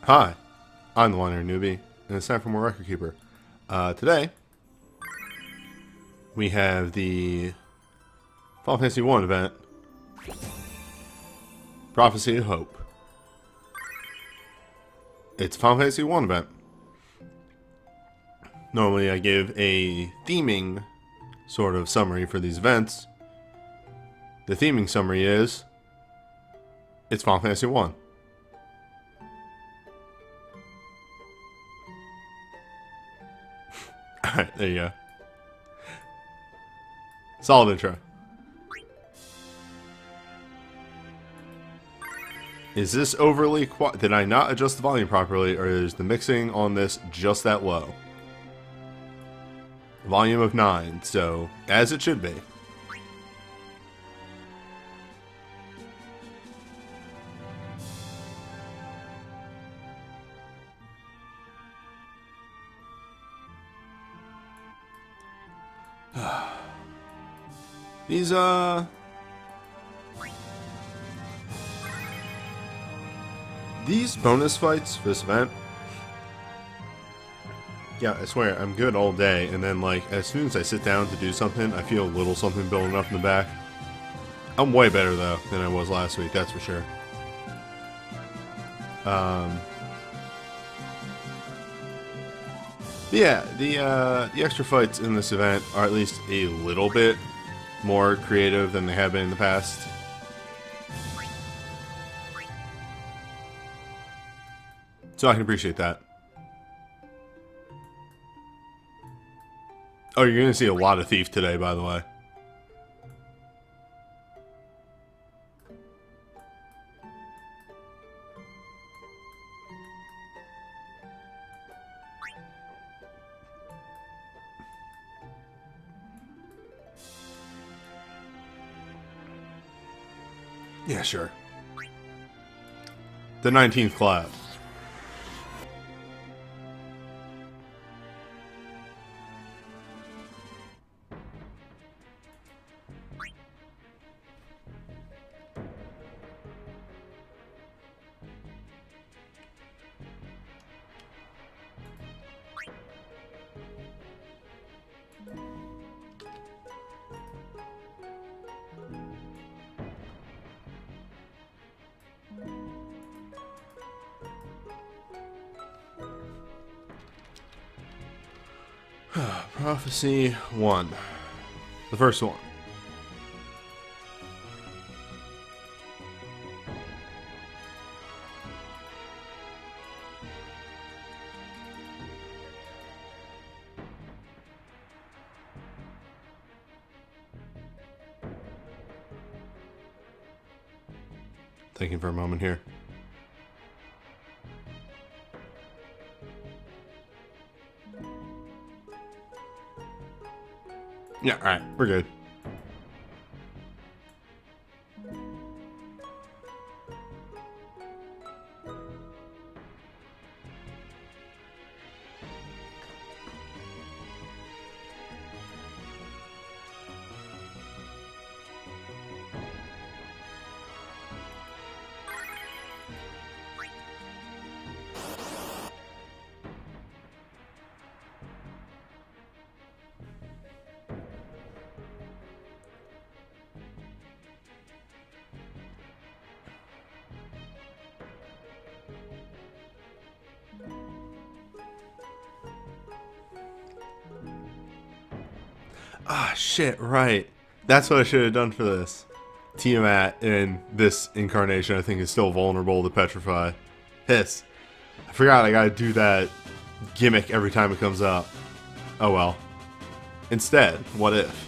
Hi, I'm the WanderingNewbie, and it's time for more Record Keeper. Today, we have the Final Fantasy 1 event, Prophecy of Hope. It's a Final Fantasy 1 event. Normally I give a theming sort of summary for these events. The theming summary is, it's Final Fantasy 1. Alright, there you go. Solid intro. Is this overly quiet? Did I not adjust the volume properly, or is the mixing on this just that low? Volume of 9, so as it should be. These bonus fights for this event, yeah, I swear, I'm good all day, and then, like, as soon as I sit down to do something, I feel a little something building up in the back. I'm way better, though, than I was last week, that's for sure. Yeah, the extra fights in this event are at least a little bit more creative than they have been in the past. So I can appreciate that. Oh, you're going to see a lot of Thief today, by the way. Yeah, sure. The 19th collab. Prophecy 1. The first one. Thinking for a moment here. Yeah, alright, we're good. Ah, shit, right. That's what I should have done for this. Tiamat in this incarnation, I think, is still vulnerable to Petrify. Hiss. I forgot I gotta do that gimmick every time it comes up. Oh well. Instead, what if?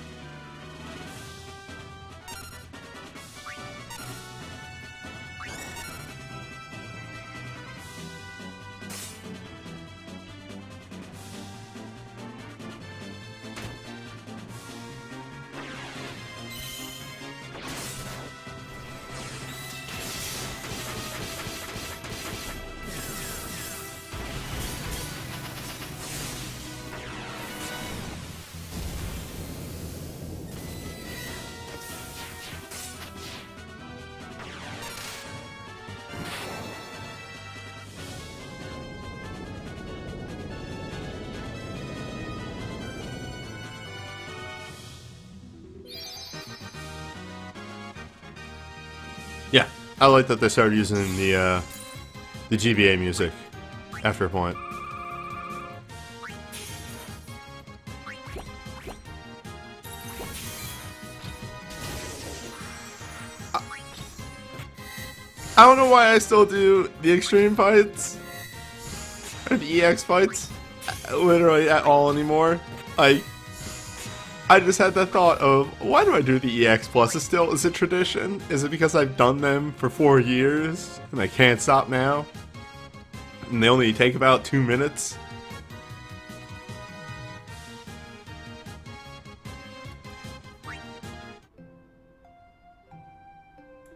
Yeah, I like that they started using the GBA music after a point. I don't know why I still do the extreme fights or the EX fights literally at all anymore. I just had that thought of, why do I do the EX pluses still? Is it tradition? Is it because I've done them for 4 years and I can't stop now? And they only take about 2 minutes?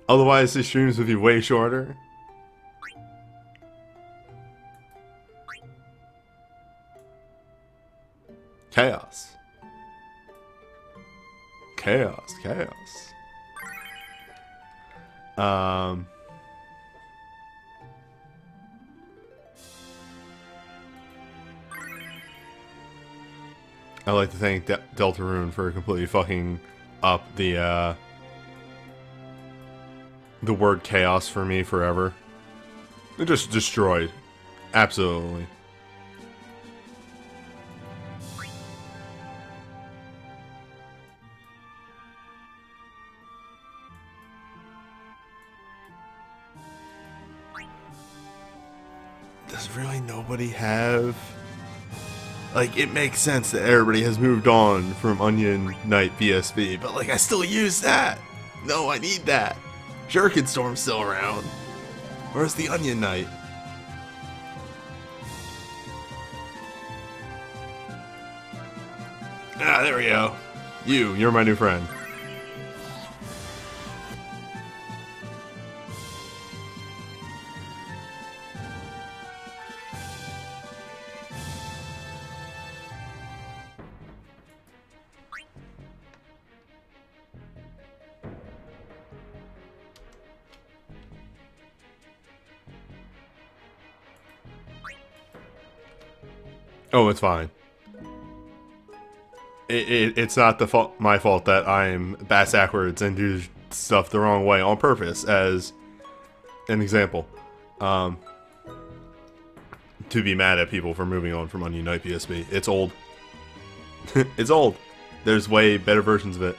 Otherwise, the streams would be way shorter. Chaos. Chaos. I like to thank Deltarune for completely fucking up the word chaos for me forever. It just destroyed. Absolutely. Does really nobody have... Like, it makes sense that everybody has moved on from Onion Knight BSB, but like, I still use that! No, I need that! Shuriken Storm's still around. Where's the Onion Knight? Ah, there we go. You're my new friend. Oh, it's fine. It's not my fault that I'm bass backwards and do stuff the wrong way on purpose, as an example. To be mad at people for moving on from Onion Knight PSP. It's old. It's old. There's way better versions of it.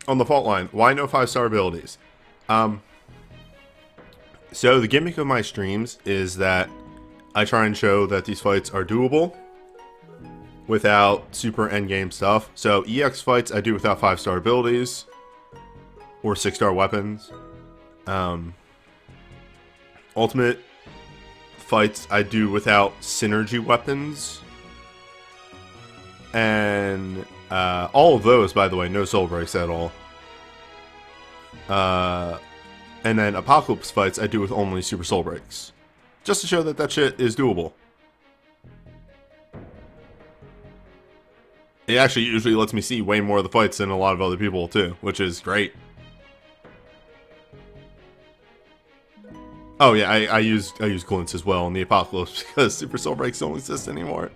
On the fault line, why no 5-star abilities? So the gimmick of my streams is that I try and show that these fights are doable without super endgame stuff. So EX fights I do without 5-star abilities or 6-star weapons. Ultimate fights I do without synergy weapons. And all of those, by the way, no soul breaks at all. And then Apocalypse fights I do with only super soul breaks. Just to show that that shit is doable. It actually usually lets me see way more of the fights than a lot of other people too, which is great. Oh yeah, I use glints as well in the Apocalypse because super soul breaks don't exist anymore.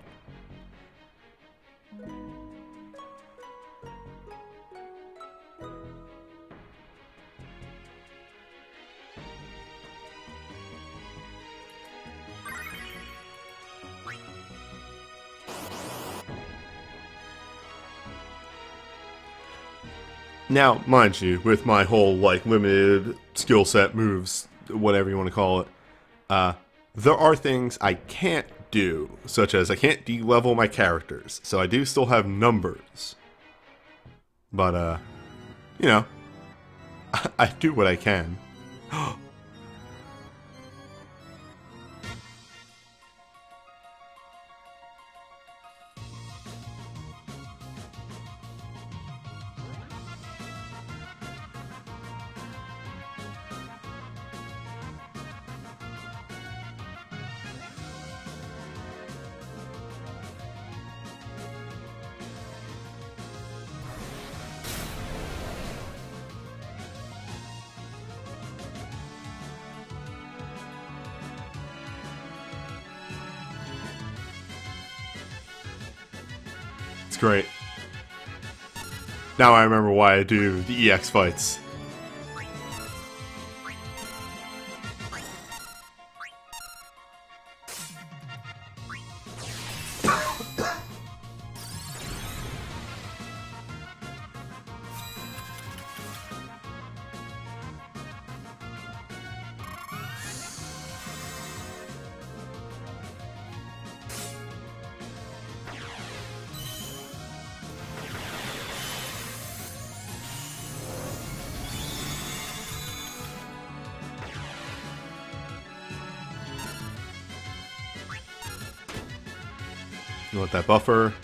Now, mind you, with my whole, like, limited skill set moves, whatever you want to call it, there are things I can't do, such as I can't de-level my characters, so I do still have numbers. But, you know, I do what I can. Great. Now I remember why I do the EX fights. You want that buffer?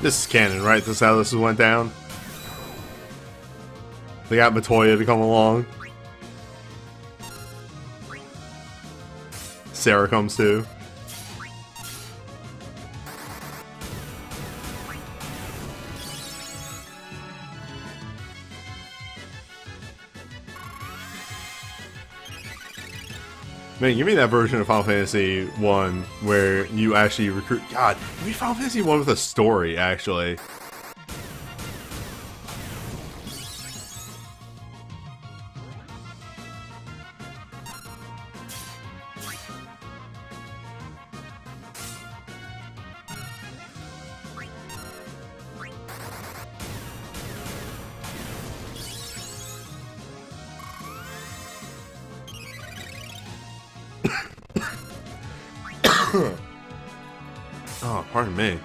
This is canon, right? This is how this went down. They got Matoya to come along. Sarah comes too. Man, give me that version of Final Fantasy 1 where you actually recruit. God, give me Final Fantasy 1 with a story, actually. Oh, pardon me.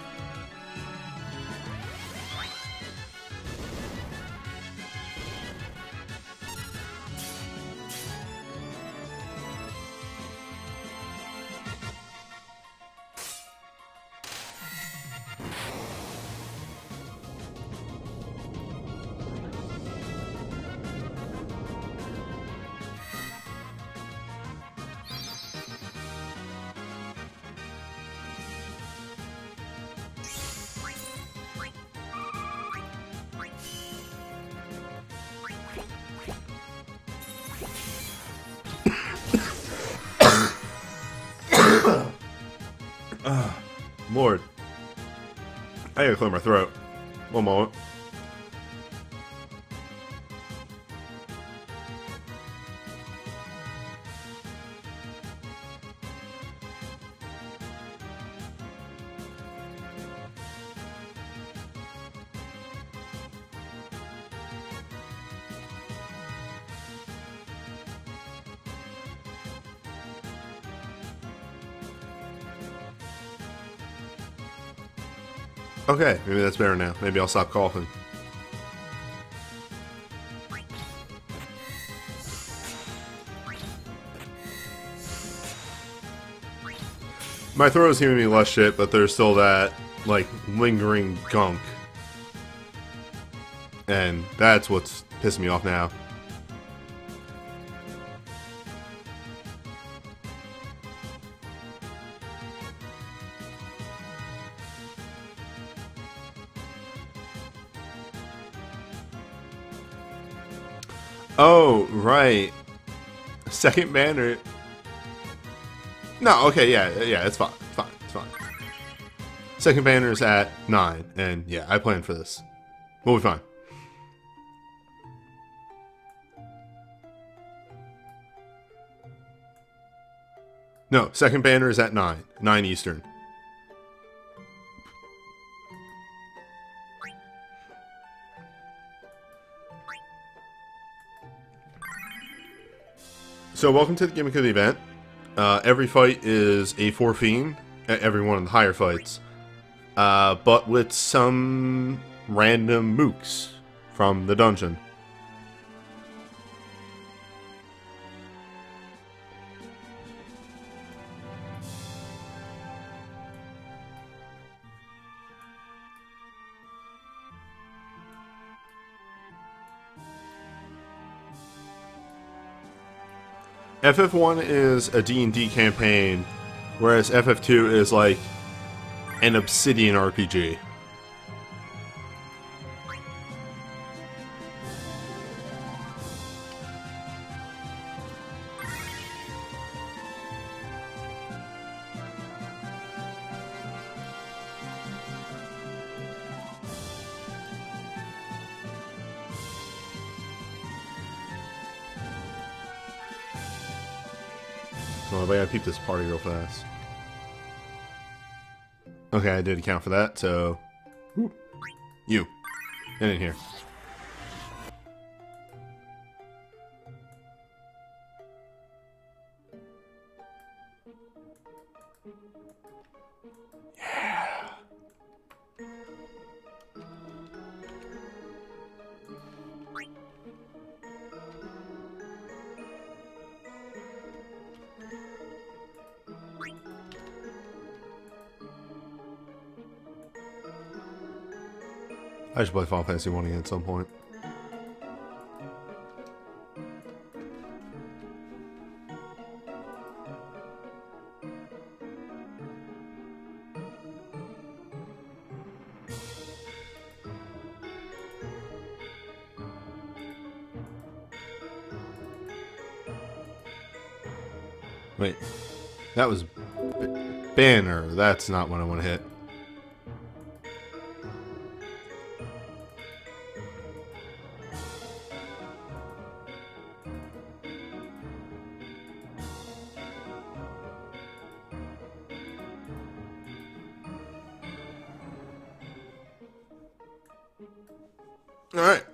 Lord. I gotta clear my throat. One moment. Okay, maybe that's better now. Maybe I'll stop coughing. My throat is giving me less shit, but there's still that, like, lingering gunk. And that's what's pissing me off now. Oh, right. Second banner. No, okay, yeah, it's fine. It's fine. Second banner is at 9, and yeah, I planned for this. We'll be fine. No, second banner is at 9. 9 Eastern. So welcome to the gimmick of the event. Every fight is a forfeit, every one of the higher fights, but with some random mooks from the dungeon. FF1 is a D&D campaign Whereas FF2 is like an Obsidian RPG. So I gotta peep this party real fast. Okay, I did account for that, so... You. Get in here. Yeah. I should play Final Fantasy 1 again at some point. Wait, that was Banner. That's not what I want to hit. All right.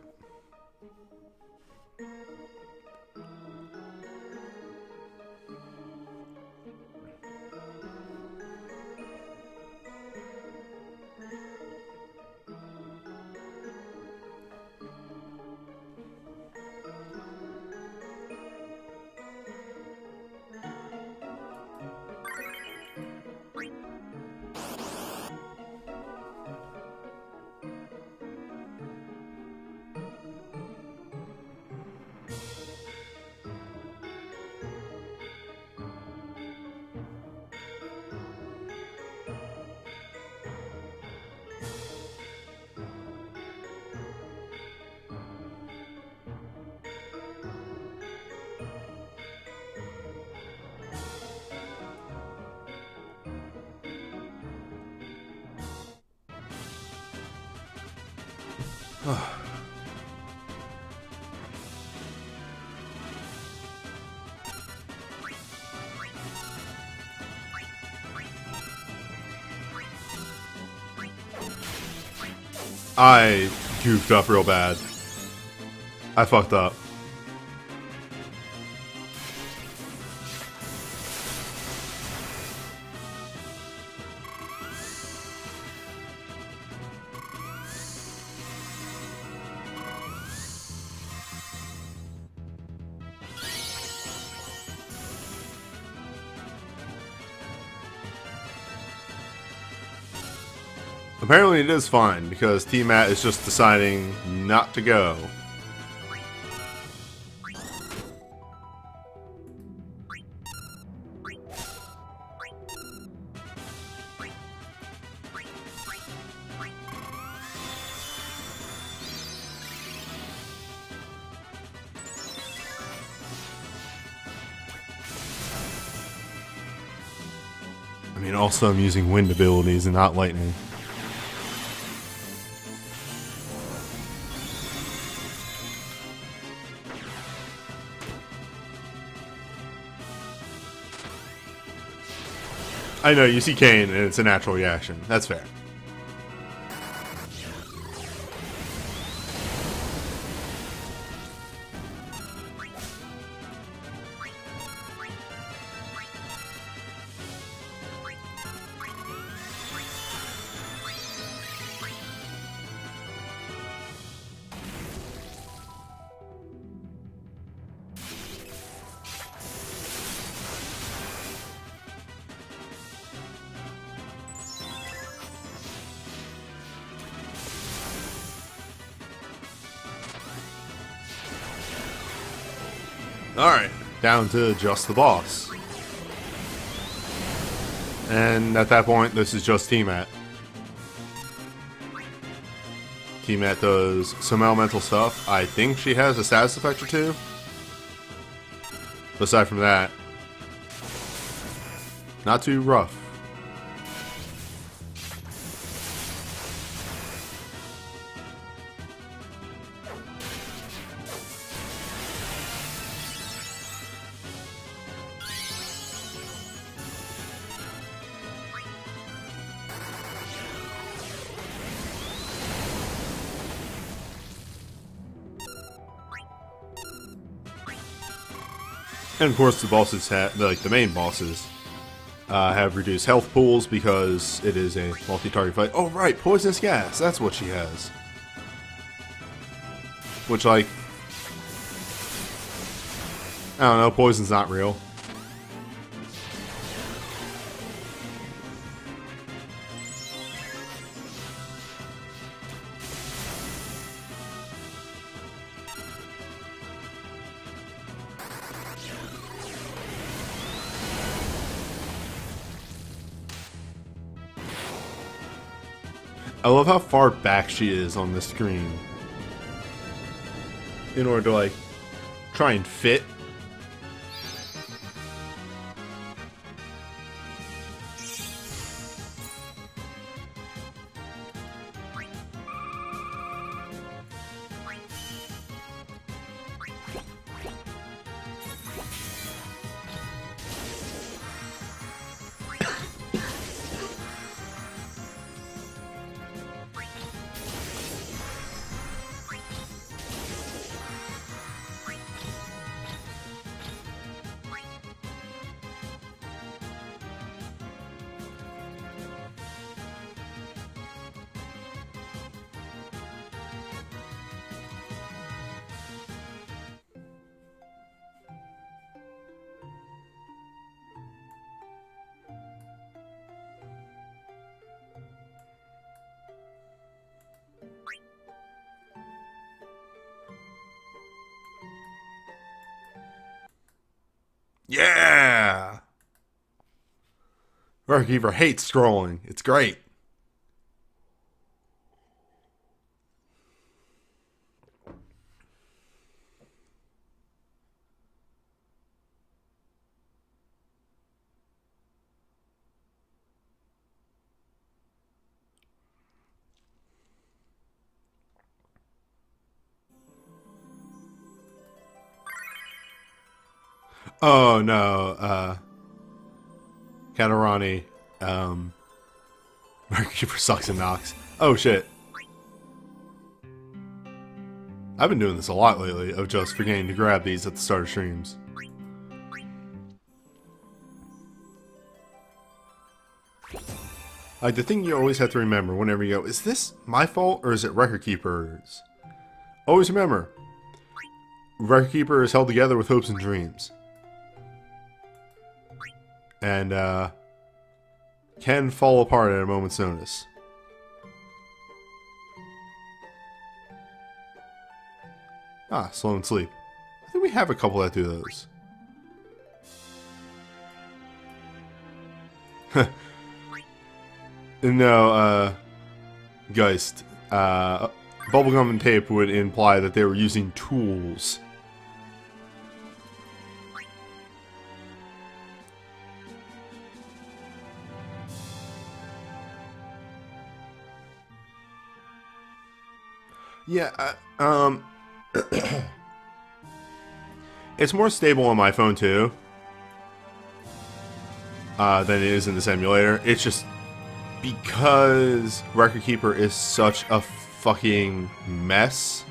I goofed up real bad. I fucked up. Apparently it is fine, because T-Mat is just deciding not to go. I mean, also I'm using wind abilities and not lightning. I know, you see Kane, and it's a natural reaction. That's fair. Alright, down to just the boss. And at that point, this is just T-Mat. T-Mat does some elemental stuff. I think she has a status effect or two. But aside from that, not too rough. And of course, the bosses the main bosses have reduced health pools because it is a multi-target fight. Oh right, poisonous gas. That's what she has. Which, like, I don't know. Poison's not real. I love how far back she is on the screen in order to, like, try and fit. Yeah! Keeper hates scrolling. It's great. Oh no, Katarani, Keeper sucks and knocks. Oh shit. I've been doing this a lot lately, of just forgetting to grab these at the start of streams. Like, the thing you always have to remember whenever you go, is this my fault or is it Record Keeper's? Always remember, Record Keeper is held together with hopes and dreams. And, can fall apart at a moment's notice. Ah, slow and sleep. I think we have a couple that do those. No, Geist. Bubblegum and tape would imply that they were using tools. Yeah, it's more stable on my phone too than it is in this emulator. It's just because Record Keeper is such a fucking mess.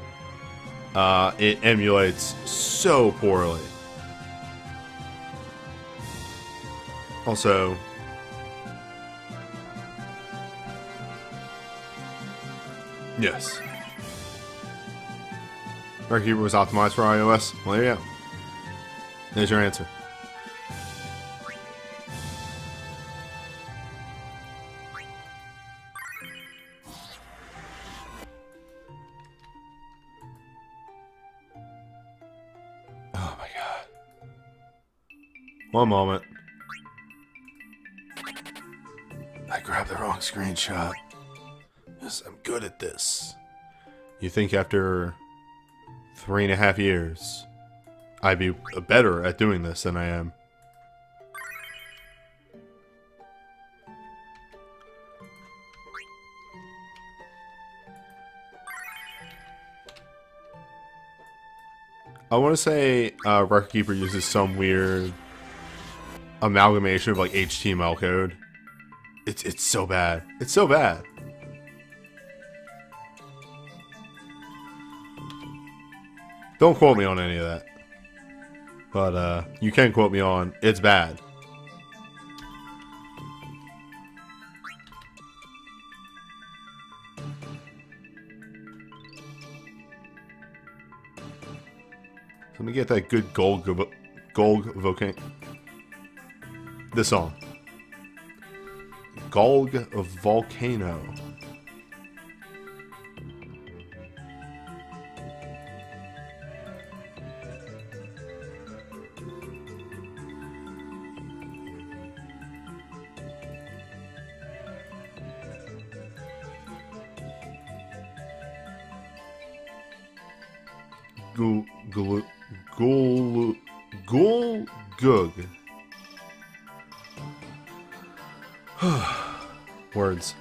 It emulates so poorly. Also, yes. Record Keeper was optimized for iOS. Well, there you go. There's your answer. Oh my god. One moment. the wrong screenshot. Yes, I'm good at this. You think after 3.5 years, I'd be better at doing this than I am. I want to say Record Keeper uses some weird amalgamation of like HTML code. It's so bad. It's so bad. Don't quote me on any of that. But you can quote me on it's bad. Let me get that good gold volcano. This song. Golg Volcano. Gulgug. Words.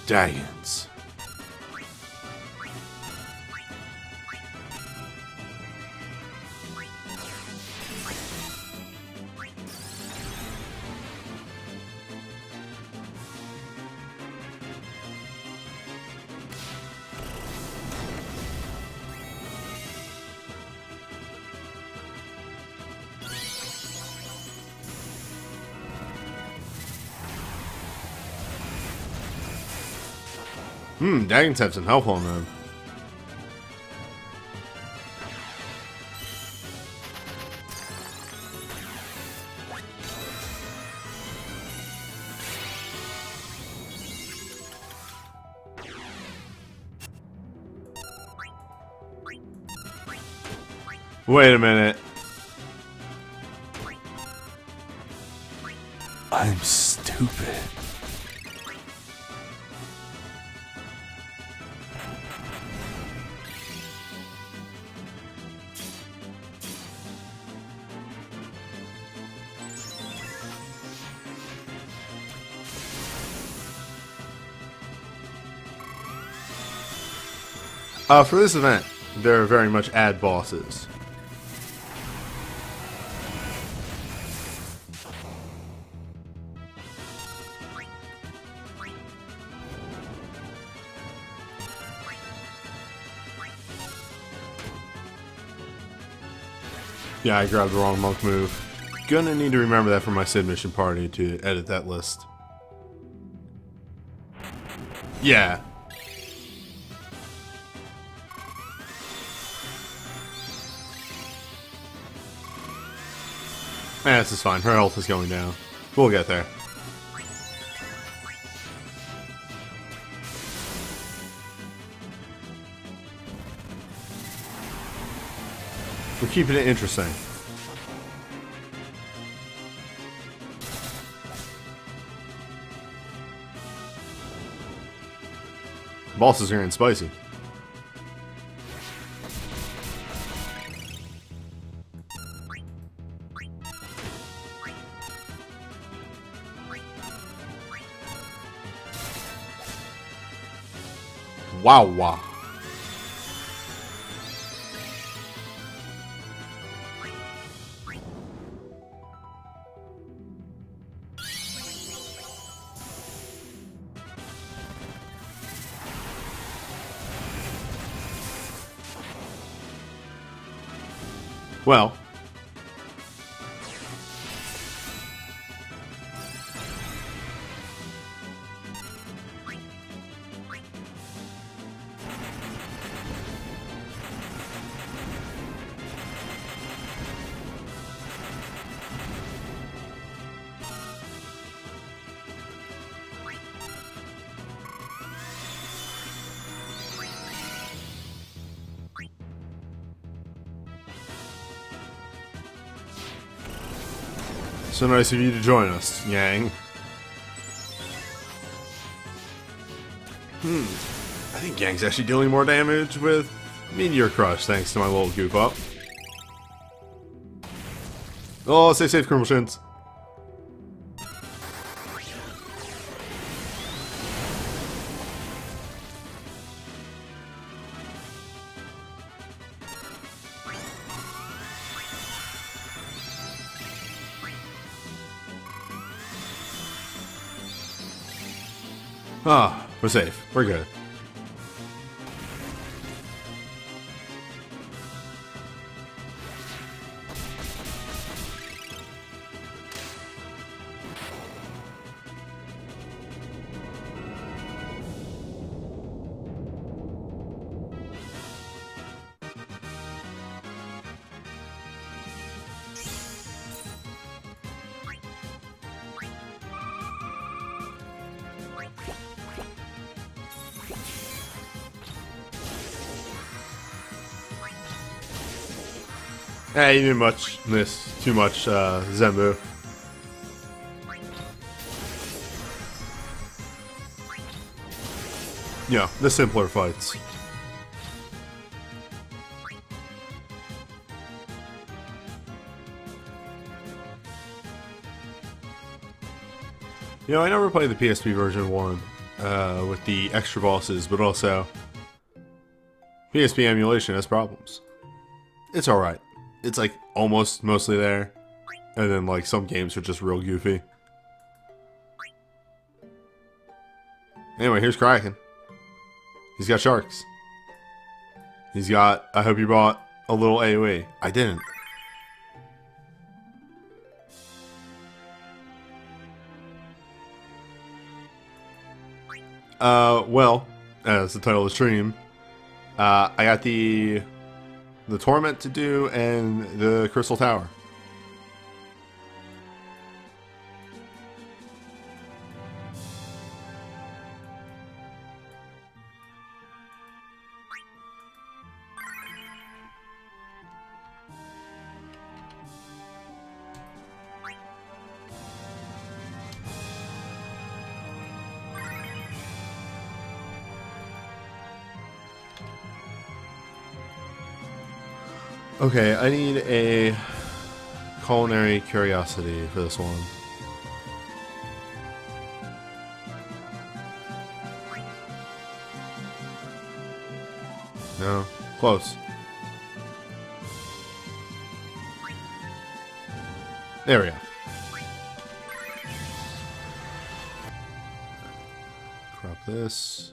Dagons. Dagons have some health on them. Wait a minute. I'm stupid. For this event, they're very much ad bosses. Yeah, I grabbed the wrong monk move. Gonna need to remember that for my Sid mission party to edit that list. Yeah. This is fine. Her health is going down. We'll get there. We're keeping it interesting. Bosses are getting spicy. Wow, wow. Well, so nice of you to join us, Yang. I think Yang's actually dealing more damage with Meteor Crush thanks to my little goof up. Oh, stay safe, Colonel Shins. Ah, we're safe. We're good. You didn't miss too much Zenbu. Yeah, the simpler fights. You know, I never played the PSP version 1 with the extra bosses, but also PSP emulation has problems. It's alright. It's like almost mostly there, and then like some games are just real goofy. Anyway, here's Kraken. He's got sharks. He's got, I hope you bought a little AoE. I didn't. Well, as the title of the stream, I got the Torment to do and the Crystal Tower. Okay, I need a culinary curiosity for this one. No, close. There we go. Crop this.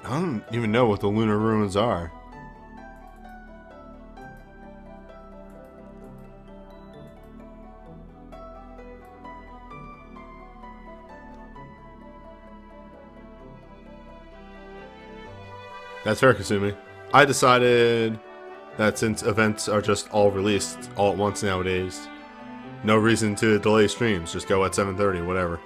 I don't even know what the lunar ruins are. That's fair, Kasumi. I decided that since events are just all released all at once nowadays, no reason to delay streams. Just go at 7:30, whatever.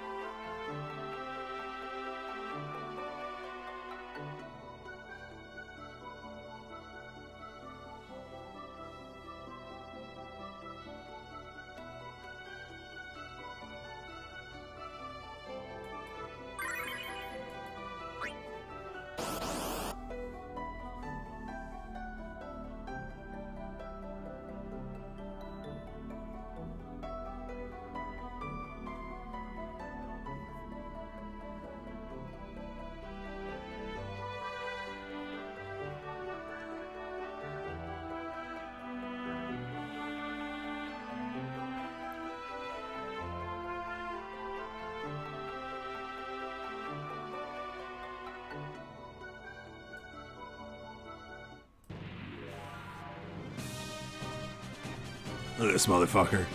Look at this motherfucker.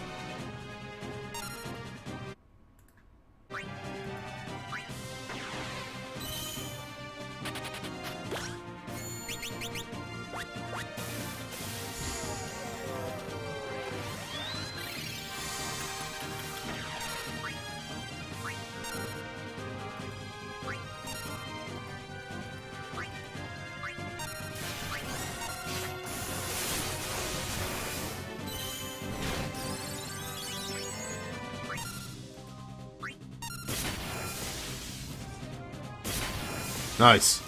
Nice.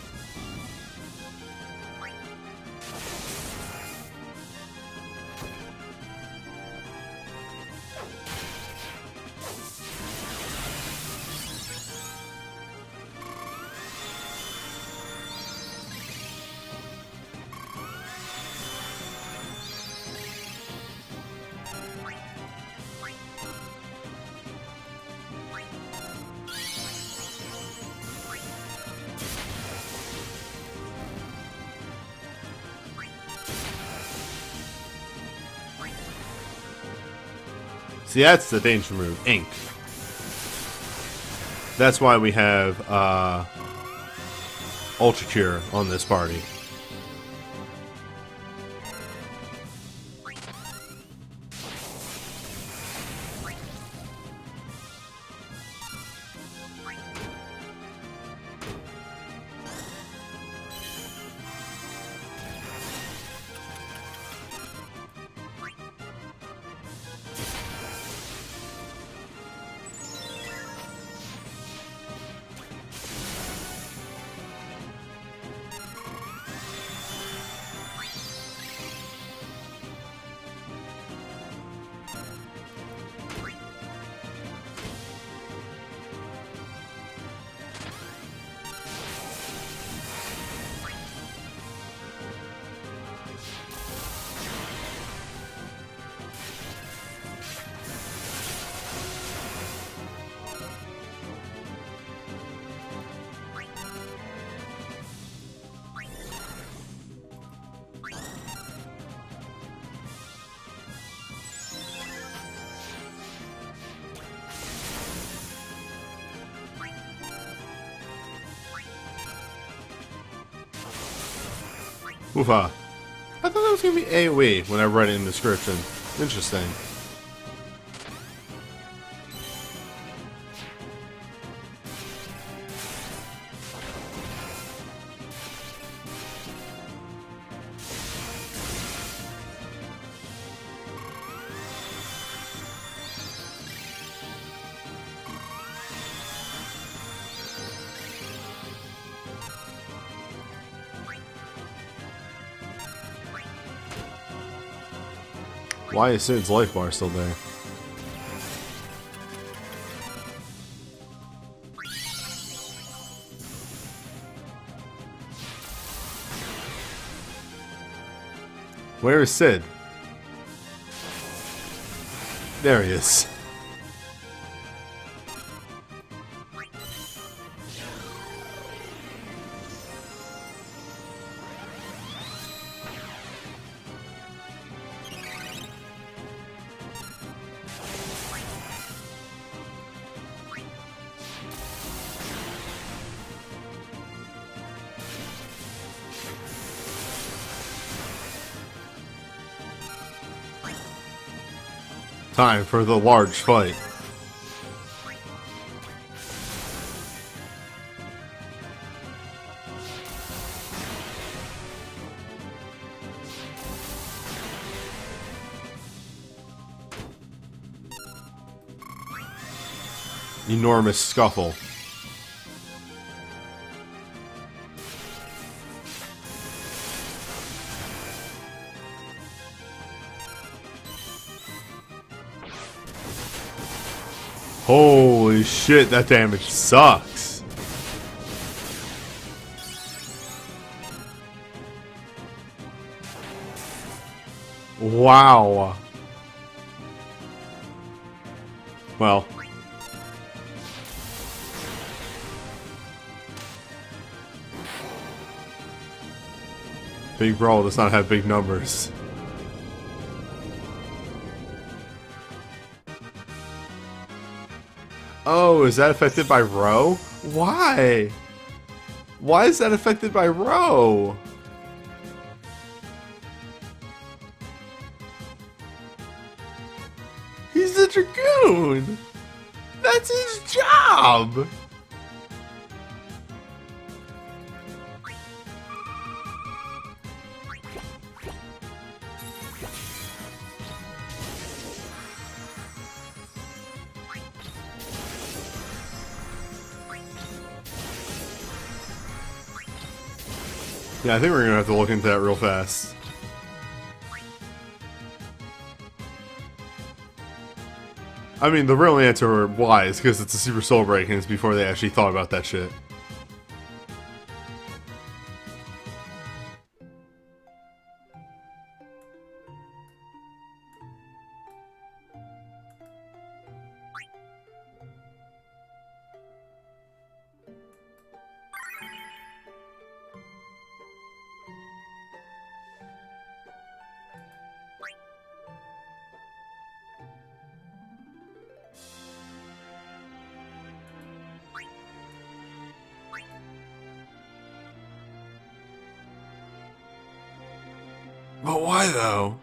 See, that's the danger move, Ink. That's why we have Ultra Cure on this party. Oofa. I thought that was going to be AoE when I read it in the description. Interesting. Why is Sid's life bar still there? Where is Sid? There he is. Time for the large fight. Enormous scuffle. Holy shit, that damage sucks. Wow. Well. Big Brawl does not have big numbers. Oh, is that affected by row? Why? Why is that affected by row? He's a Dragoon! That's his job! Yeah, I think we're gonna have to look into that real fast. I mean, the real answer why is because it's a Super Soul Break and it's before they actually thought about that shit. But why though?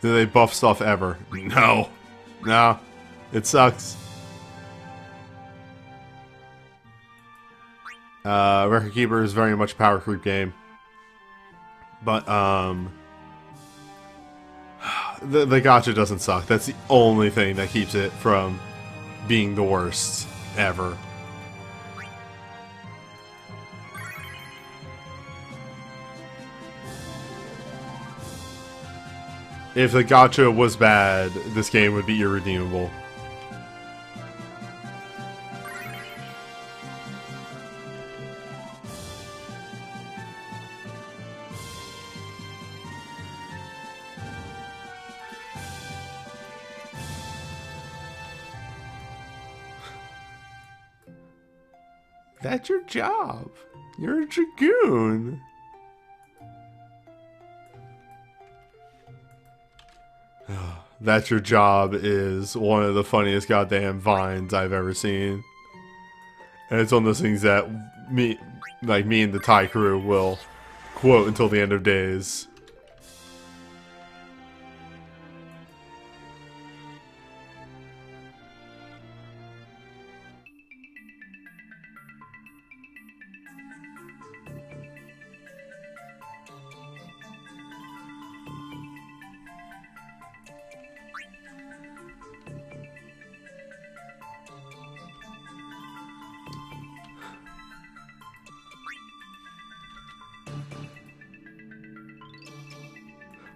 Do they buff stuff ever? No. No. It sucks. Record Keeper is very much a power creep game. But, the gacha doesn't suck. That's the only thing that keeps it from being the worst ever. If the gacha was bad, this game would be irredeemable. That's your job. You're a Dragoon. That's your job is one of the funniest goddamn vines I've ever seen. And it's one of those things that me and the Thai crew will quote until the end of days.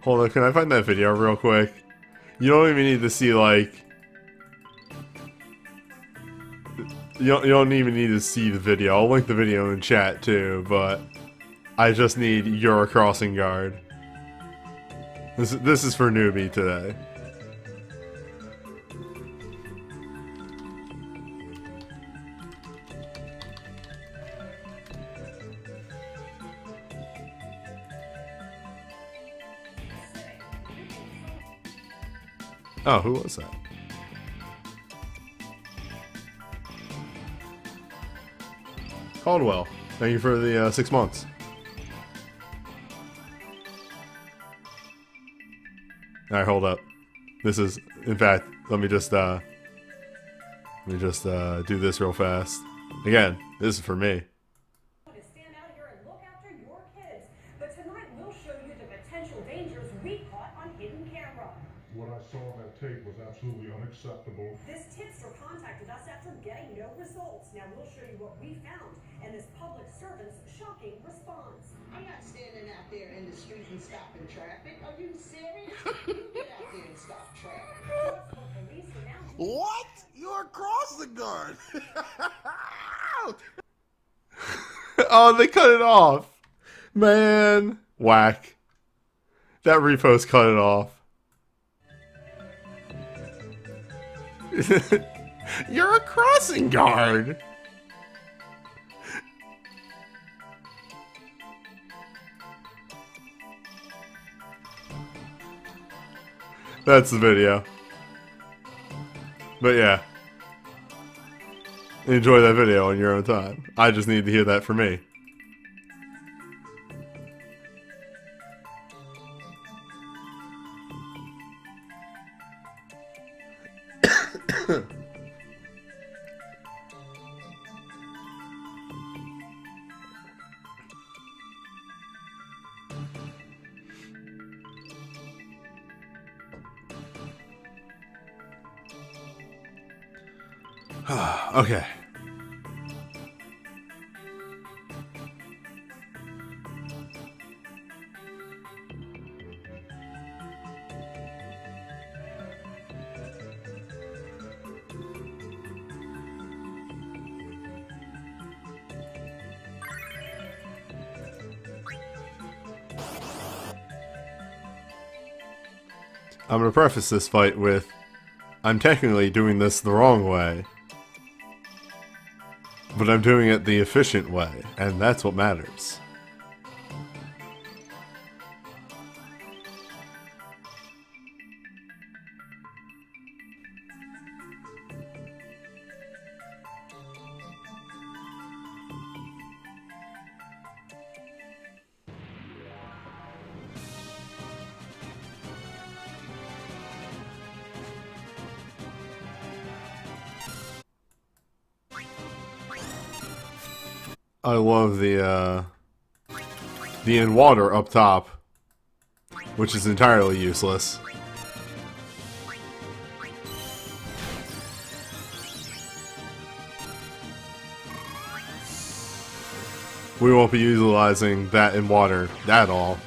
Hold on, can I find that video real quick? You don't even need to see, like... You don't even need to see the video. I'll link the video in chat too, but... I just need your crossing guard. This is for newbie today. Oh, who was that? Caldwell. Thank you for the 6 months. Alright, hold up. This is, in fact, let me just do this real fast. Again, this is for me. Stand out here and look after your kids. But tonight we'll show you the potential dangers we caught on hidden camera. What I saw on that tape was absolutely unacceptable. This tipster contacted us after getting no results. Now we'll show you what we found and this public servant's shocking response. I'm not standing out there in the street and stopping traffic. Are you serious? You get out there and stop traffic. Police announced What? You're a crossing guard. Oh, they cut it off. Man. Whack. That repost cut it off. You're a crossing guard. That's the video. But yeah. Enjoy that video on your own time. I just need to hear that for me. Okay. I'm going to preface this fight with, I'm technically doing this the wrong way. But I'm doing it the efficient way, and that's what matters. I love the in water up top, which is entirely useless. We won't be utilizing that in water at all.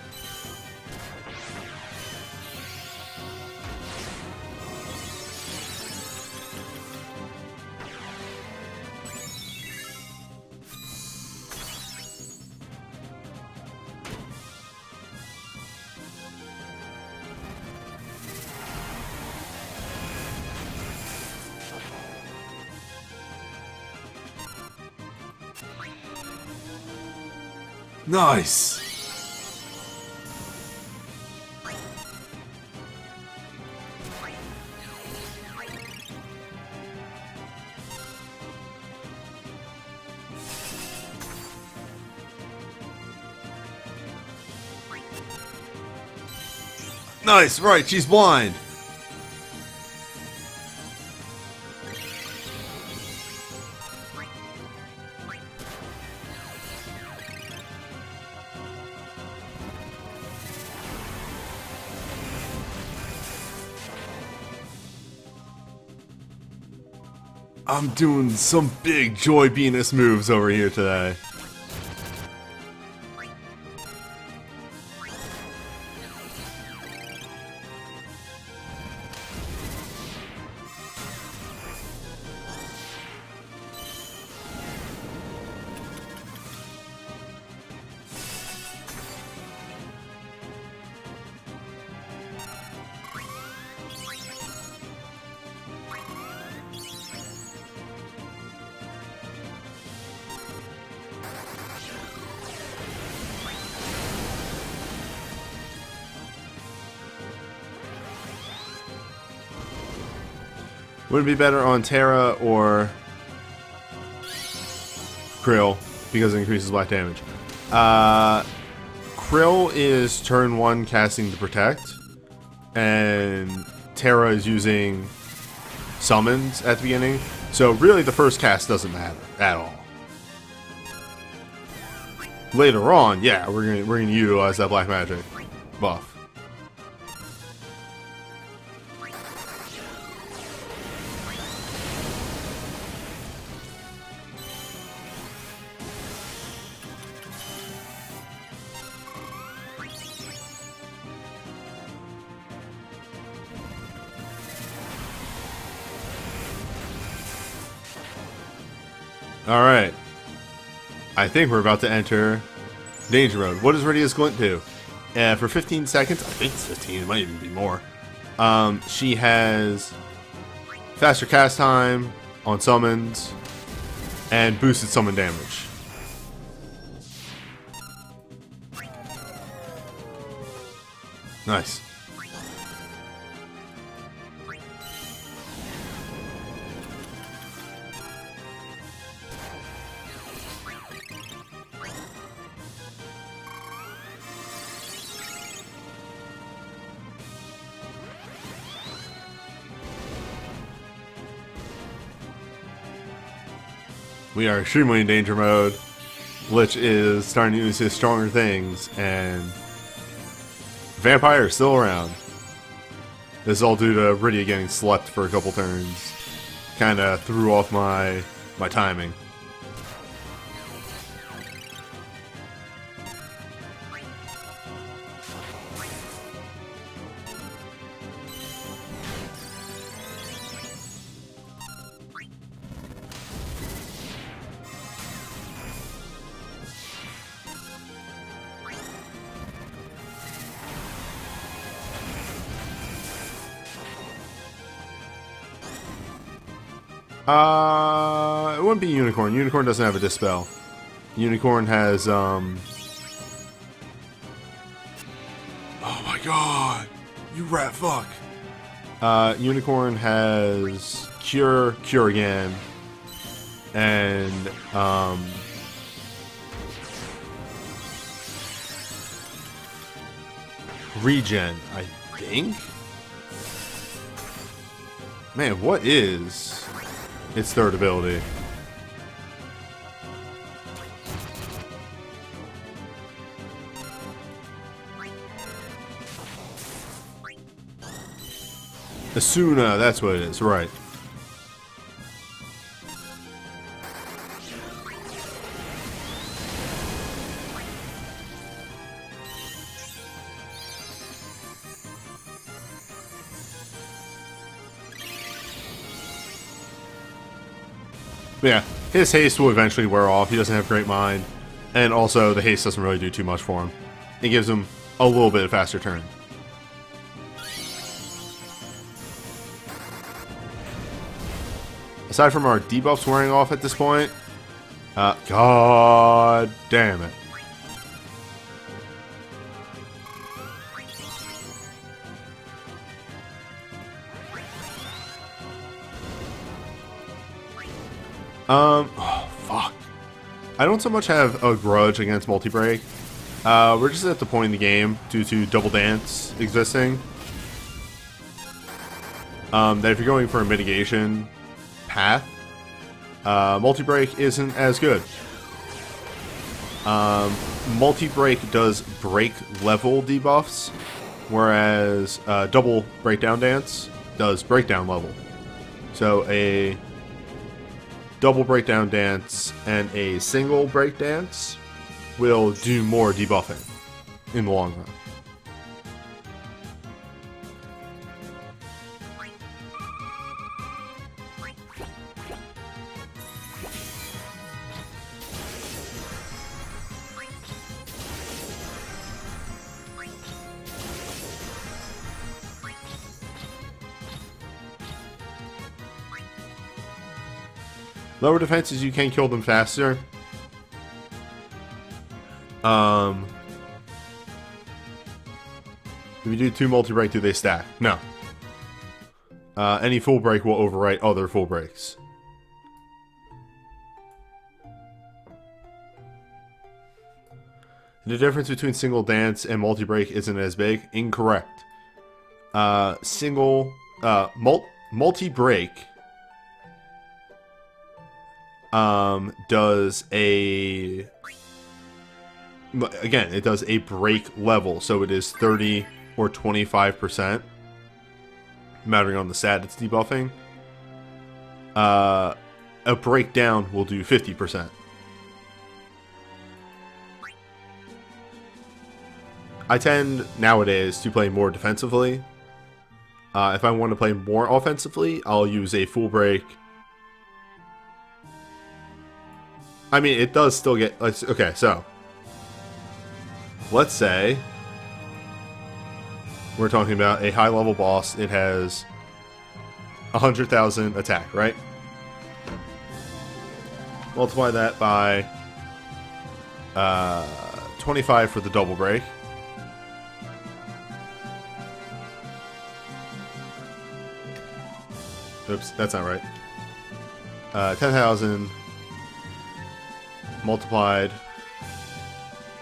Nice! Nice, right, she's blind! I'm doing some big Joy Venus moves over here today. Would it be better on Terra or Krill because it increases black damage? Krill is turn 1 casting to protect. and Terra is using summons at the beginning. So really the first cast doesn't matter at all. Later on, yeah, we're gonna utilize that black magic buff. Alright. I think we're about to enter Danger Mode. What does Rydia's Glint do? For 15 seconds, I think it's 15, it might even be more. She has faster cast time on summons and boosted summon damage. Nice. We are extremely in danger mode. Lich is starting to use his stronger things, and Vampire is still around. This is all due to Rydia getting slept for a couple turns. Kinda threw off my timing. It wouldn't be Unicorn. Unicorn doesn't have a Dispel. Unicorn has, Oh my god! You rat fuck! Unicorn has Cure, Cure again, and, Regen, I think? Man, what is its third ability? Asuna, that's what it is, right. But yeah, his haste will eventually wear off. He doesn't have great mind. And also, the haste doesn't really do too much for him. It gives him a little bit of faster turn. Aside from our debuffs wearing off at this point, god damn it. Oh, fuck. I don't so much have a grudge against multi-break. We're just at the point in the game, due to double dance existing, that if you're going for a mitigation path, multi-break isn't as good. Multi-break does break level debuffs, whereas double breakdown dance does breakdown level. So a double breakdown dance and a single break dance will do more debuffing in the long run. Lower defenses, you can kill them faster. If you do 2 multi-break, do they stack? No. Any full break will overwrite other full breaks. The difference between single dance and multi-break isn't as big. Incorrect. single multi-break does a, again, it does a break level, so it is 30 or 25%, mattering on the stat it's debuffing. A breakdown will do 50%. I tend nowadays to play more defensively. If I want to play more offensively, I'll use a full break. I mean, it does still get... Okay, so let's say we're talking about a high-level boss. It has 100,000 attack, right? Multiply that by 25 for the double break. Oops, that's not right. 10,000 multiplied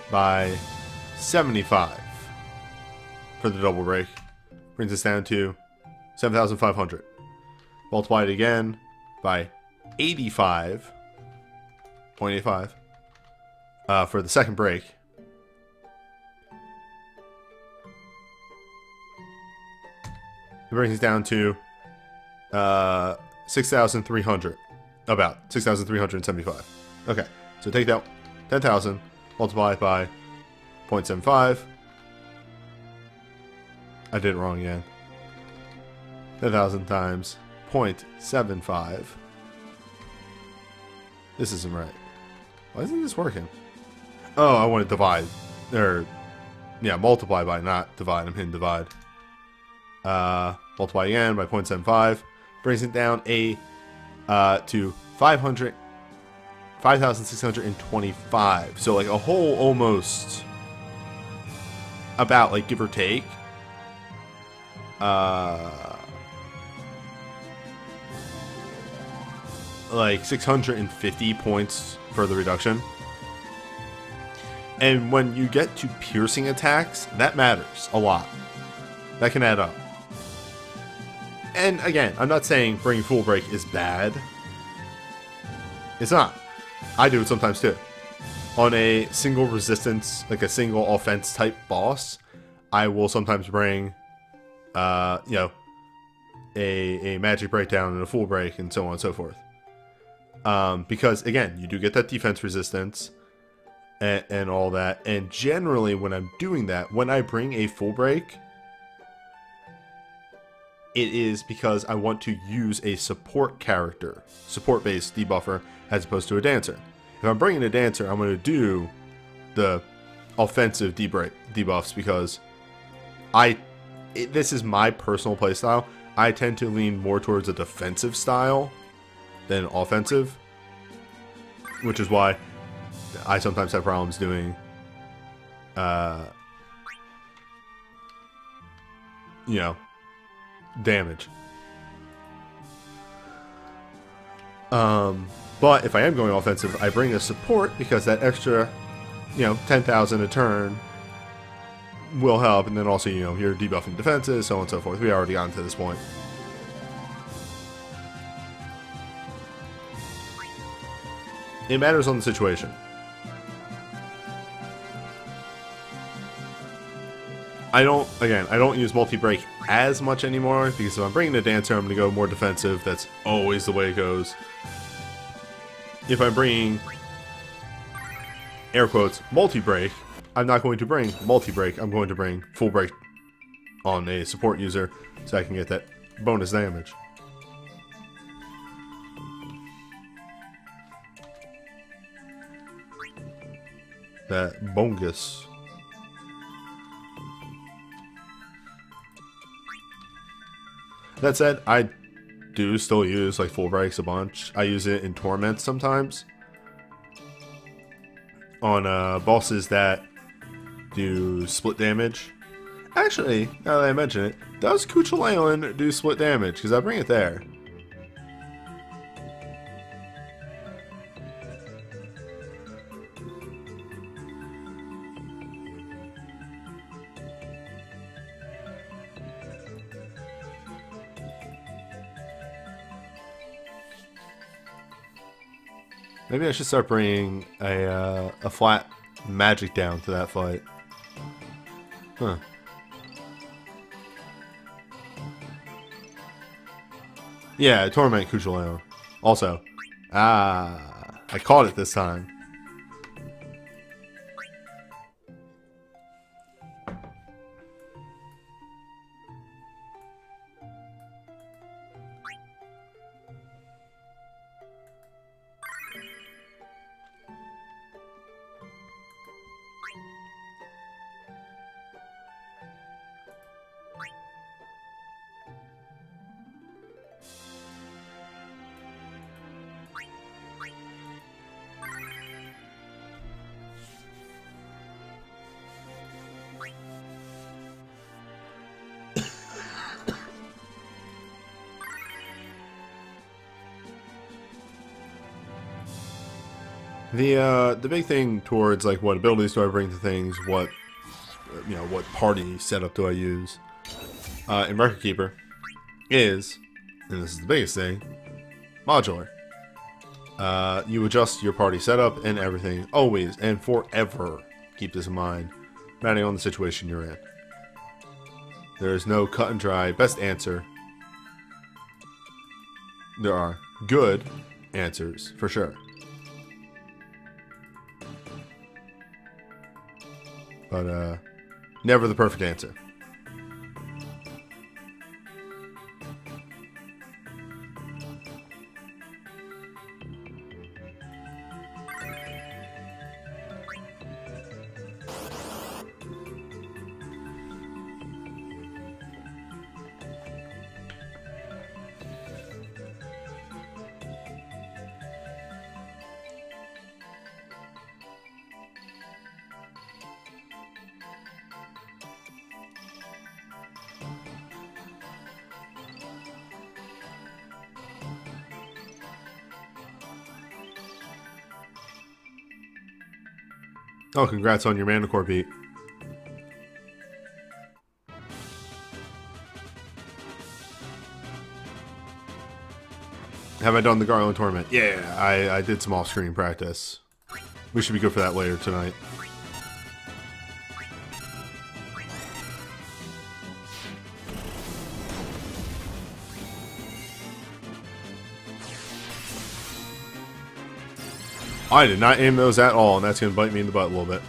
by 75 for the double break brings us down to 7,500. Multiplied again by 85.85 for the second break. It brings us down to 6,300. About 6,375. Okay, so take that 10,000, multiply it by 0.75. I did it wrong again. 10,000 times 0.75. This isn't right. Why isn't this working? Oh, I want to divide. Or, yeah, multiply by, not divide. I'm hitting divide. Multiply again by 0.75. Brings it down to 5,625. So like a whole almost, about like give or take, like 650 points for the reduction. And when you get to piercing attacks, that matters a lot. That can add up. And again, I'm not saying bringing full break is bad. It's not. I do it sometimes too. On a single resistance, like a single offense type boss, I will sometimes bring, a magic breakdown and a full break and so on and so forth. Because again, you do get that defense resistance and all that. And generally, when I'm doing that, when I bring a full break, it is because I want to use a support character, support-based debuffer, as opposed to a dancer. If I'm bringing a dancer, I'm going to do the offensive debuffs because this is my personal playstyle. I tend to lean more towards a defensive style than offensive, which is why I sometimes have problems doing, damage. But if I am going offensive, I bring a support because that extra, 10,000 a turn will help, and then also, you're debuffing defenses, so on and so forth. We already gotten to this point. It matters on the situation. I don't use multi-break as much anymore, because if I'm bringing a dancer, I'm going to go more defensive. That's always the way it goes. If I'm bringing, air quotes, multi-break, I'm not going to bring multi-break. I'm going to bring full break on a support user so I can get that bonus damage. That bongus. That said, I do still use like full breaks a bunch. I use it in Torment sometimes. On bosses that do split damage. Actually, now that I mention it, does Cuchulain do split damage? Because I bring it there. Maybe I should start bringing a flat magic down to that fight. Huh. Yeah, Torment Cuchulain. Also. I caught it this time. The big thing towards like what abilities do I bring to things, what what party setup do I use in Record Keeper is, and this is the biggest thing, modular. You adjust your party setup and everything always and forever. Keep this in mind, depending on the situation you're in. There is no cut and dry best answer. There are good answers for sure. But never the perfect answer. Oh, congrats on your Manticore beat. Have I done the Garland Torment? Yeah, I did some off-screen practice. We should be good for that later tonight. I did not aim those at all, and that's going to bite me in the butt a little bit.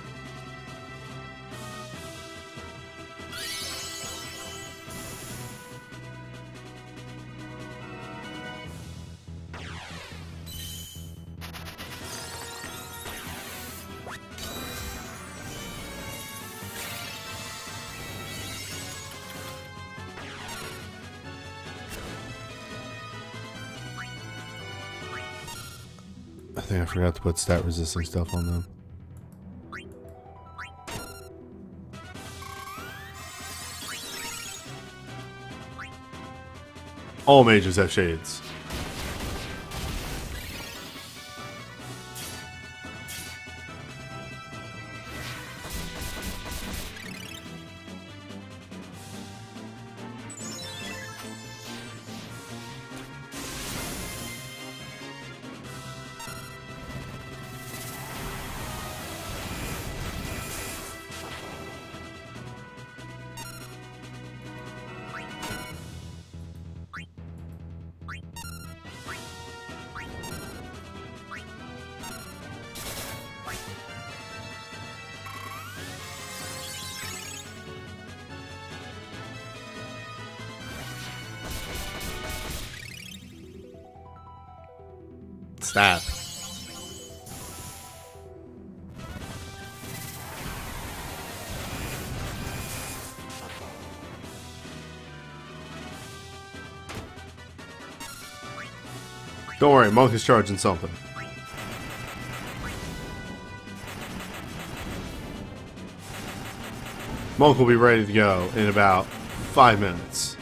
I think I forgot to put stat resisting stuff on them. All mages have shades. Stab. Don't worry, Monk is charging something. Monk will be ready to go in about 5 minutes.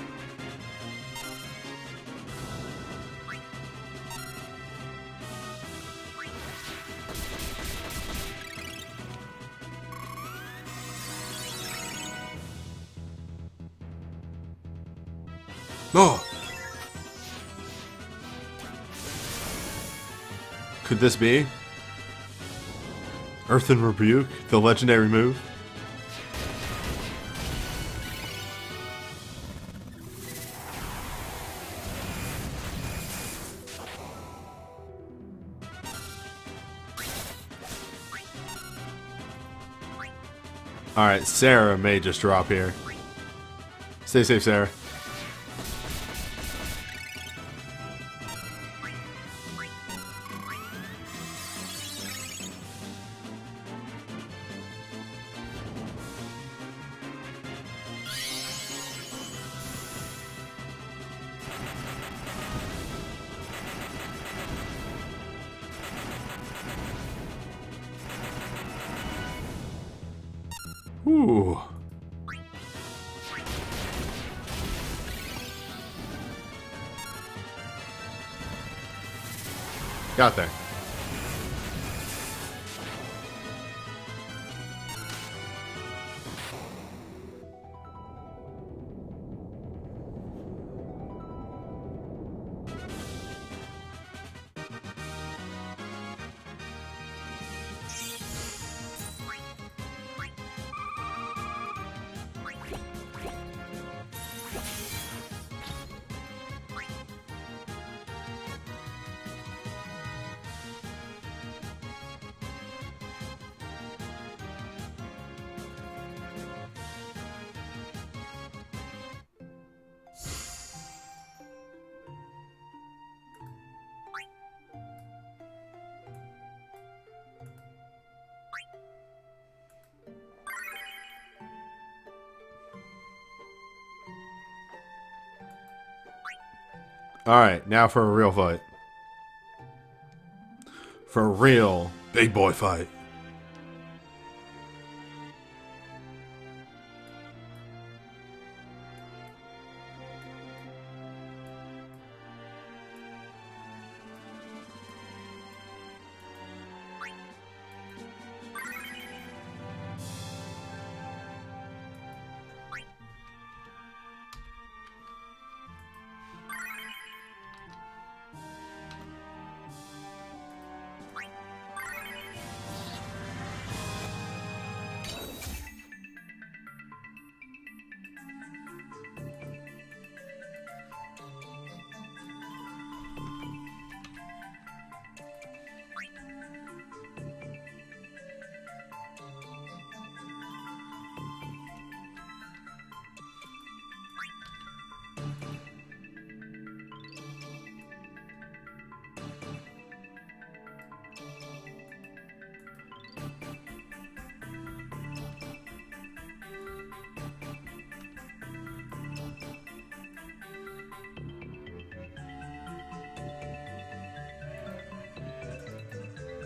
Oh! Could this be Earthen Rebuke, the legendary move? Alright, Sarah may just drop here. Stay safe, Sarah. Ooh. Got there. Alright, now for a real fight. For a real big boy fight.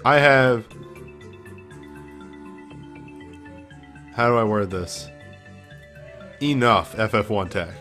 I have... How do I word this? Enough FF1 tech.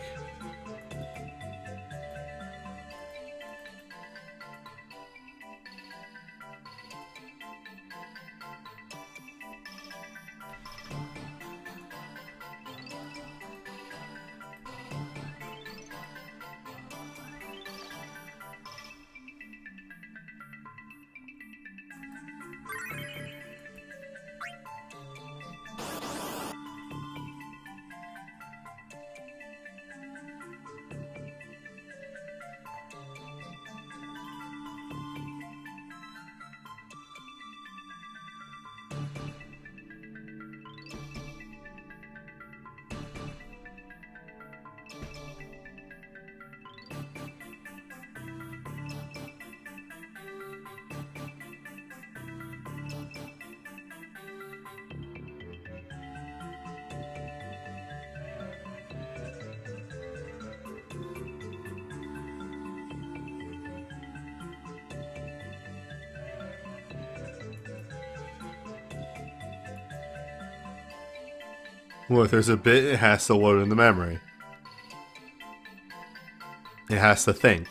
Well, if there's a bit, it has to load in the memory. It has to think.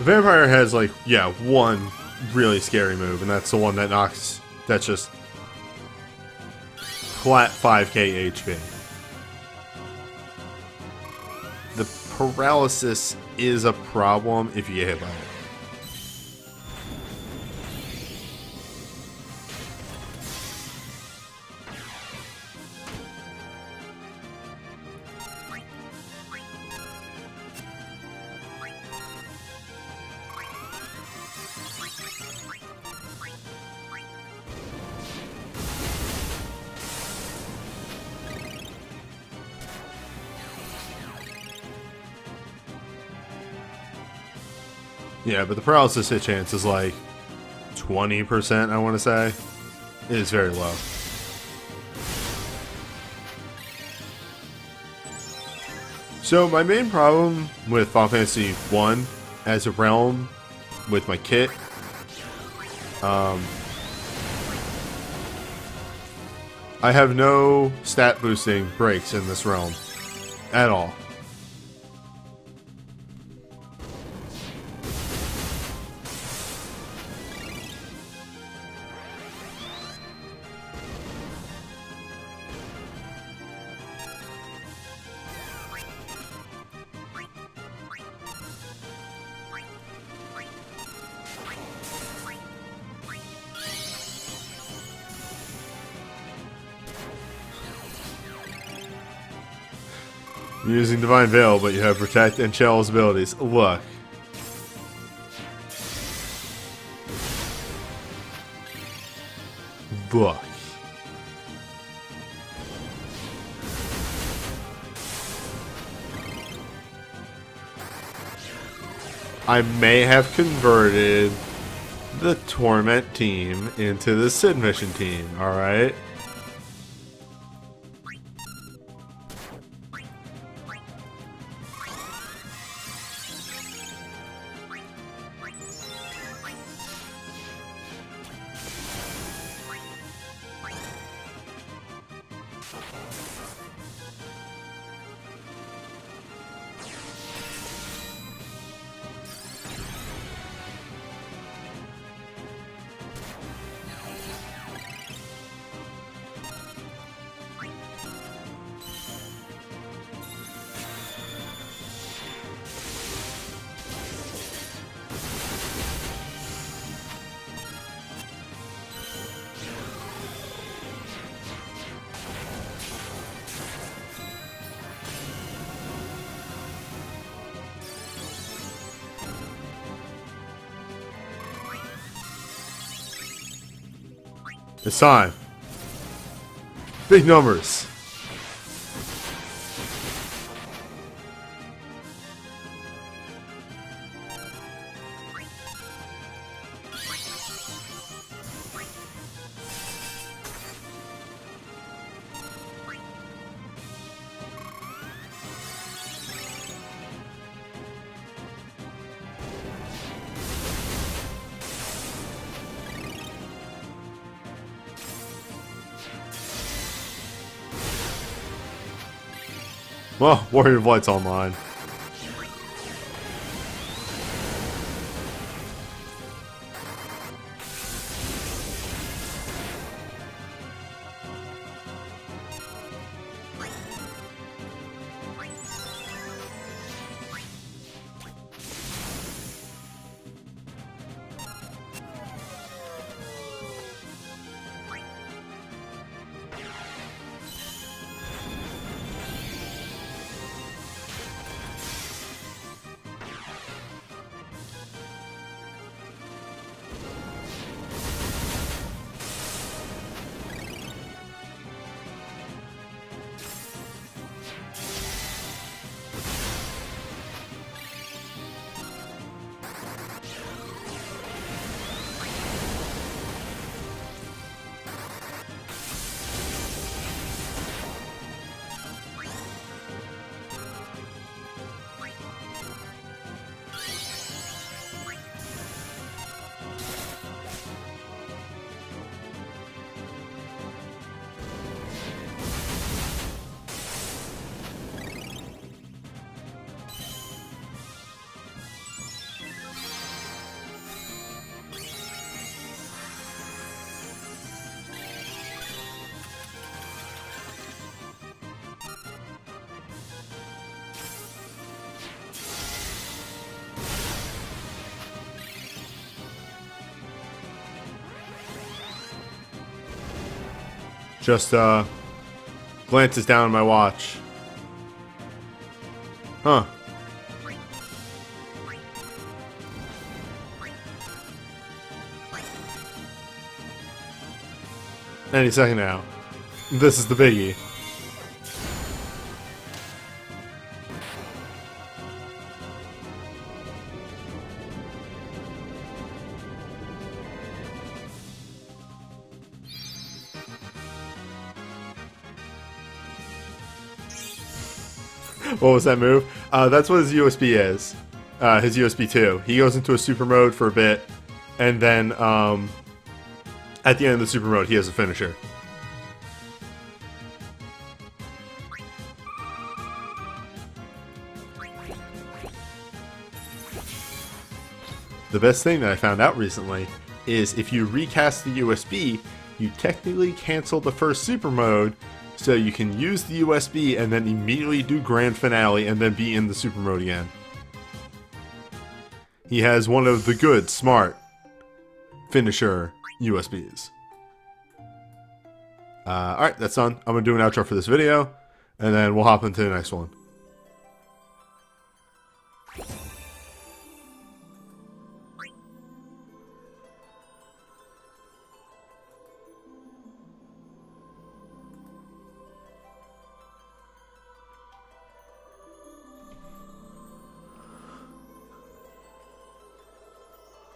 vampire has like, yeah, one really scary move, and that's the one that knocks, that's just flat 5k HP. The paralysis is a problem if you get hit by it. Yeah, but the paralysis hit chance is like 20%, I want to say. It is very low. So my main problem with Final Fantasy 1 as a realm with my kit, I have no stat boosting breaks in this realm at all. You're using Divine Veil, but you have Protect and Shell's abilities. Look. Look. I may have converted the Torment team into the Sid Mission team, alright? It's time. Big numbers. Well, Warrior of Light's online. Just glances down at my watch. Huh. Any second now. This is the biggie. What was that move? That's what his USB is. His USB 2. He goes into a super mode for a bit, and then at the end of the super mode, he has a finisher. The best thing that I found out recently is if you recast the USB, you technically cancel the first super mode, so you can use the USB and then immediately do grand finale and then be in the super mode again. He has one of the good, smart finisher USBs. Alright, that's done. I'm going to do an outro for this video, and then we'll hop into the next one.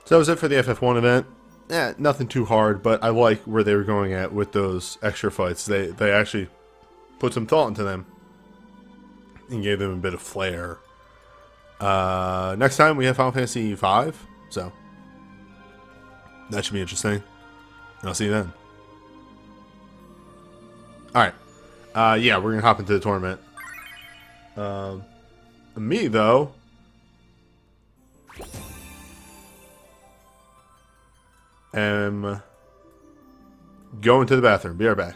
So that was it for the FF1 event. Nothing too hard, but I like where they were going at with those extra fights. They actually put some thought into them and gave them a bit of flair. Next time we have Final Fantasy V, so that should be interesting. And I'll see you then. Alright. Yeah, we're going to hop into the tournament. Me, though... am going to the bathroom. Be right back.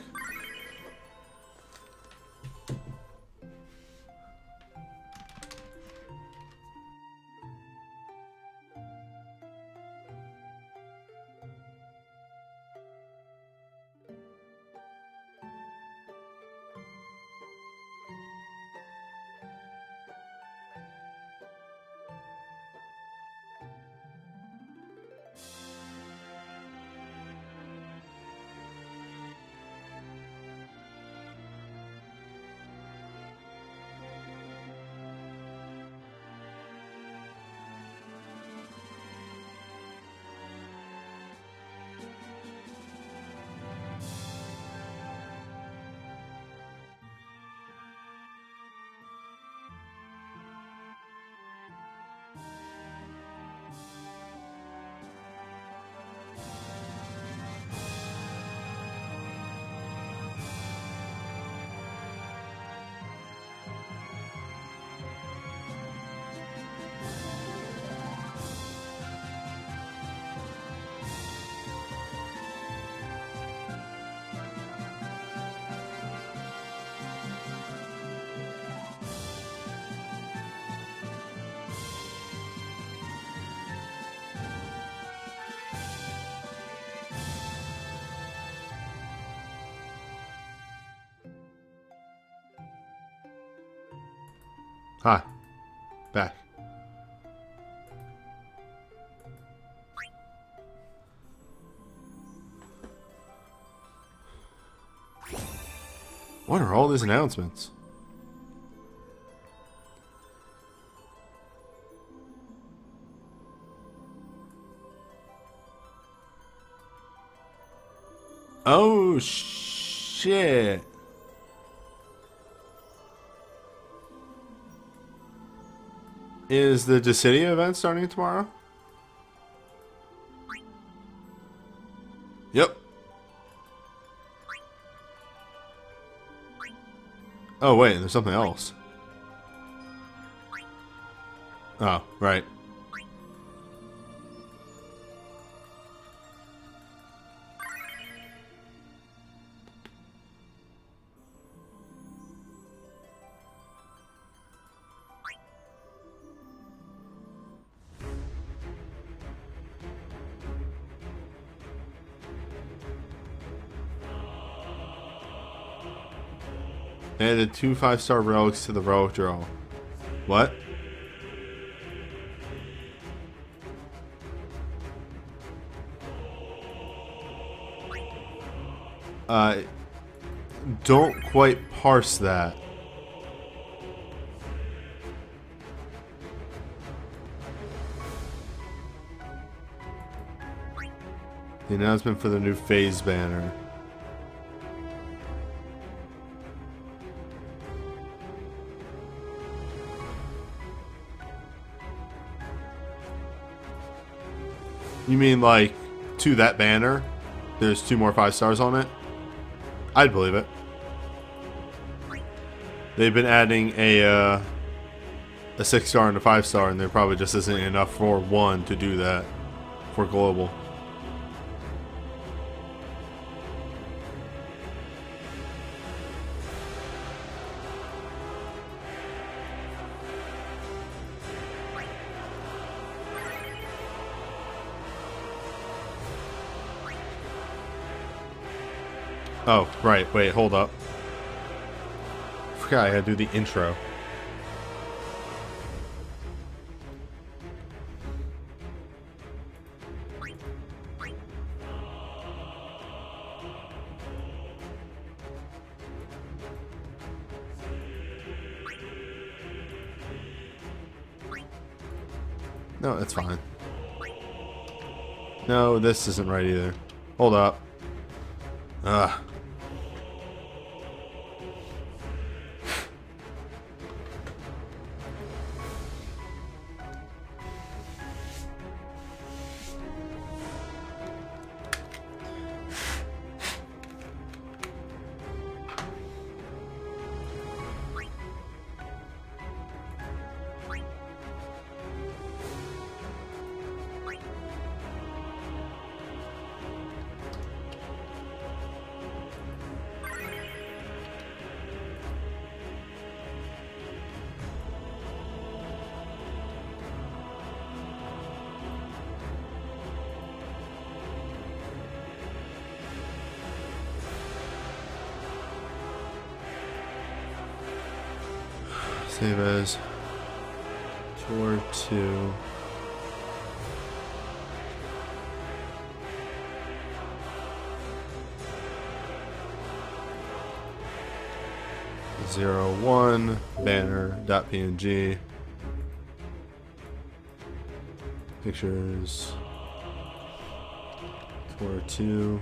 Hi. Back. What are all these announcements? Oh, shit. Is the Dissidia event starting tomorrow? Yep. Oh, wait, there's something else. Oh, right. Added 2 5-star relics to the relic draw. What? Don't quite parse that. The announcement for the new phase banner. You mean like to that banner there's 2 more 5 stars on it? I'd believe it. They've been adding a 6-star and a 5-star, and there probably just isn't enough for one to do that for global. Oh, right. Wait, hold up. Forgot I had to do the intro. No, it's fine. No, this isn't right either. Hold up. Ugh. Save as tour 2. Zero one banner.png pictures tour 2.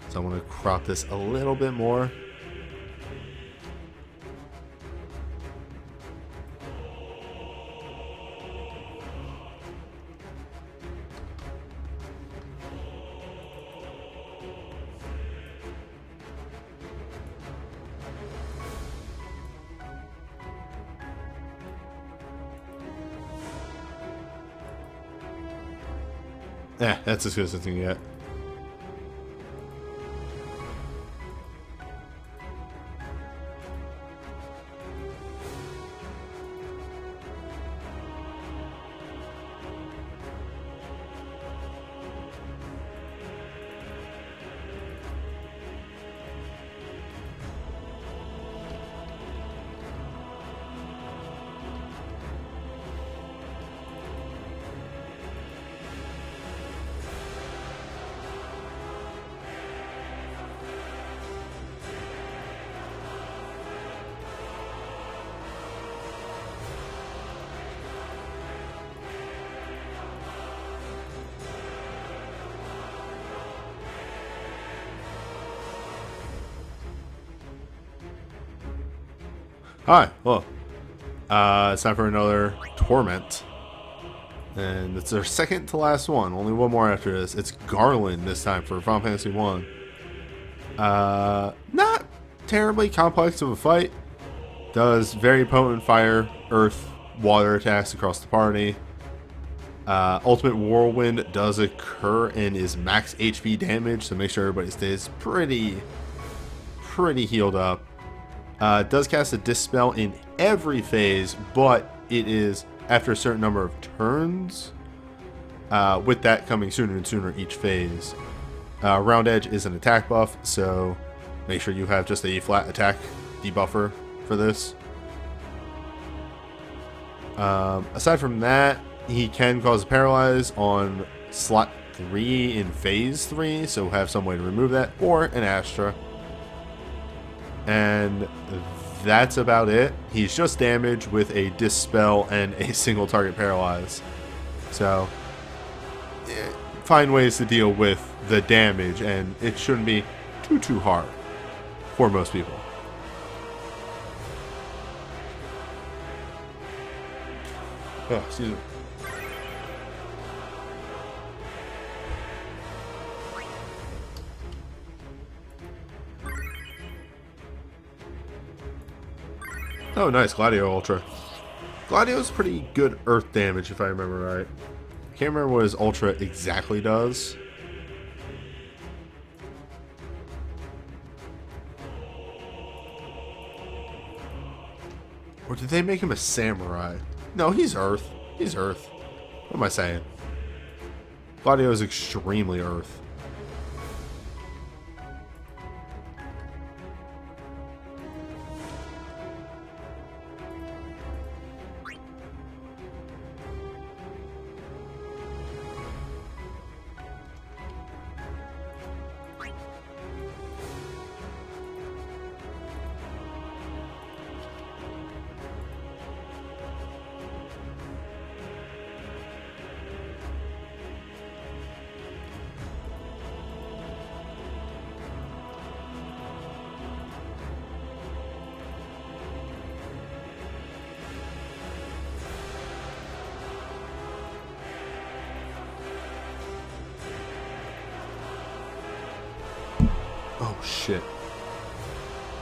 So I want to crop this a little bit more. Yeah, that's as good as it's gonna get. Hi, well, it's time for another Torment, and it's our second to last one. Only one more after this. It's Garland this time for Final Fantasy 1. Not terribly complex of a fight. Does very potent fire, earth, water attacks across the party. Ultimate Whirlwind does occur and is max HP damage, so make sure everybody stays pretty healed up. It does cast a Dispel in every phase, but it is after a certain number of turns, with that coming sooner and sooner each phase. Round Edge is an attack buff, so make sure you have just a flat attack debuffer for this. Aside from that, he can cause paralyze on slot 3 in phase 3, so have some way to remove that, or an Astra. And that's about it. He's just damage with a Dispel and a single target paralyze. So, find ways to deal with the damage, and it shouldn't be too hard for most people. Oh, excuse me. Oh, nice. Gladio Ultra. Gladio's pretty good earth damage, if I remember right. Can't remember what his Ultra exactly does. Or did they make him a samurai? No, he's earth. He's earth. What am I saying? Gladio is extremely earth. Oh shit.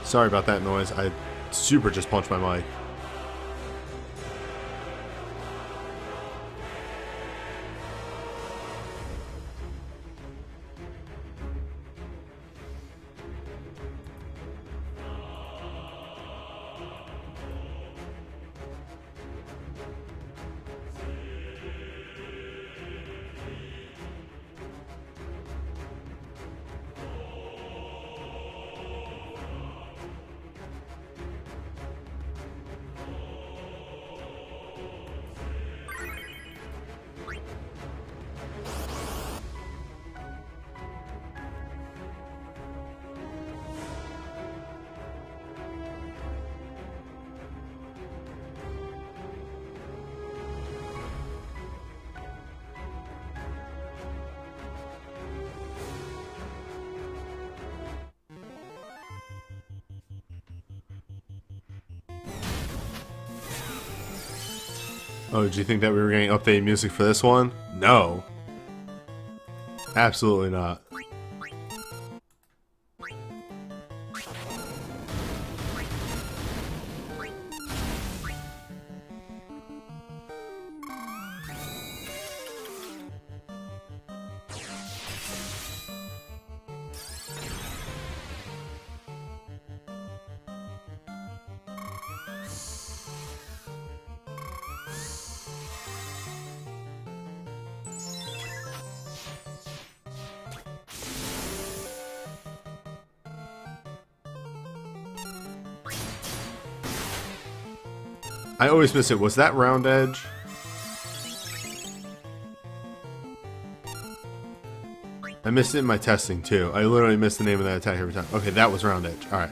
Sorry about that noise. I super just punched my mic. Oh, did you think that we were getting updated music for this one? No. Absolutely not. I always miss it. Was that Round Edge? I missed it in my testing too. I literally missed the name of that attack every time. Okay, that was Round Edge. Alright.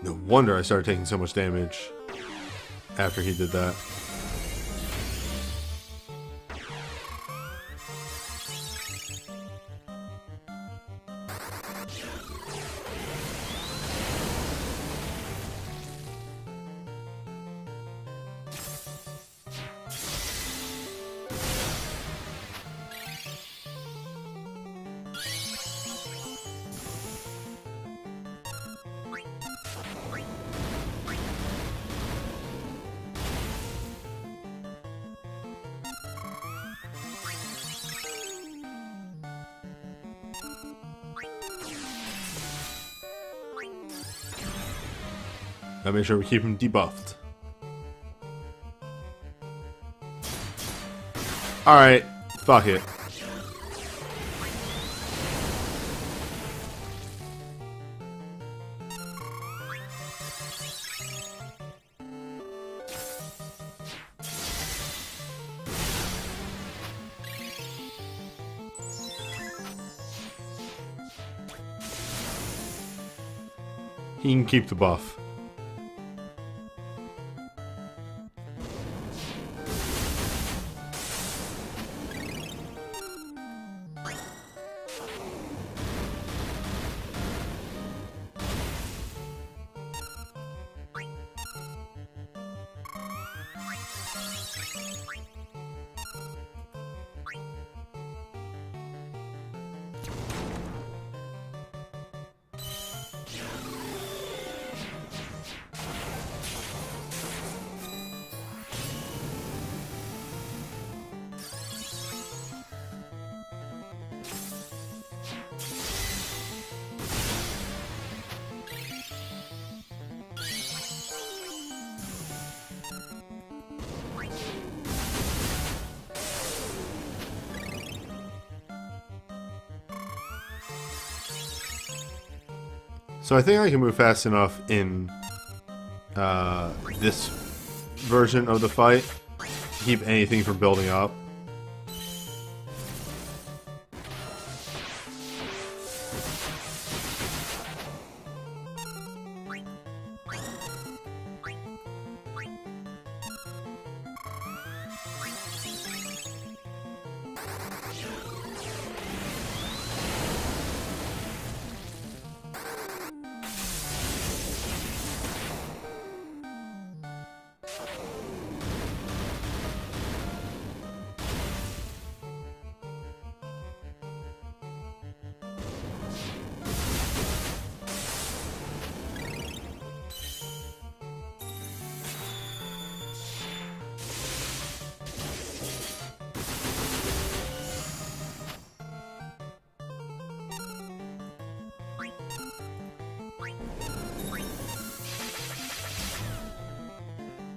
No wonder I started taking so much damage after he did that. Gotta make sure we keep him debuffed. Alright, fuck it. He can keep the buff. So I think I can move fast enough in this version of the fight to keep anything from building up.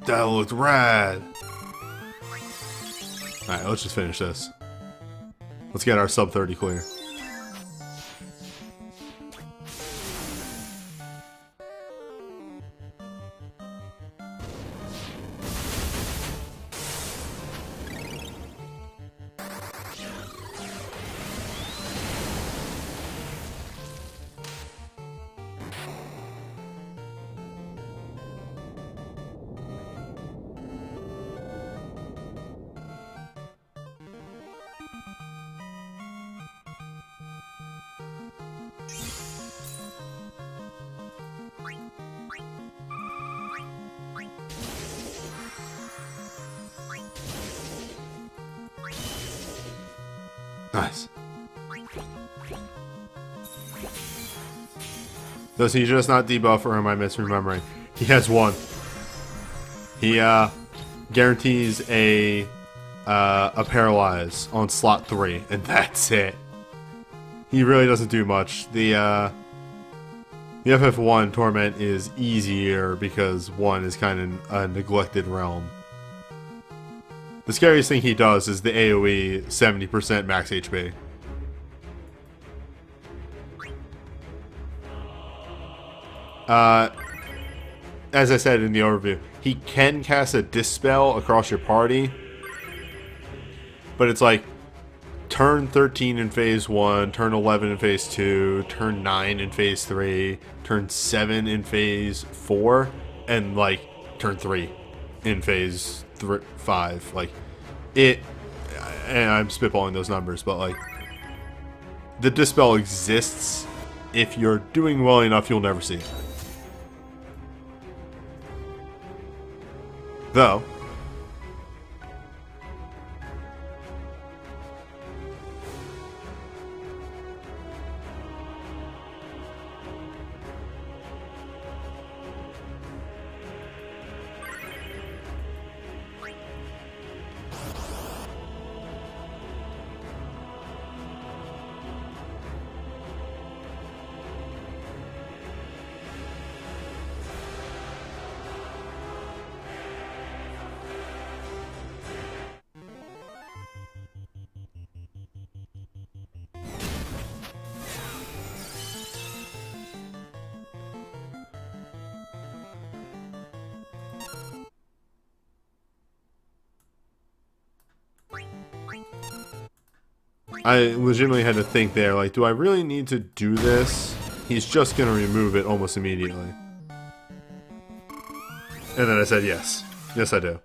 That looked rad. Alright, let's just finish this. Let's get our sub 30 clear. Nice. Does he just not debuff, or am I misremembering? He has one. He guarantees a paralyze on slot 3, and that's it. He really doesn't do much. The FF1 Torment is easier because 1 is kind of a neglected realm. The scariest thing he does is the AoE 70% max HP. As I said in the overview, he can cast a Dispel across your party, but it's like turn 13 in phase 1, turn 11 in phase 2, turn 9 in phase 3, turn 7 in phase 4, and like turn 3 in phase 5. Like it, and I'm spitballing those numbers, but like the Dispel exists. If you're doing well enough, you'll never see it. Though I legitimately had to think there, like, do I really need to do this? he's just going to remove it almost immediately. And then I said yes. Yes, I do.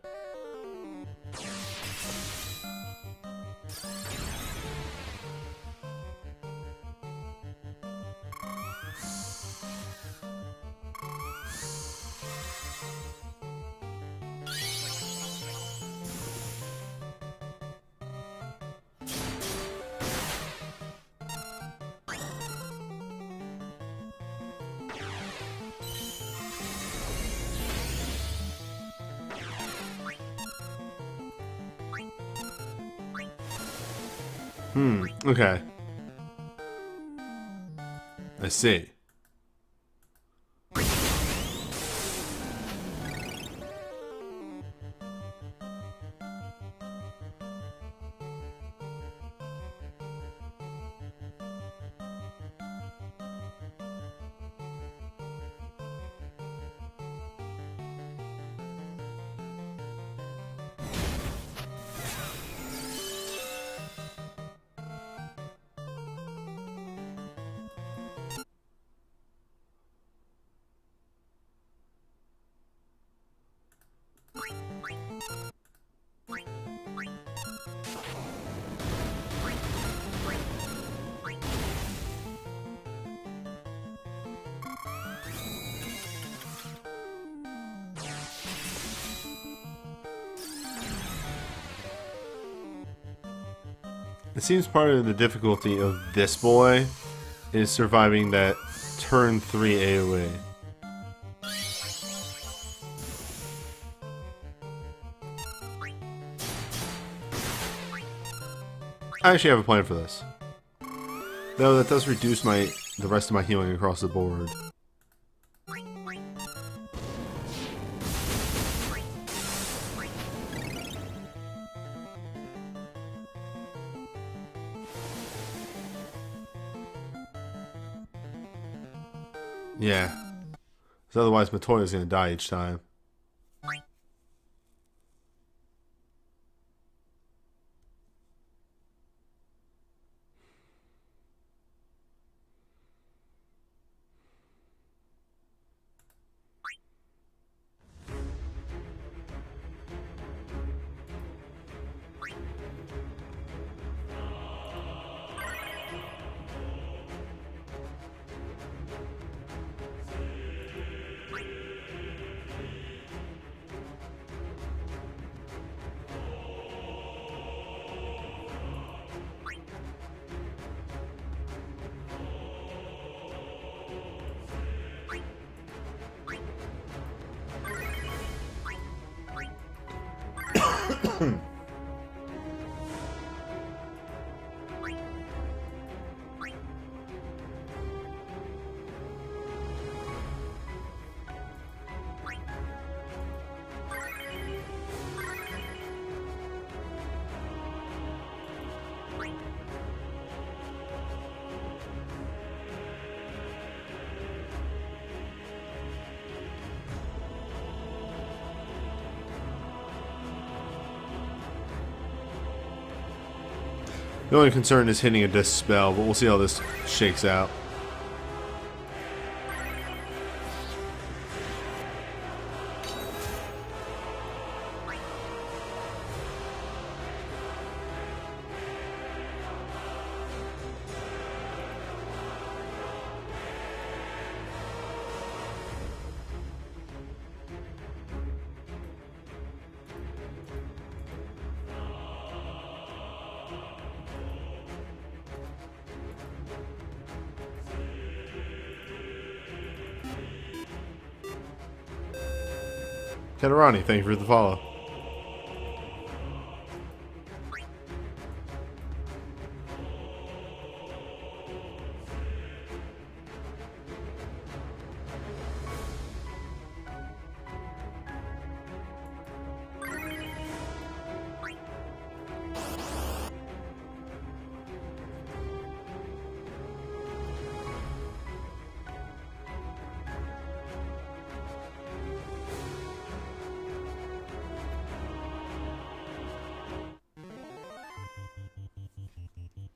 Okay. I see. It seems part of the difficulty of this boy is surviving that turn 3 AoE. I actually have a plan for this. Though that does reduce the rest of my healing across the board. Yeah. Because otherwise Matoya's gonna die each time. The only concern is hitting a disc spell, but we'll see how this shakes out. Katarani, thank you for the follow.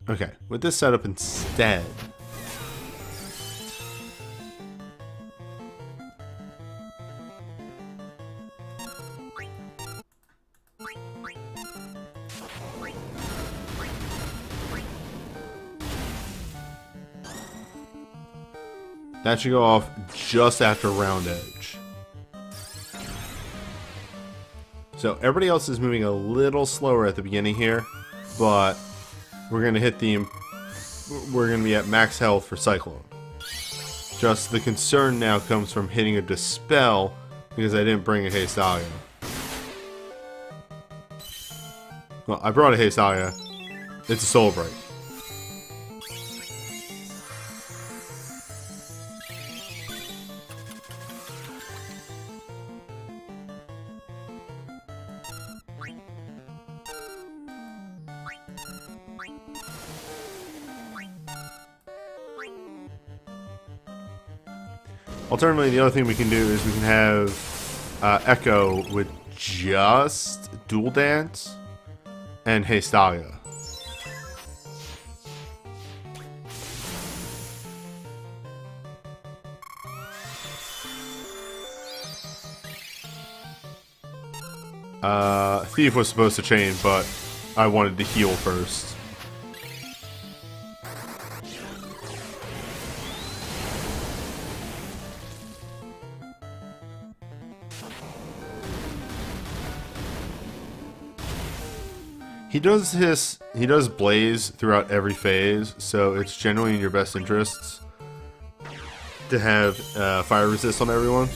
Okay, with this setup instead, That should go off just after Round Edge. So everybody else is moving a little slower at the beginning here, but we're going to hit the... We're going to be at max health for Cyclone. Just the concern now comes from hitting a Dispel because I didn't bring a Haste Dagon. Well, I brought a Haste Dagon. It's a Soul Break. Alternatively, the other thing we can do is we can have Echo with just Dual Dance and Hestaga. Thief was supposed to chain, but I wanted to heal first. He does Blaze throughout every phase, so it's generally in your best interests to have fire resist on everyone.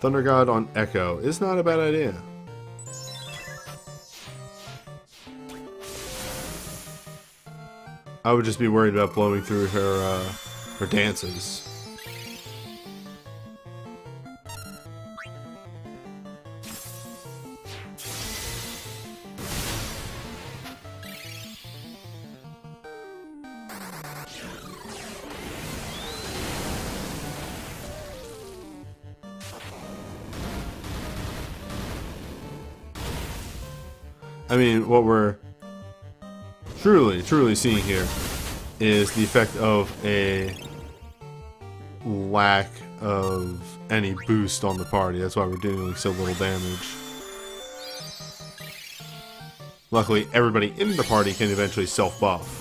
Thunder God on Echo is not a bad idea. I would just be worried about blowing through her dances. I mean, what we're truly seeing here is the effect of a lack of any boost on the party. That's why we're doing so little damage. Luckily, everybody in the party can eventually self-buff.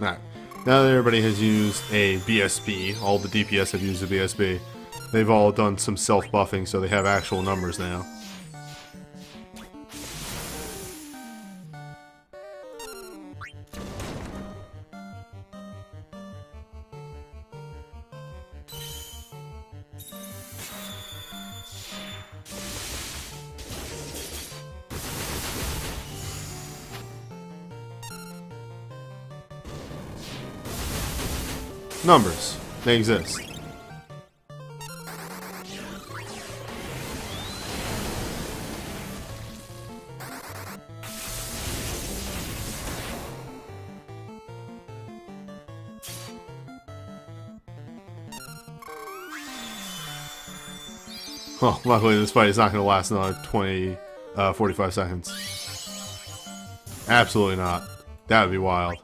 Alright, now that everybody has used a BSB, all the DPS have used a BSB, they've all done some self-buffing, so they have actual numbers now. Numbers. They exist. Well, luckily this fight is not going to last another 45 seconds. Absolutely not. That would be wild.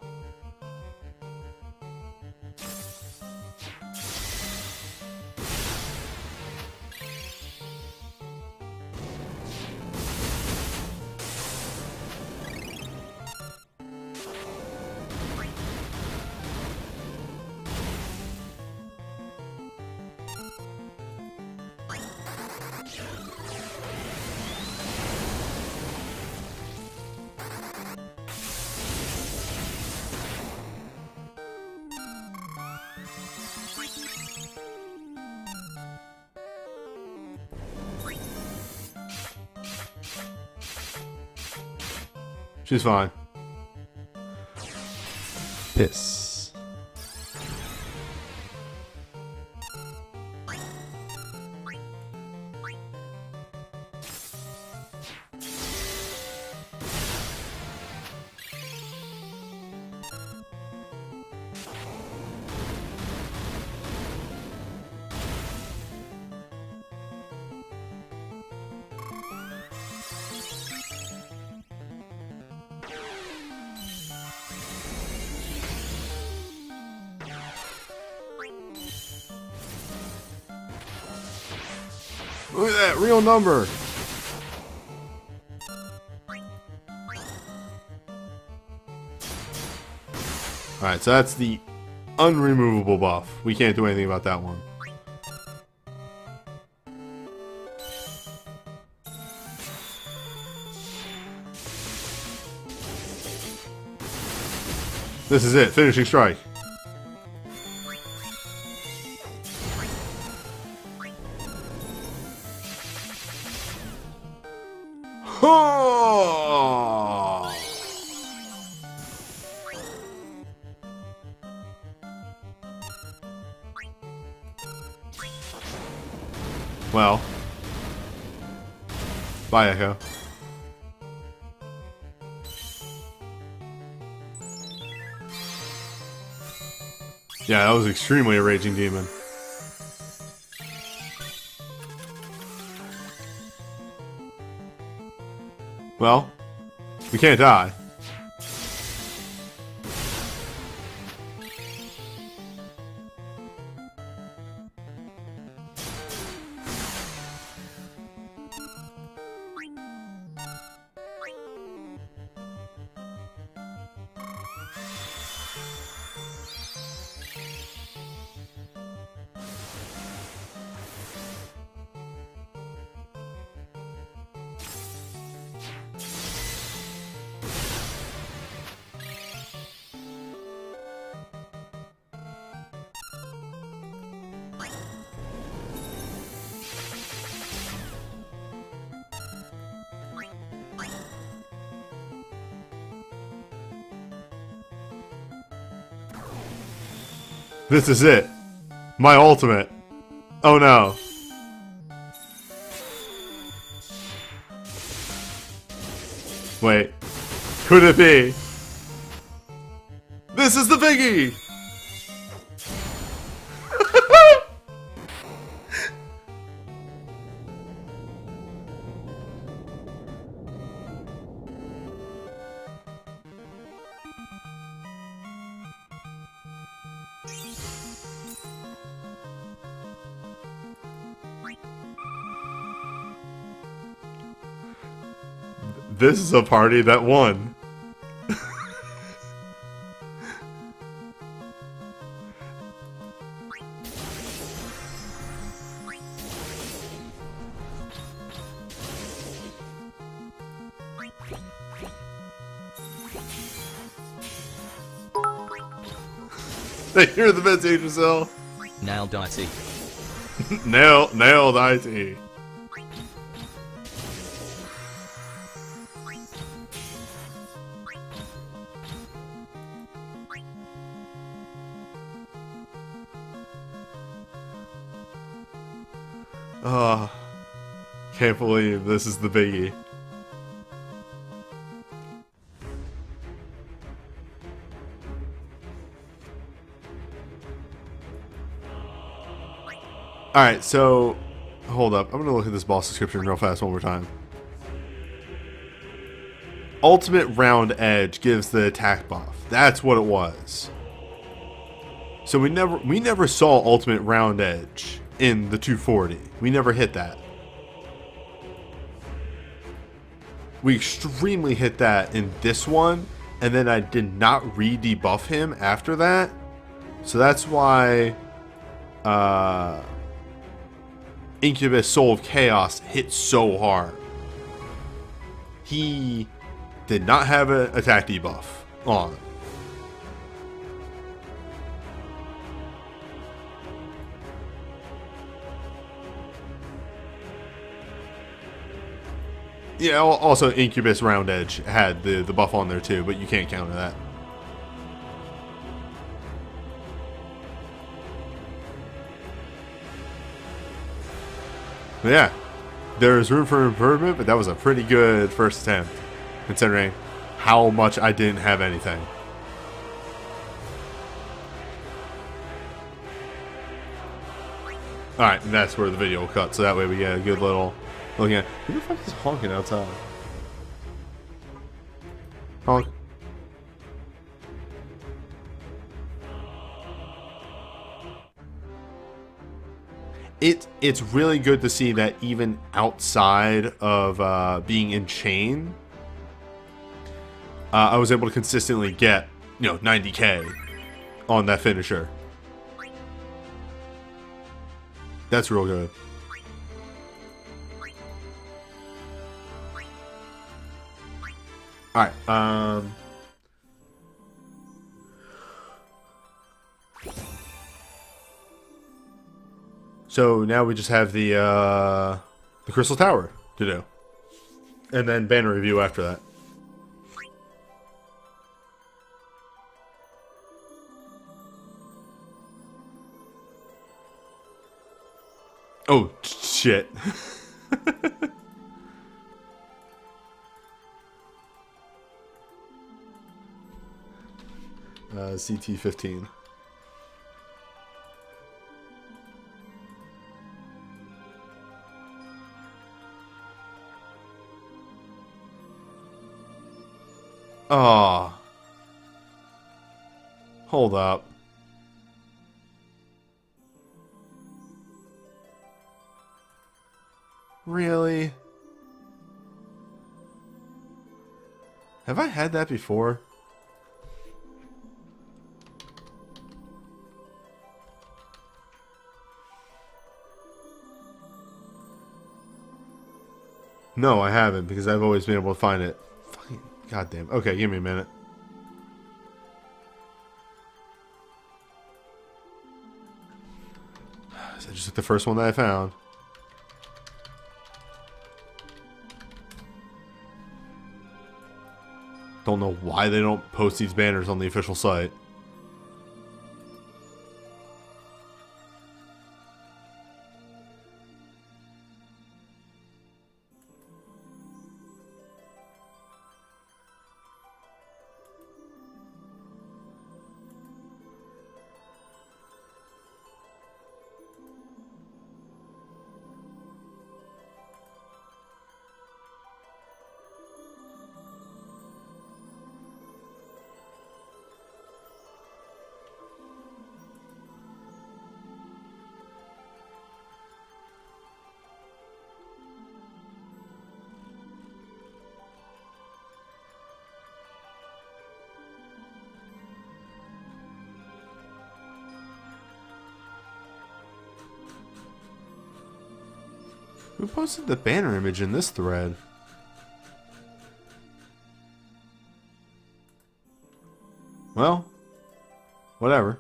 She's fine. Hiss. Look at that real number. Alright, so that's the unremovable buff. We can't do anything about that one. This is it. Finishing strike. Oh! Well. Bye, Echo. Yeah, that was extremely a raging demon. Well, we can't die. This is it. My ultimate. Oh no. Wait. Could it be? This is the biggie! This is a party that won. They hear the best Angel Cell. Nailed IT. Nailed IT. Oh, can't believe this is the biggie. Alright, so hold up. I'm gonna look at this boss description real fast one more time. Ultimate Round Edge gives the attack buff. That's what it was. So we never saw Ultimate Round Edge in the 240. We never hit that. We extremely hit that in this one, and then I did not re-debuff him after that. So that's why Incubus Soul of Chaos hit so hard. He did not have an attack debuff on. Yeah, also Incubus Round Edge had the buff on there too, but you can't counter that. But yeah, there's room for improvement, but that was a pretty good first attempt, considering how much I didn't have anything. Alright, and that's where the video will cut, so that way we get a good little look at. Who the fuck is honking outside? Honk. It's really good to see that even outside of being in chain, I was able to consistently get, 90k on that finisher. That's real good. Alright, so now we just have the Crystal Tower to do. And then banner review after that. Oh, shit. CT15. Oh. Hold up. Really? Have I had that before? No, I haven't, because I've always been able to find it. Fucking goddamn. Okay, give me a minute. Is that just the first one that I found? Don't know why they don't post these banners on the official site. Who posted the banner image in this thread? Well, whatever.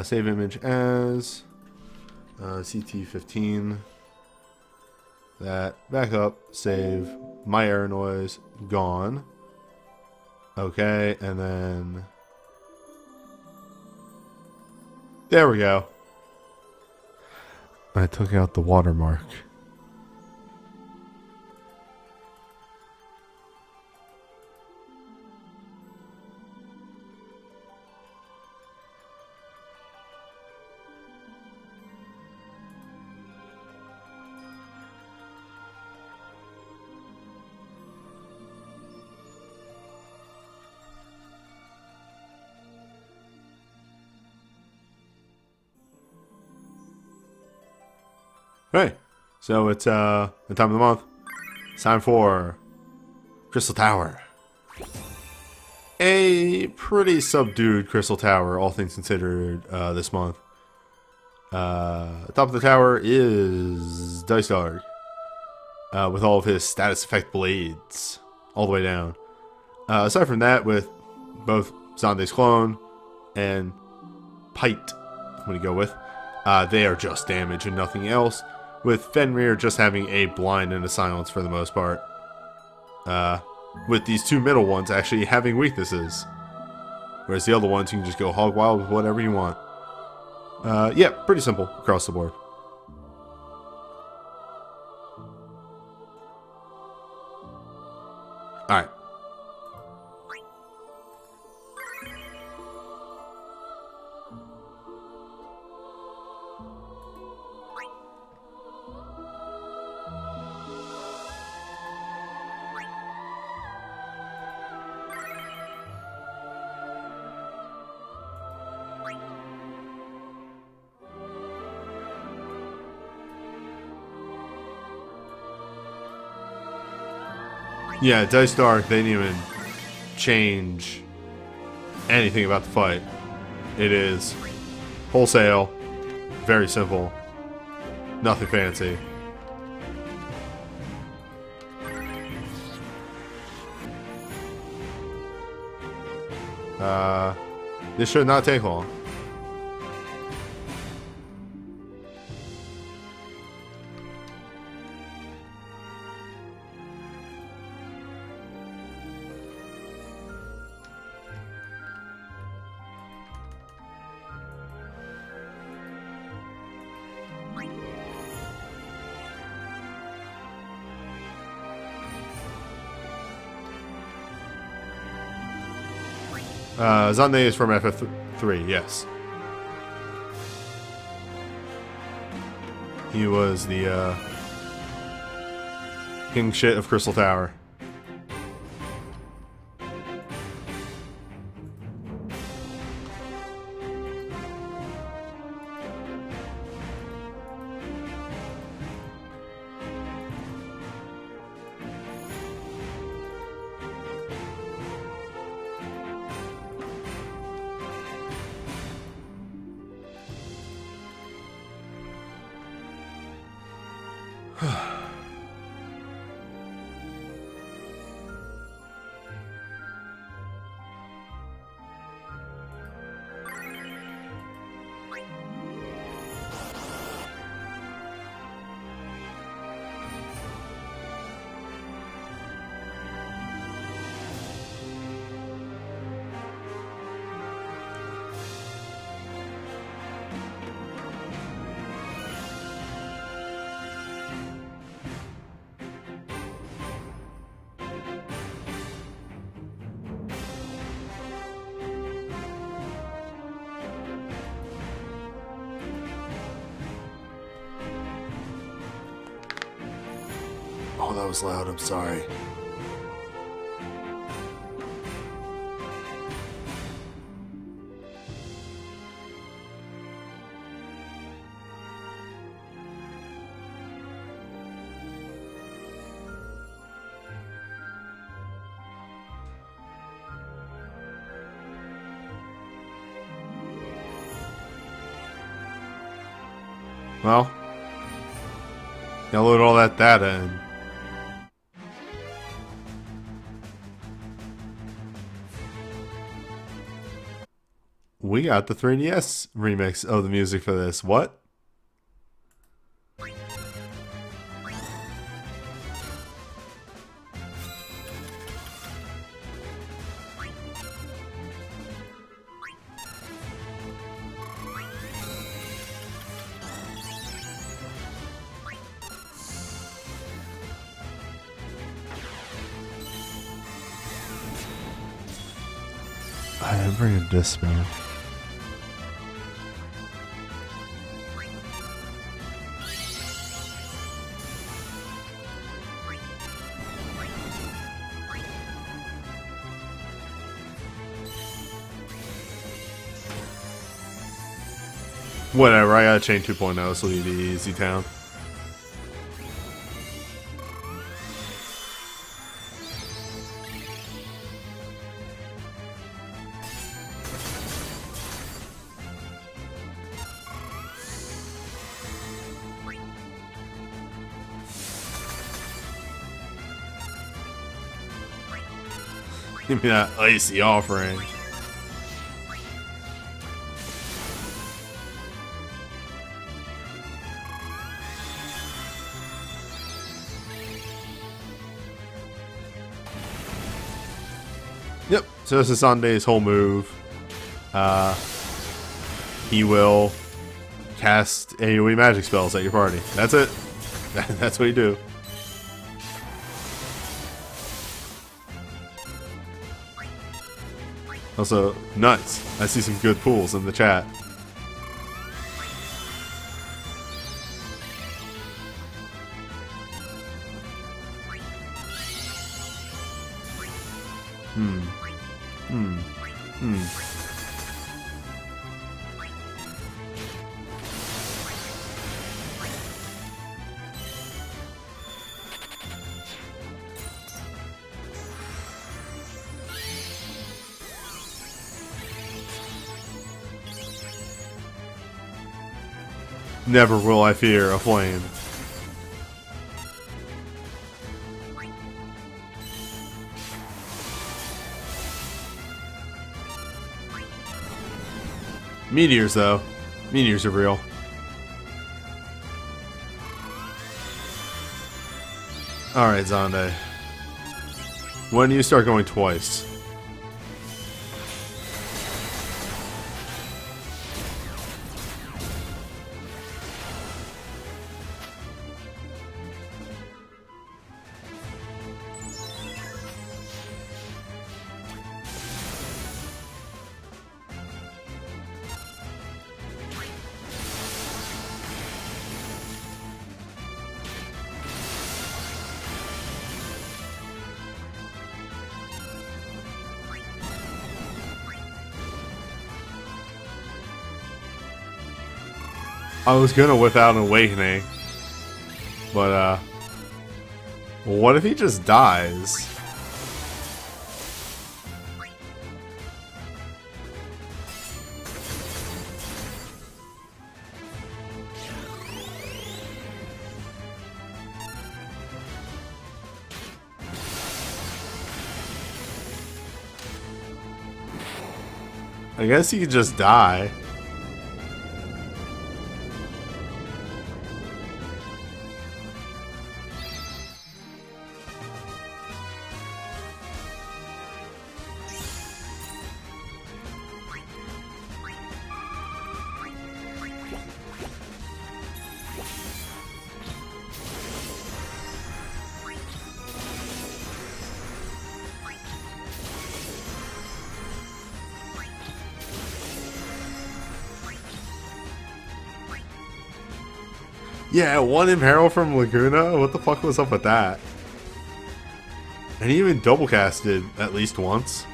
Save image as CT15. That, back up, save, my error noise, gone. Okay, and then there we go. I took out the watermark. Hey, so it's the time of the month. It's time for Crystal Tower. A pretty subdued Crystal Tower, all things considered, this month. Top of the tower is Dice Dog, with all of his status effect blades all the way down. Aside from that, with both Zonde's Clone and Pite, I'm going to go with, they are just damage and nothing else, with Fenrir just having a blind and a silence for the most part. With these two middle ones actually having weaknesses, whereas the other ones you can just go hog wild with whatever you want. Yeah, pretty simple across the board. Alright. Yeah, Dice Dark, they didn't even change anything about the fight. It is wholesale, very simple, nothing fancy. This should not take long. Zande is from FF3, yes. He was the king shit of Crystal Tower. Oh, that was loud. I'm sorry. Well, now load all that data in. We got the 3DS remix of the music for this. What? I didn't bring a disc, man. Whatever, I got Chain 2.0, so it'll be easy town. Give me that icy offering. Yep, so this is Sunday's whole move. He will cast AoE magic spells at your party. That's it. That's what you do. Also, nuts. I see some good pools in the chat. Never will I fear a flame. Meteors, though. Meteors are real. Alright, Zonde. When do you start going twice? I was gonna whip out an awakening, but what if he just dies? I guess he could just die. Yeah, one Imperil from Laguna? What the fuck was up with that? And he even double casted at least once.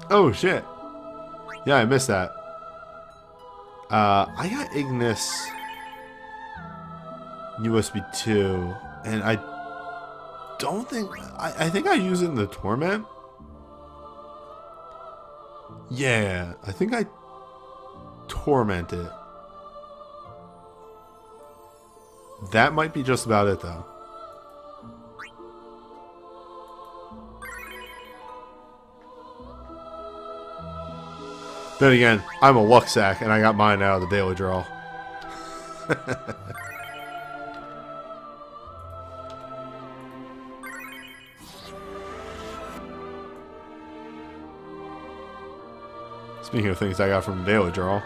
Oh shit. Yeah, I missed that. I got Ignis USB 2, and I don't think... I think I use it in the Torment? Yeah, I think I Torment it. That might be just about it, though. Then again, I'm a luck sack, and I got mine out of the daily draw. Speaking of things I got from the daily draw.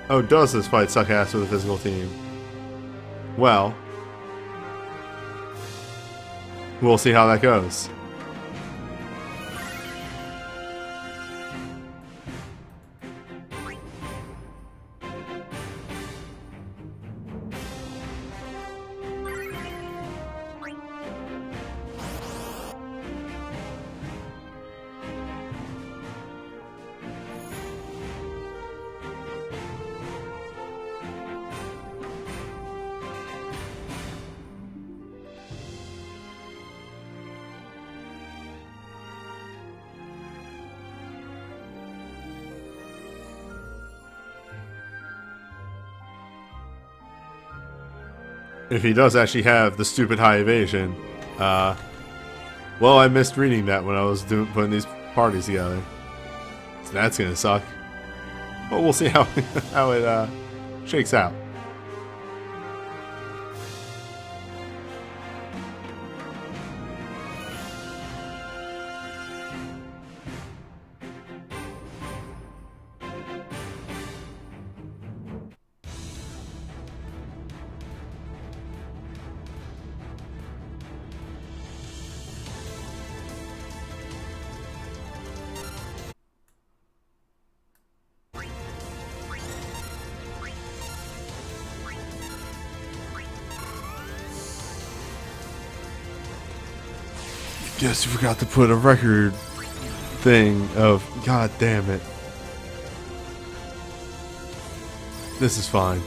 Oh, does this fight suck ass with a physical team? Well, we'll see how that goes. if he does actually have the stupid high evasion, well, I missed reading that when I was putting these parties together. So that's gonna suck. But we'll see how how it shakes out. Guess you forgot to put a record thing of. God damn it. This is fine.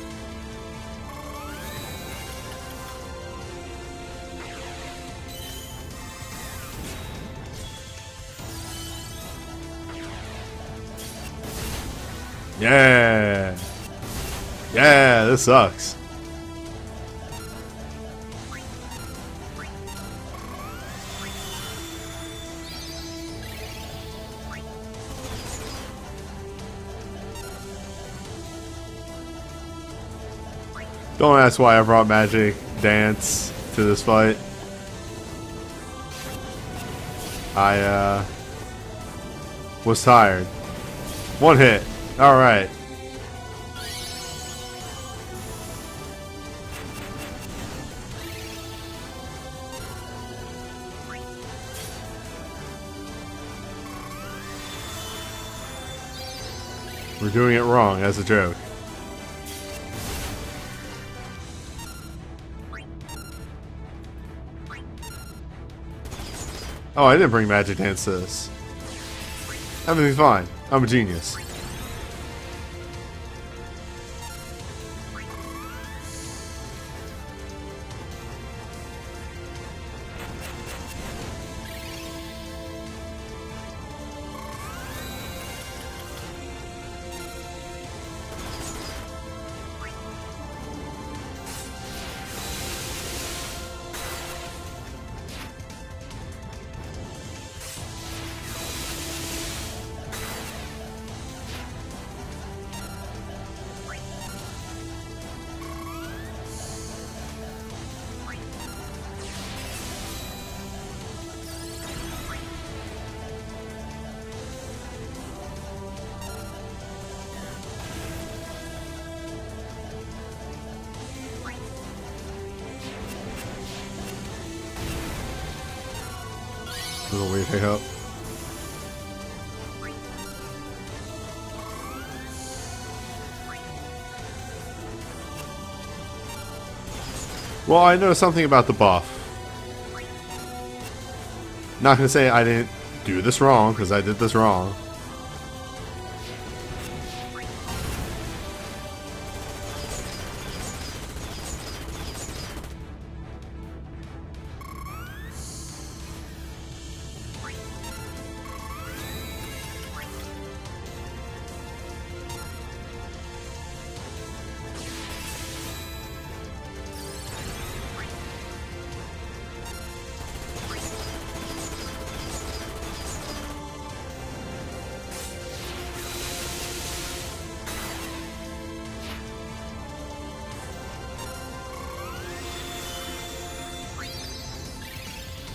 Yeah. Yeah, this sucks. Don't ask why I brought Magic Dance to this fight. I was tired. One hit. Alright. We're doing it wrong as a joke. Oh, I didn't bring Magic Dance to this. Everything's fine. I'm a genius. Little weird hiccup. Well, I know something about the buff. Not gonna say I didn't do this wrong, because I did this wrong.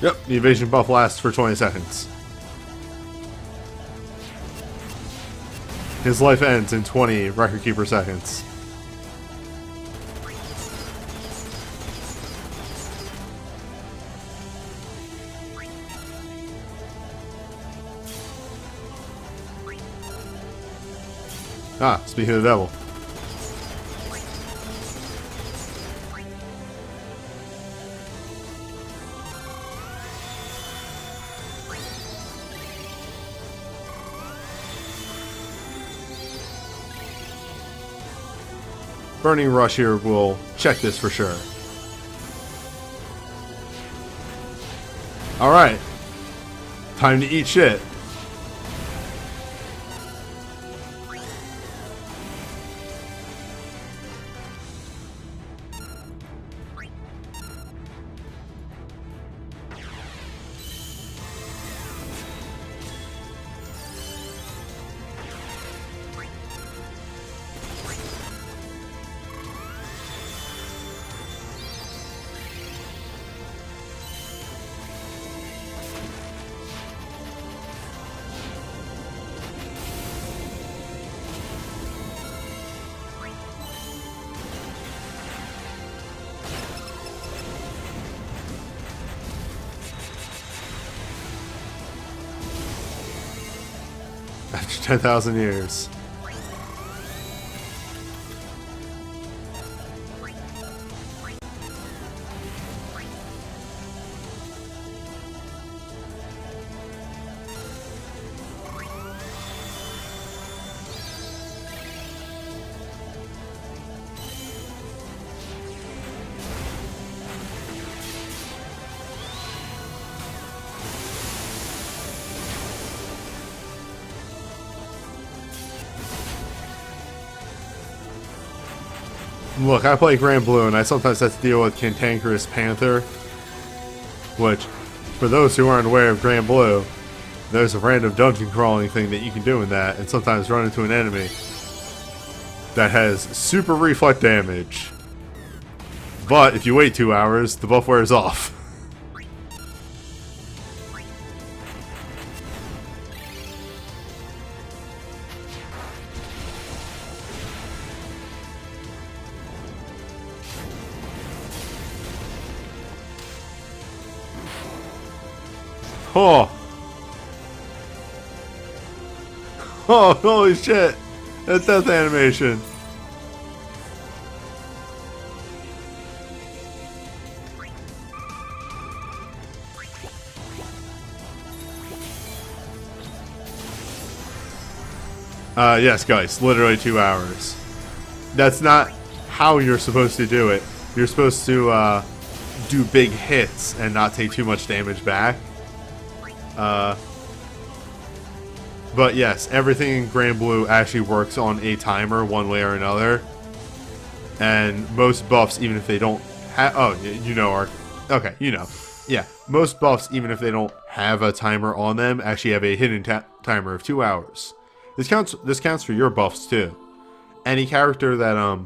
Yep, the evasion buff lasts for 20 seconds. His life ends in 20 record keeper seconds. Ah, speaking of the devil. Burning Rush here will check this for sure. Alright. Time to eat shit. 10,000 years. Look, I play Grand Blue, and I sometimes have to deal with Cantankerous Panther, which, for those who aren't aware of Grand Blue, there's a random dungeon crawling thing that you can do in that, and sometimes run into an enemy that has super reflect damage. But if you wait 2 hours, the buff wears off. Oh! Oh, holy shit! That death animation! Yes guys, literally 2 hours. That's not how you're supposed to do it. You're supposed to, do big hits and not take too much damage back. But yes, everything in Grand Blue actually works on a timer one way or another. And most buffs, even if they don't have... Oh, you know, are... Okay, you know. Yeah, most buffs, even if they don't have a timer on them, actually have a hidden timer of 2 hours. This counts for your buffs, too. Any character that,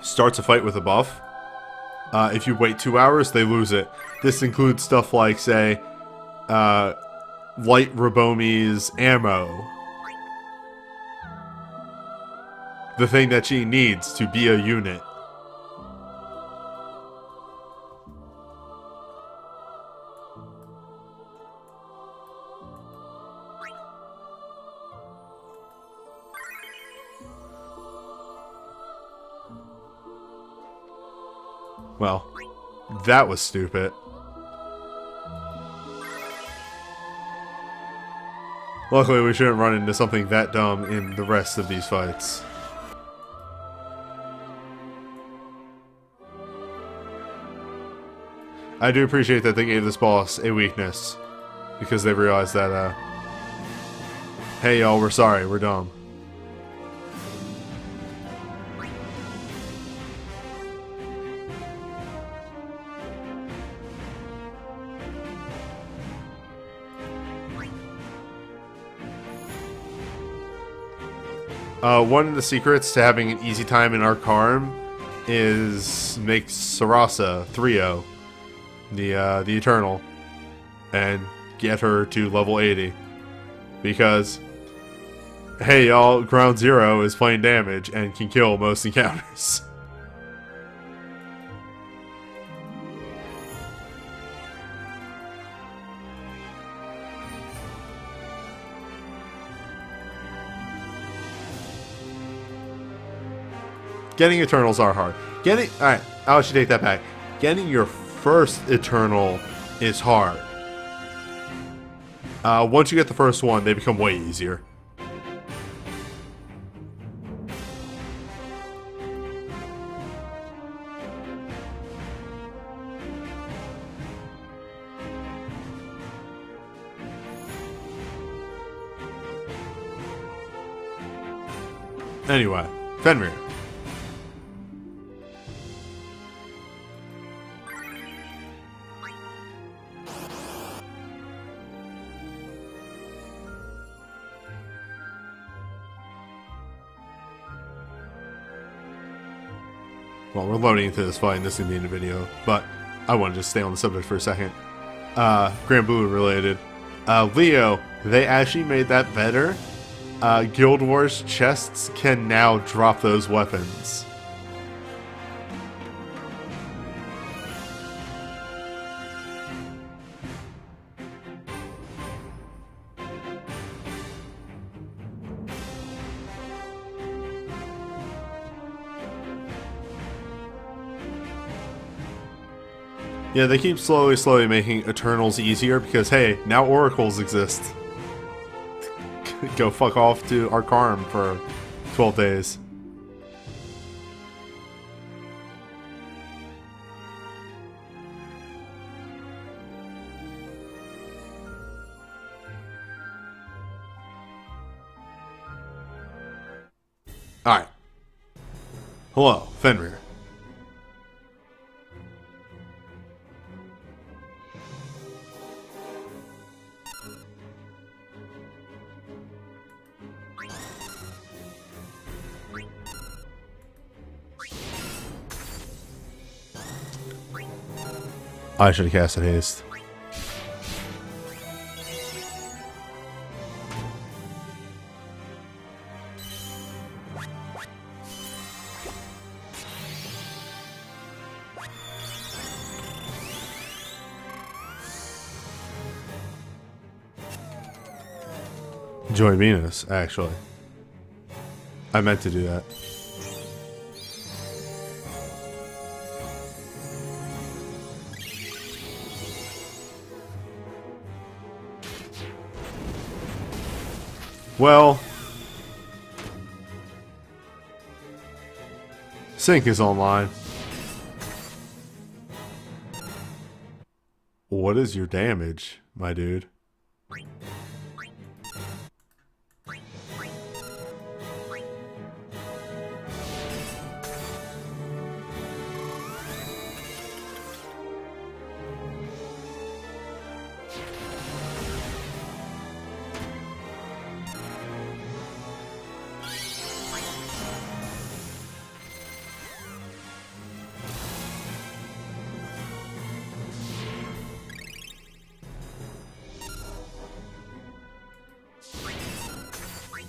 starts a fight with a buff, if you wait 2 hours, they lose it. This includes stuff like, say... Light Rabomi's ammo. The thing that she needs to be a unit. Well, that was stupid. Luckily, we shouldn't run into something that dumb in the rest of these fights. I do appreciate that they gave this boss a weakness, because they realized that, hey y'all, we're sorry, we're dumb. One of the secrets to having an easy time in Arkarm is make Sarasa 3-0, the Eternal, and get her to level 80. Because, hey y'all, Ground Zero is plain damage and can kill most encounters. Getting Eternals are hard. Alright, I'll let you take that back. Getting your first Eternal is hard. Once you get the first one, they become way easier. Anyway, Fenrir. Well, we're loading into this fight, and this is going to be in the video, but I want to just stay on the subject for a second. Grand Blue related. Leo, they actually made that better. Guild Wars chests can now drop those weapons. Yeah, they keep slowly making Eternals easier because, hey, now Oracles exist. Go fuck off to Arkarm for 12 days. Alright. Hello, Fenrir. I should have casted haste. Joy Venus, actually. I meant to do that. Well, Sync is online. What is your damage, my dude?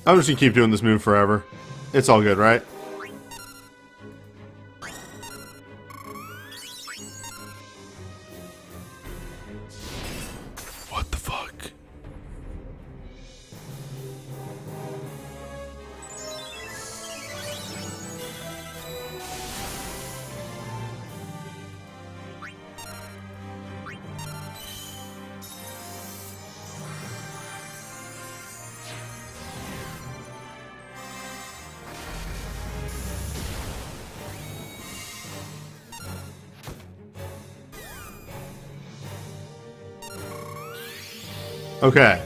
I'm just gonna keep doing this move forever. It's all good, right? What the fuck? Okay.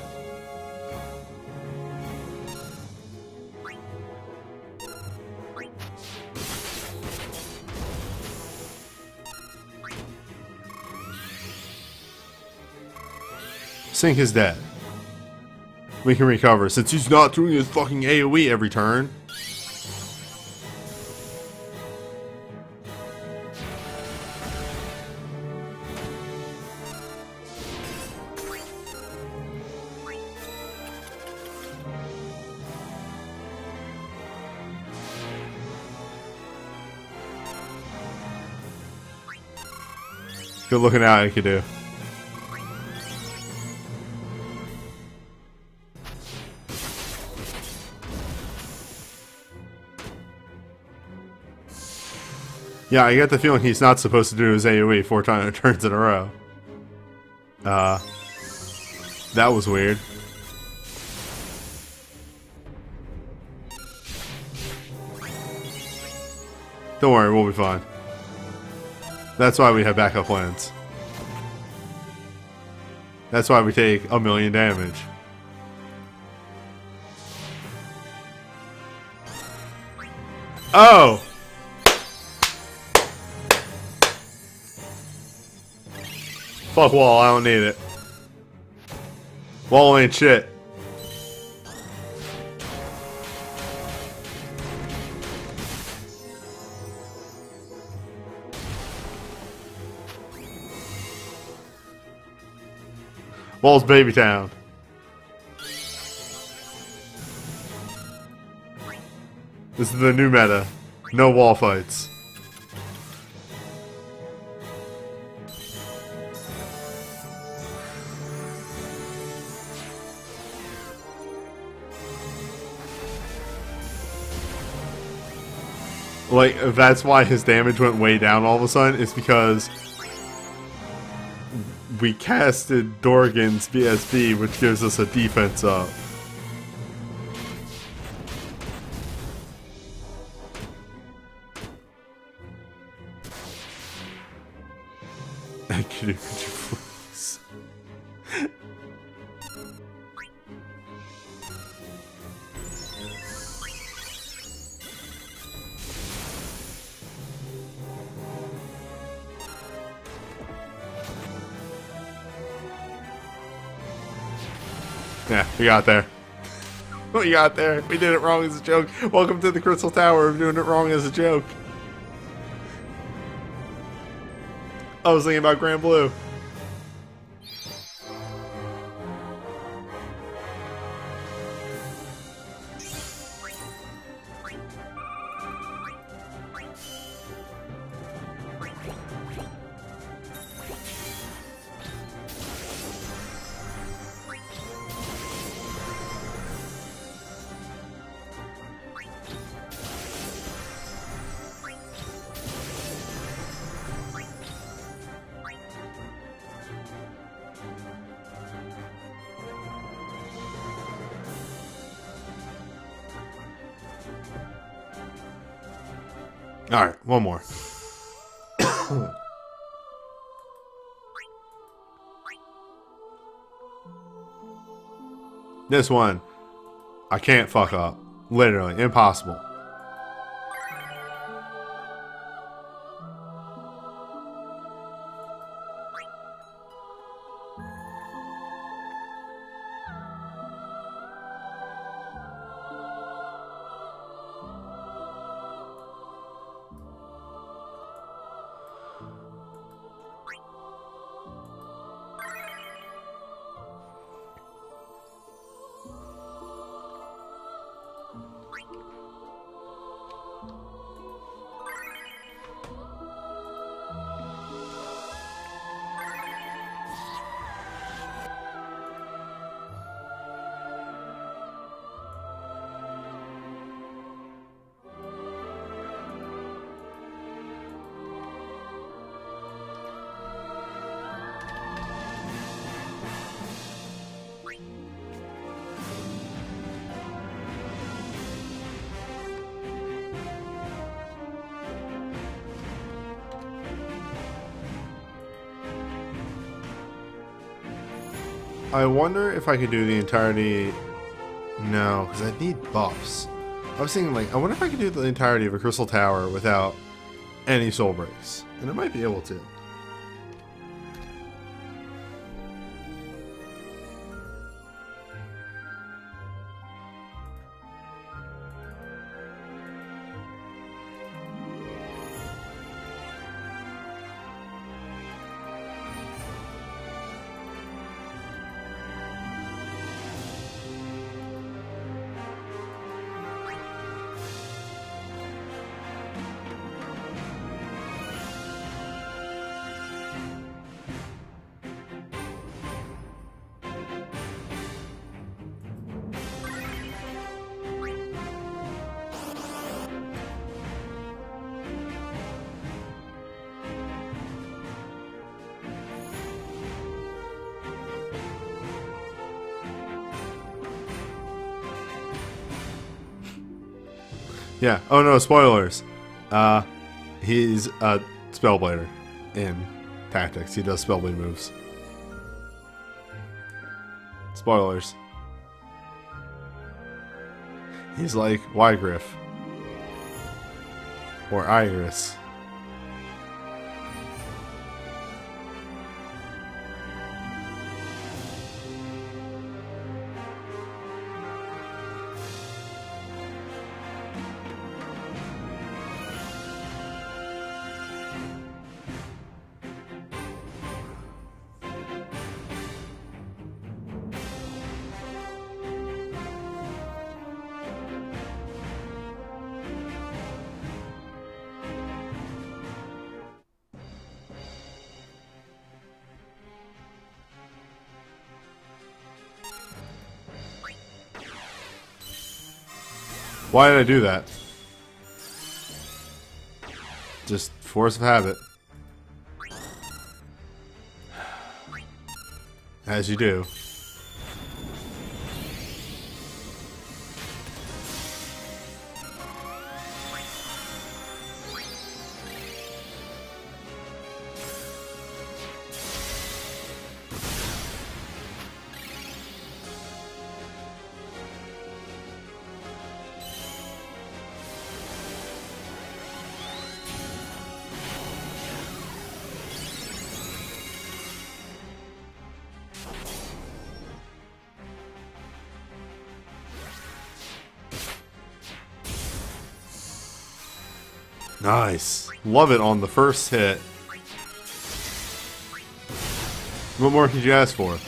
Sync is dead. We can recover since he's not doing his fucking AoE every turn. Good looking out, I could do. Yeah, I get the feeling he's not supposed to do his AoE 4 turns in a row. That was weird. Don't worry, we'll be fine. That's why we have backup plans. That's why we take 1,000,000 damage. Oh! Fuck wall, I don't need it. Wall ain't shit. Wall's baby town. This is the new meta. No wall fights. Like, that's why his damage went way down all of a sudden. It's because we casted Dorgan's BSB, which gives us a defense up. Could you please? Yeah, we got there. We got there. We did it wrong as a joke. Welcome to the Crystal Tower of doing it wrong as a joke. I was thinking about Grand Blue. Alright, one more. This one, I can't fuck up. Literally, impossible. I wonder if I could do the entirety. No, because I need buffs. I was thinking, like, I wonder if I could do the entirety of a Crystal Tower without any soul breaks. And I might be able to. Yeah. Oh no, spoilers. He's a Spellblader in Tactics. He does Spellblade moves. Spoilers. He's like Wygriff. Or Iris. Why did I do that? Just force of habit. As you do. Nice. Love it on the first hit. What more could you ask for?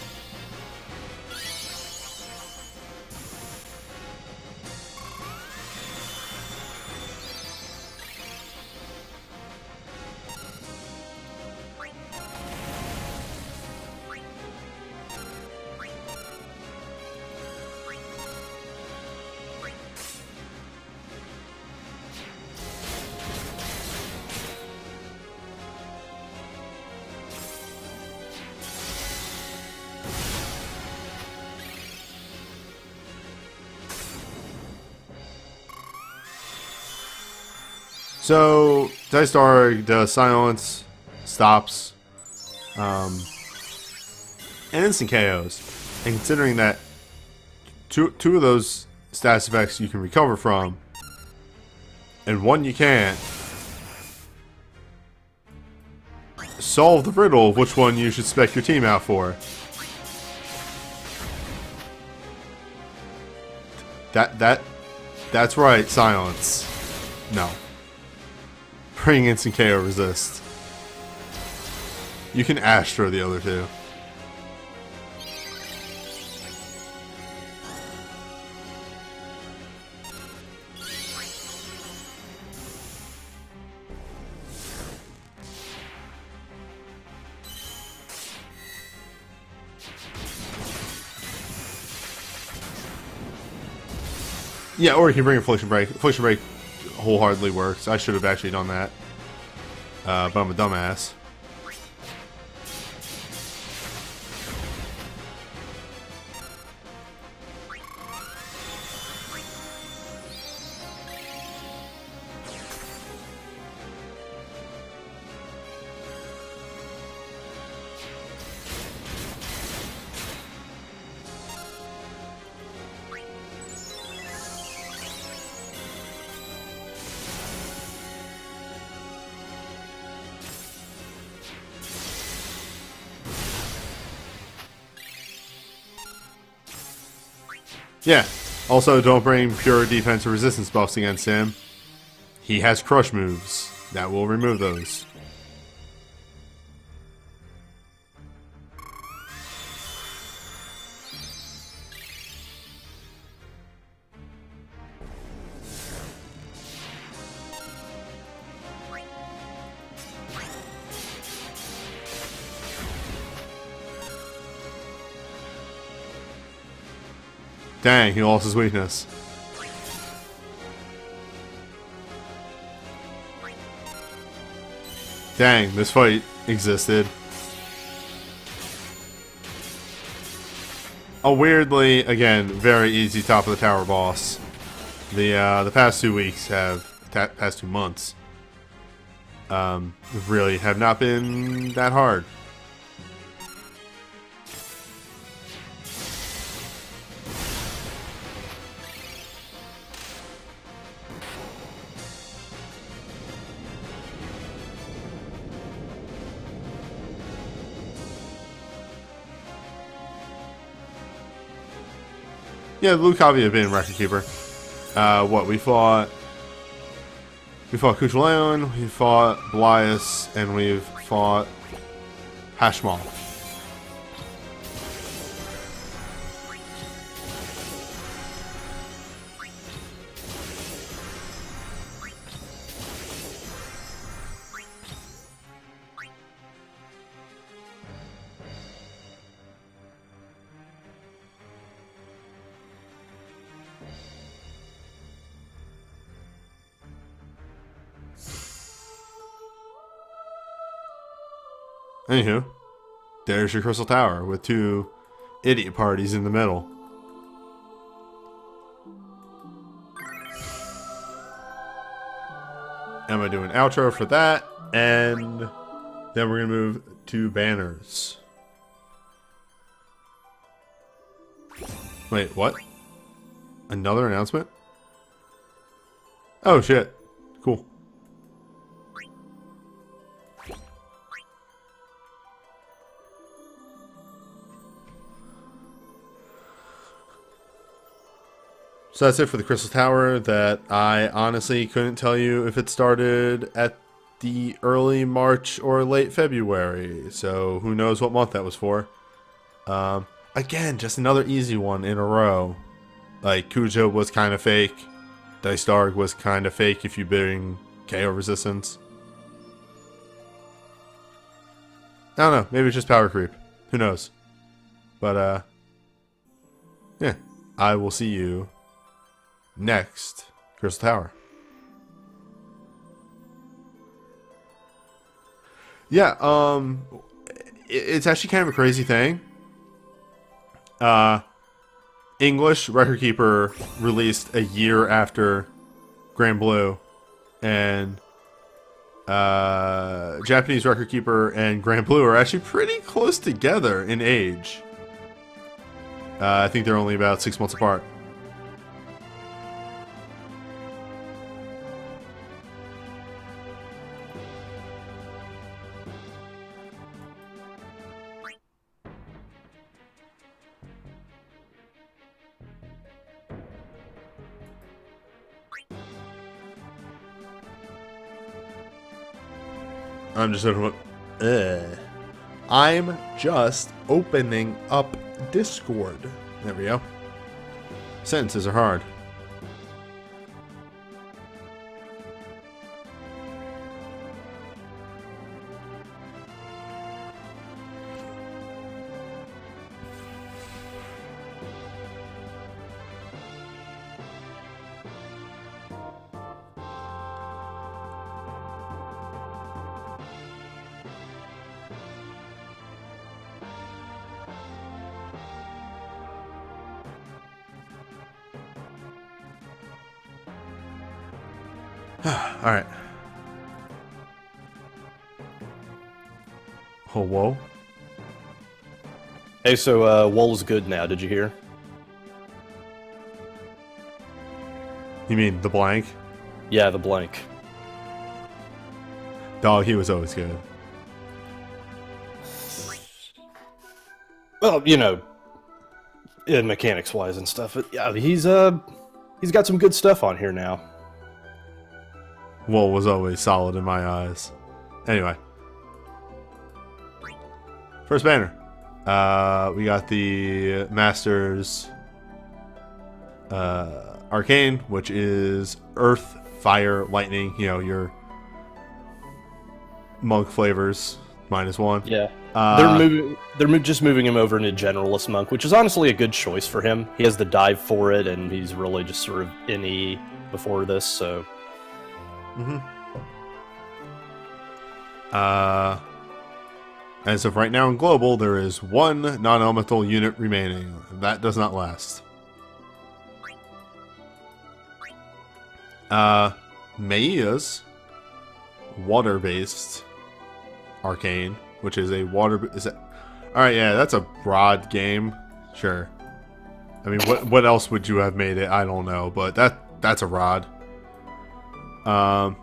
So, Dice Star does silence, stops, and instant KOs. And considering that two of those status effects you can recover from, and one you can't, solve the riddle of which one you should spec your team out for. That's right, silence. No. Bring instant KO resist. You can Astro the other two. Yeah, or you can bring Affliction Break. Affliction Break wholeheartedly works. I should have actually done that. But I'm a dumbass. Yeah. Also, don't bring pure defense or resistance buffs against him. He has crush moves. That will remove those. Dang, he lost his weakness. Dang, this fight existed. A weirdly, again, very easy top of the tower boss. The past 2 weeks past 2 months, really have not been that hard. Yeah, Lucavi have been Record Keeper. What, we fought Cuchulaon, we fought Belias, and we've fought Hashmal. Anywho, there's your Crystal Tower with 2 idiot parties in the middle. I'm going to do an outro for that, and then we're going to move to banners. Wait, what? Another announcement? Oh, shit. Cool. So that's it for the Crystal Tower. That I honestly couldn't tell you if it started at the early March or late February. So who knows what month that was for. Again, just another easy one in a row. Like, Cujo was kind of fake. Dice Dark was kind of fake if you bring KO resistance. I don't know. Maybe it's just power creep. Who knows? But, yeah. I will see you next Crystal Tower. Yeah, it's actually kind of a crazy thing. English Record Keeper released a year after Grand Blue, and Japanese Record Keeper and Grand Blue are actually pretty close together in age. I think they're only about 6 months apart. I'm just opening up Discord. There we go. Sentences are hard. Alright. Oh, whoa. Hey, so, Wool's good now, did you hear? You mean the blank? Yeah, the blank. Dog, he was always good. Well, you know, in mechanics-wise and stuff, but yeah, he's got some good stuff on here now. Wool was always solid in my eyes. Anyway. First banner. We got the Masters Arcane, which is Earth, Fire, Lightning. You know, your monk flavors, -1. Yeah. They're just moving him over into Generalist Monk, which is honestly a good choice for him. He has the dive for it, and he's really just sort of NE before this, so... As of right now in Global, there is 1 non-elemental unit remaining. That does not last. Meia's water-based Arcane, which is a Alright, yeah, that's a broad game. Sure. I mean, what else would you have made it? I don't know, but that's a rod.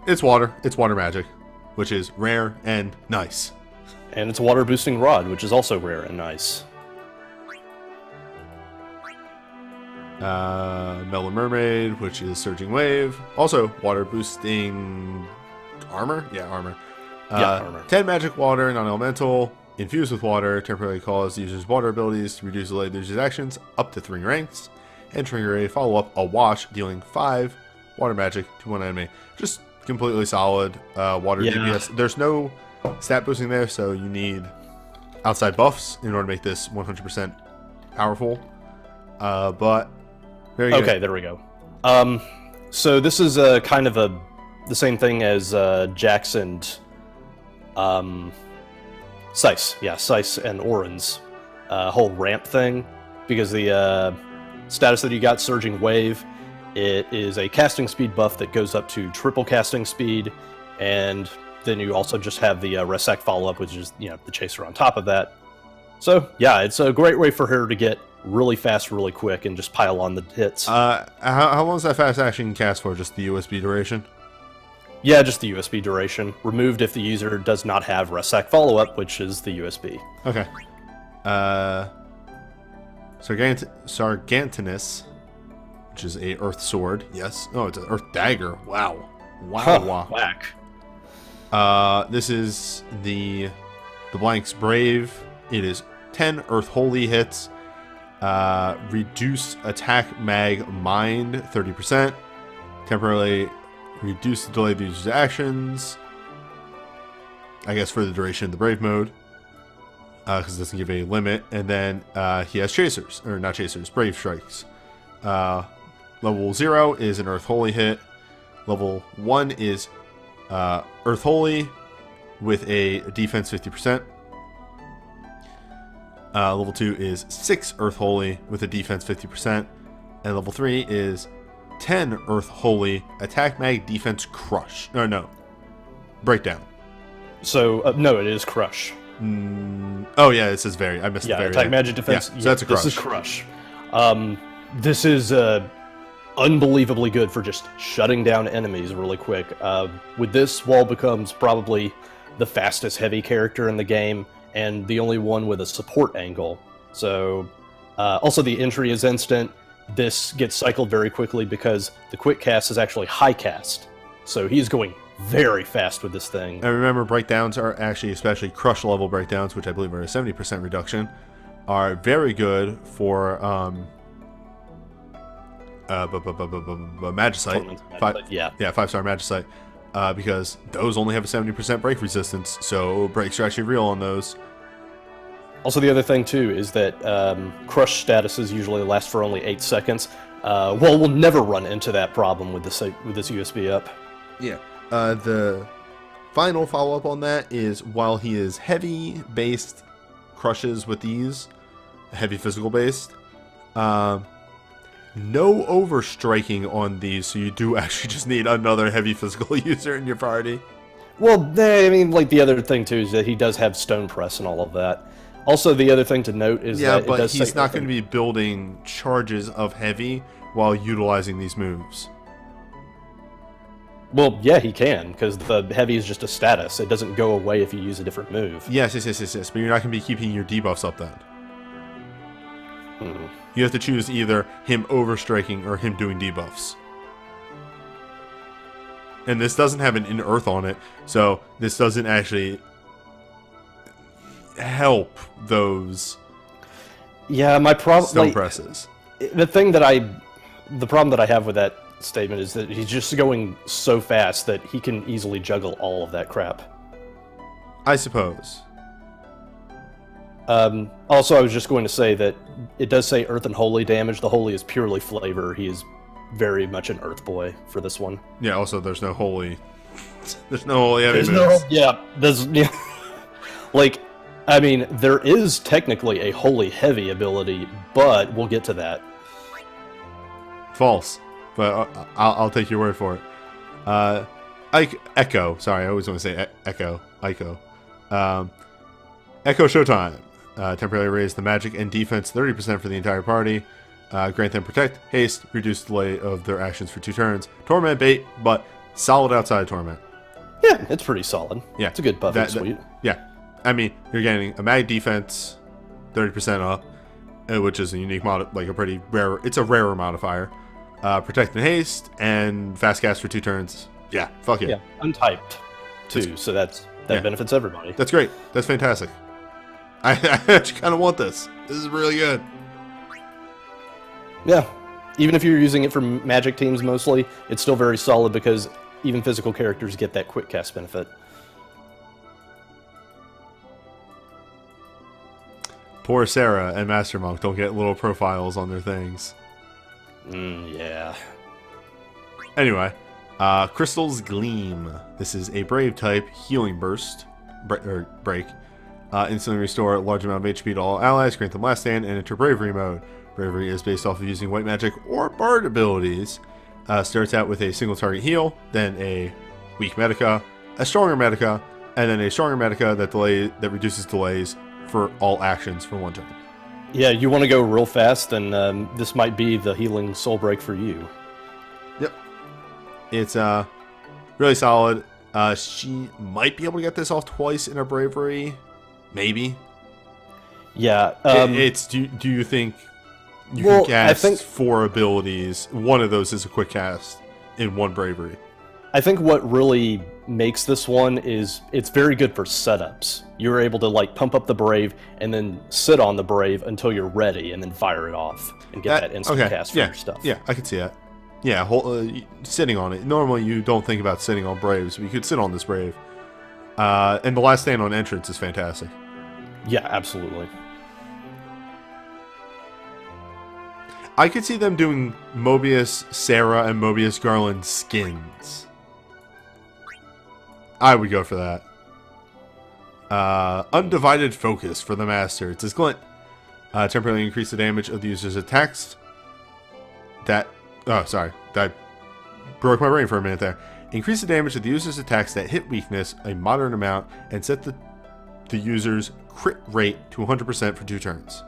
It's water. It's water magic, which is rare and nice. And it's a water boosting rod, which is also rare and nice. Mellow Mermaid, which is Surging Wave. Also, water boosting armor? Yeah, armor. Armor. 10 magic water, non-elemental, infused with water, temporarily cause users' water abilities to reduce the user's actions up to 3 ranks, and trigger a follow-up, a wash, dealing 5 water magic to 1 enemy. Just completely solid water DPS. There's no stat boosting there, so you need outside buffs in order to make this 100% powerful. But very good. Okay, there we go. So this is kind of the same thing as Jack's and Seiss and Orin's whole ramp thing, because the status that you got, Surging Wave, it is a casting speed buff that goes up to triple casting speed, and then you also just have the Resec follow-up, which is, you know, the chaser on top of that. So, yeah, it's a great way for her to get really fast, really quick, and just pile on the hits. How long is that fast action cast for? Just the USB duration? Yeah, just the USB duration. Removed if the user does not have Resec follow-up, which is the USB. Okay. Sargantinus, which is a Earth Sword. Yes. Oh, it's an Earth Dagger. Wow. Wow. Whack. This is the Blank's Brave. It is 10 Earth Holy hits. Reduce attack mag mind 30%. Temporarily reduce the delay of the user's actions. I guess for the duration of the Brave mode. Because it doesn't give a limit. And then he has chasers. Or not chasers, Brave Strikes. Level 0 is an Earth Holy hit. Level 1 is Earth Holy with a defense 50%. Level 2 is 6 Earth Holy with a defense 50%. And level 3 is 10 Earth Holy, attack mag, defense, crush. No. Breakdown. So, no, it is crush. Oh, yeah, it says very. I missed the very. Attack, magic, defense. Yeah, so that's a crush. This is crush. This is unbelievably good for just shutting down enemies really quick. With this, Wall becomes probably the fastest heavy character in the game, and the only one with a support angle. So, also the entry is instant. This gets cycled very quickly because the quick cast is actually high cast. So he's going very fast with this thing. And remember, breakdowns are actually, especially crush level breakdowns, which I believe are a 70% reduction, are very good for Magicite. Yeah, 5-star Magicite. Because those only have a 70% break resistance, so breaks are actually real on those. Also, the other thing, too, is that crush statuses usually last for only 8 seconds. Well, we'll never run into that problem with this USB up. Yeah. The final follow-up on that is, while he is heavy-based crushes with these, heavy physical-based, no overstriking on these, so you do actually just need another heavy physical user in your party. Well, I mean, like, the other thing, too, is that he does have Stone Press and all of that. Also, the other thing to note is that but he's not going to be building charges of heavy while utilizing these moves. Well, yeah, he can, because the heavy is just a status. It doesn't go away if you use a different move. Yes, but you're not going to be keeping your debuffs up then. You have to choose either him overstriking or him doing debuffs. And this doesn't have an in-earth on it, so this doesn't actually help those stone presses. The problem that I have with that statement is that he's just going so fast that he can easily juggle all of that crap. I suppose. Also, I was just going to say that it does say Earth and Holy damage. The Holy is purely flavor. He is very much an Earth boy for this one. Yeah, also, there's no Holy. There's no Holy heavy moves. Like, I mean, there is technically a Holy heavy ability, but we'll get to that. False. But I'll take your word for it. Echo. Sorry, I always want to say Echo. Echo Showtime. Temporarily raise the magic and defense 30% for the entire party. Grant them protect, haste, reduce delay of their actions for 2 turns. Torment bait, but solid outside of Torment. Yeah, it's pretty solid. Yeah, it's a good buffing suite. Yeah, I mean, you're getting a mag defense 30% up, which is a unique mod, like a pretty rare. It's a rarer modifier. Protect and haste, and fast cast for 2 turns. Yeah, fuck it. Yeah, untyped too, so that benefits everybody. That's great. That's fantastic. I actually kind of want this. This is really good. Yeah, even if you're using it for magic teams mostly, it's still very solid because even physical characters get that quick cast benefit. Poor Sarah and Master Monk don't get little profiles on their things. Yeah. Anyway, Crystal's Gleam. This is a Brave type healing burst break. Instantly restore a large amount of HP to all allies, grant them last stand, and enter Bravery mode. Bravery is based off of using white magic or bard abilities. Starts out with a single target heal, then a weak medica, a stronger medica, and then a stronger medica that reduces delays for all actions for 1 turn. Yeah, you want to go real fast, then this might be the healing soul break for you. Yep. It's really solid. She might be able to get this off twice in her bravery. Maybe. Yeah. Do you think you can cast 4 abilities? One of those is a quick cast in 1 bravery. I think what really makes this one is it's very good for setups. You're able to like pump up the brave and then sit on the brave until you're ready and then fire it off and get that instant cast for your stuff. Yeah, I can see that. Yeah, sitting on it. Normally you don't think about sitting on braves, but you could sit on this brave. And the last stand on entrance is fantastic. Yeah, absolutely. I could see them doing Mobius, Sarah, and Mobius Garland skins. I would go for that. Undivided Focus for the Master. It's his glint. Temporarily increase the damage of the user's attacks. Oh, sorry. That broke my brain for a minute there. Increase the damage of the user's attacks that hit weakness a moderate amount and set the user's crit rate to 100% for 2 turns.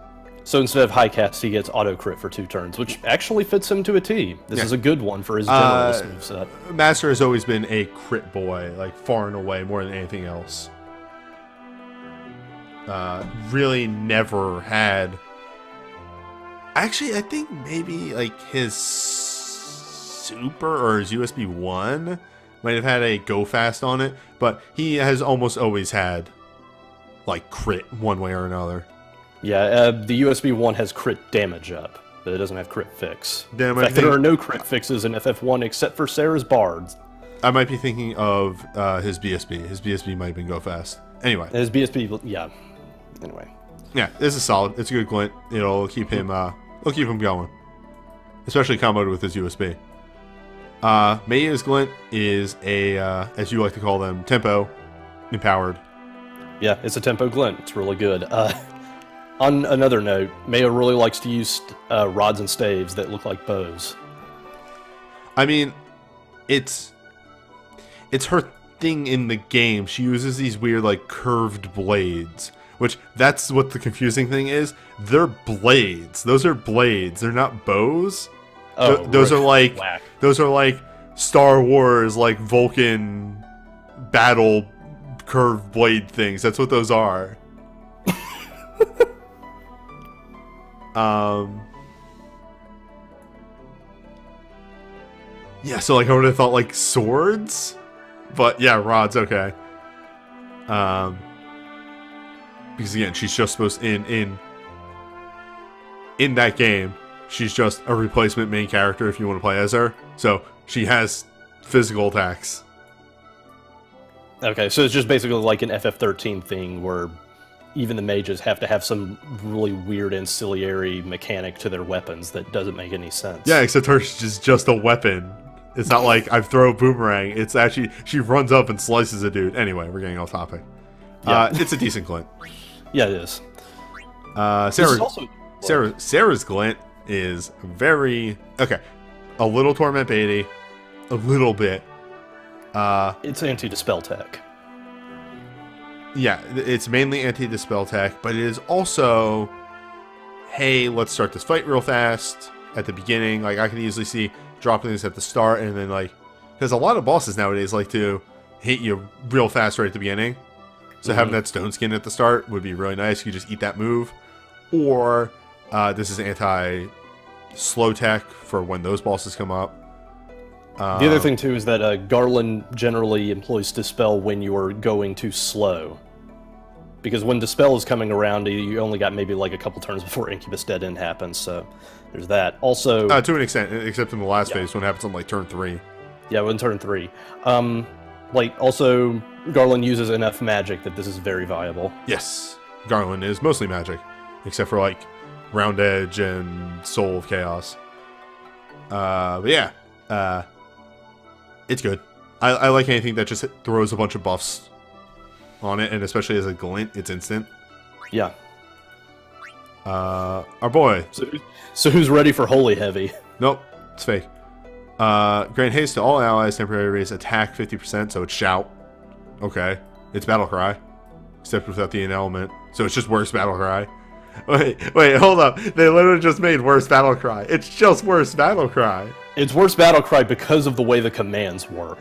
So instead of high cast, he gets auto crit for 2 turns, which actually fits him to a T. This is a good one for his generalist moveset. Master has always been a crit boy, like far and away more than anything else. Really never had. Actually, I think maybe like his Super or his USB 1 might have had a go fast on it, but he has almost always had like crit one way or another. Yeah, the USB 1 has crit damage up, but it doesn't have crit fix. Then In fact, there are no crit fixes in FF1 except for Sarah's Bards. I might be thinking of his BSB. His BSB might have been go fast. Anyway. His BSB, yeah. Anyway. Yeah, this is solid. It's a good glint. It'll keep him going. Especially comboed with his USB. Meia's glint is a, as you like to call them, tempo empowered. Yeah, it's a tempo glint. It's really good. On another note, Meia really likes to use rods and staves that look like bows. I mean, it's her thing in the game. She uses these weird, like, curved blades. Which, that's what the confusing thing is. They're blades. Those are blades. They're not bows. Oh, those are like whack. Those are like Star Wars, like Vulcan battle curved blade things. That's what those are. Yeah, so like I would have thought like swords, but yeah, rods. Okay. Because again, she's just supposed in that game, she's just a replacement main character if you want to play as her. So she has physical attacks. Okay, so it's just basically like an FF13 thing where even the mages have to have some really weird ancillary mechanic to their weapons that doesn't make any sense. Yeah, except hers is just a weapon. It's not like I throw a boomerang. It's actually, she runs up and slices a dude. Anyway, we're getting off topic. Yeah. It's a decent glint. Yeah, it is. Sarah's glint is very... Okay, a little Torment baity. A little bit. It's anti-dispel tech. Yeah, it's mainly anti-dispel tech, but it is also, hey, let's start this fight real fast at the beginning. Like, I can easily see dropping this at the start, and then, like, because a lot of bosses nowadays like to hit you real fast right at the beginning. So having that stone skin at the start would be really nice. You just eat that move. Or this is anti-slow tech for when those bosses come up. The other thing, too, is that Garland generally employs Dispel when you're going too slow. Because when Dispel is coming around, you only got maybe like a couple turns before Incubus Dead End happens, so there's that. Also... to an extent, except in the last phase when it happens on like turn 3. Yeah, when turn 3. Also, Garland uses enough magic that this is very viable. Yes, Garland is mostly magic, except for like Round Edge and Soul of Chaos. But yeah, it's good. I like anything that just throws a bunch of buffs on it, and especially as a glint, it's instant. Yeah. Our boy. So who's ready for Holy Heavy? Nope, it's fake. Grant haste to all allies, temporary raise attack 50%, so it's shout. Okay. It's battle cry. Except without the element. So it's just worse battle cry. Wait, hold up. They literally just made worse battle cry. It's just worse battle cry. It's worse battle cry because of the way the commands work.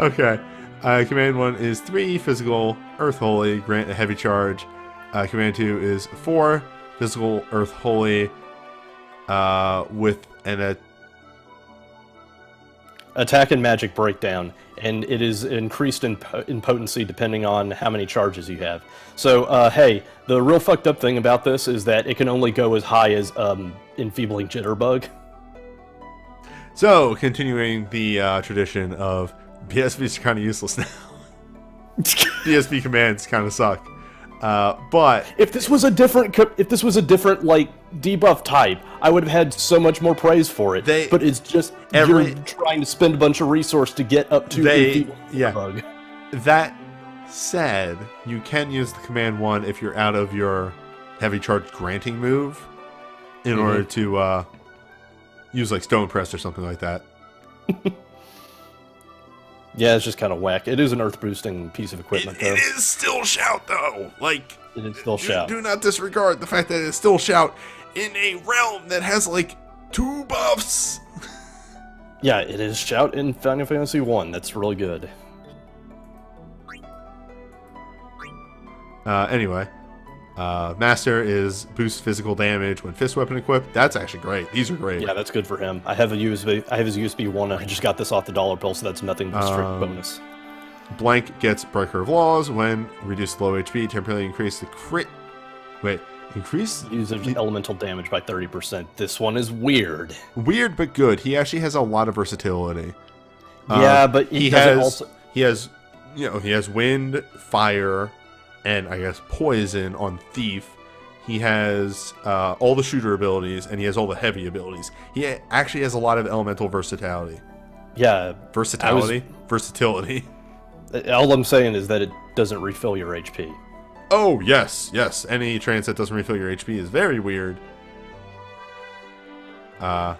Okay. Command 1 is 3 physical Earth Holy, grant a heavy charge. Command 2 is 4 physical Earth Holy with an Attack and magic breakdown, and it is increased in potency depending on how many charges you have. So, hey, the real fucked up thing about this is that it can only go as high as enfeebling jitterbug. So, continuing the tradition of BSBs are kind of useless now. BSB commands kind of suck. But if this was a different like debuff type, I would have had so much more praise for it. But it's just you're trying to spend a bunch of resource to get up to enfeebling jitterbug. That said, you can use the command 1 if you're out of your heavy charge granting move in order to use like Stone Press or something like that. Yeah, it's just kind of whack. It is an earth boosting piece of equipment, though. It is still shout, though. Like, it is still shout. Do not disregard the fact that it's still shout in a realm that has like 2 buffs. Yeah, it is shout in Final Fantasy 1. That's really good. Anyway, Master is boost physical damage when fist weapon equipped. That's actually great. These are great. Yeah, that's good for him. I have his USB 1. I just got this off the dollar bill, so that's nothing but strict bonus. Blank gets Breaker of Laws when reduced low HP, temporarily increase the crit. Wait, increase uses elemental damage by 30%. This one is weird. Weird but good. He actually has a lot of versatility. Yeah, but he has wind, fire, and I guess poison on Thief. He has all the shooter abilities, and he has all the heavy abilities. He actually has a lot of elemental versatility. Yeah. Versatility? All I'm saying is that it doesn't refill your HP. Oh, yes. Any trance that doesn't refill your HP is very weird. But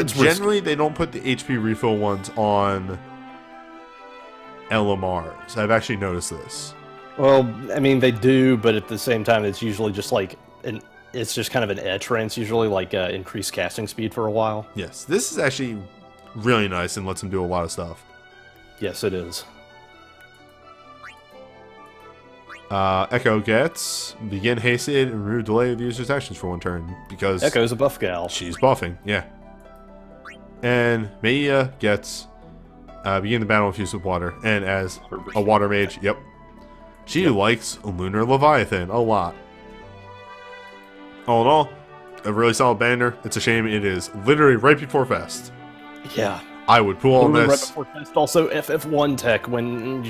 generally, they don't put the HP refill ones on LMRs. I've actually noticed this. Well, I mean, they do, but at the same time, it's usually just like it's just kind of an edge trance, usually like increased casting speed for a while. Yes, this is actually really nice and lets him do a lot of stuff. Yes, it is. Echo gets begin hasted and remove delay of the user's actions for 1 turn because Echo's a buff gal. She's buffing, yeah. And Maya gets begin the battle infused with water, and as a water mage, she likes Lunar Leviathan a lot. All in all, a really solid banner. It's a shame it is literally right before Fest. Yeah. I would pull on this. Right before Fest. Also, FF1 tech when...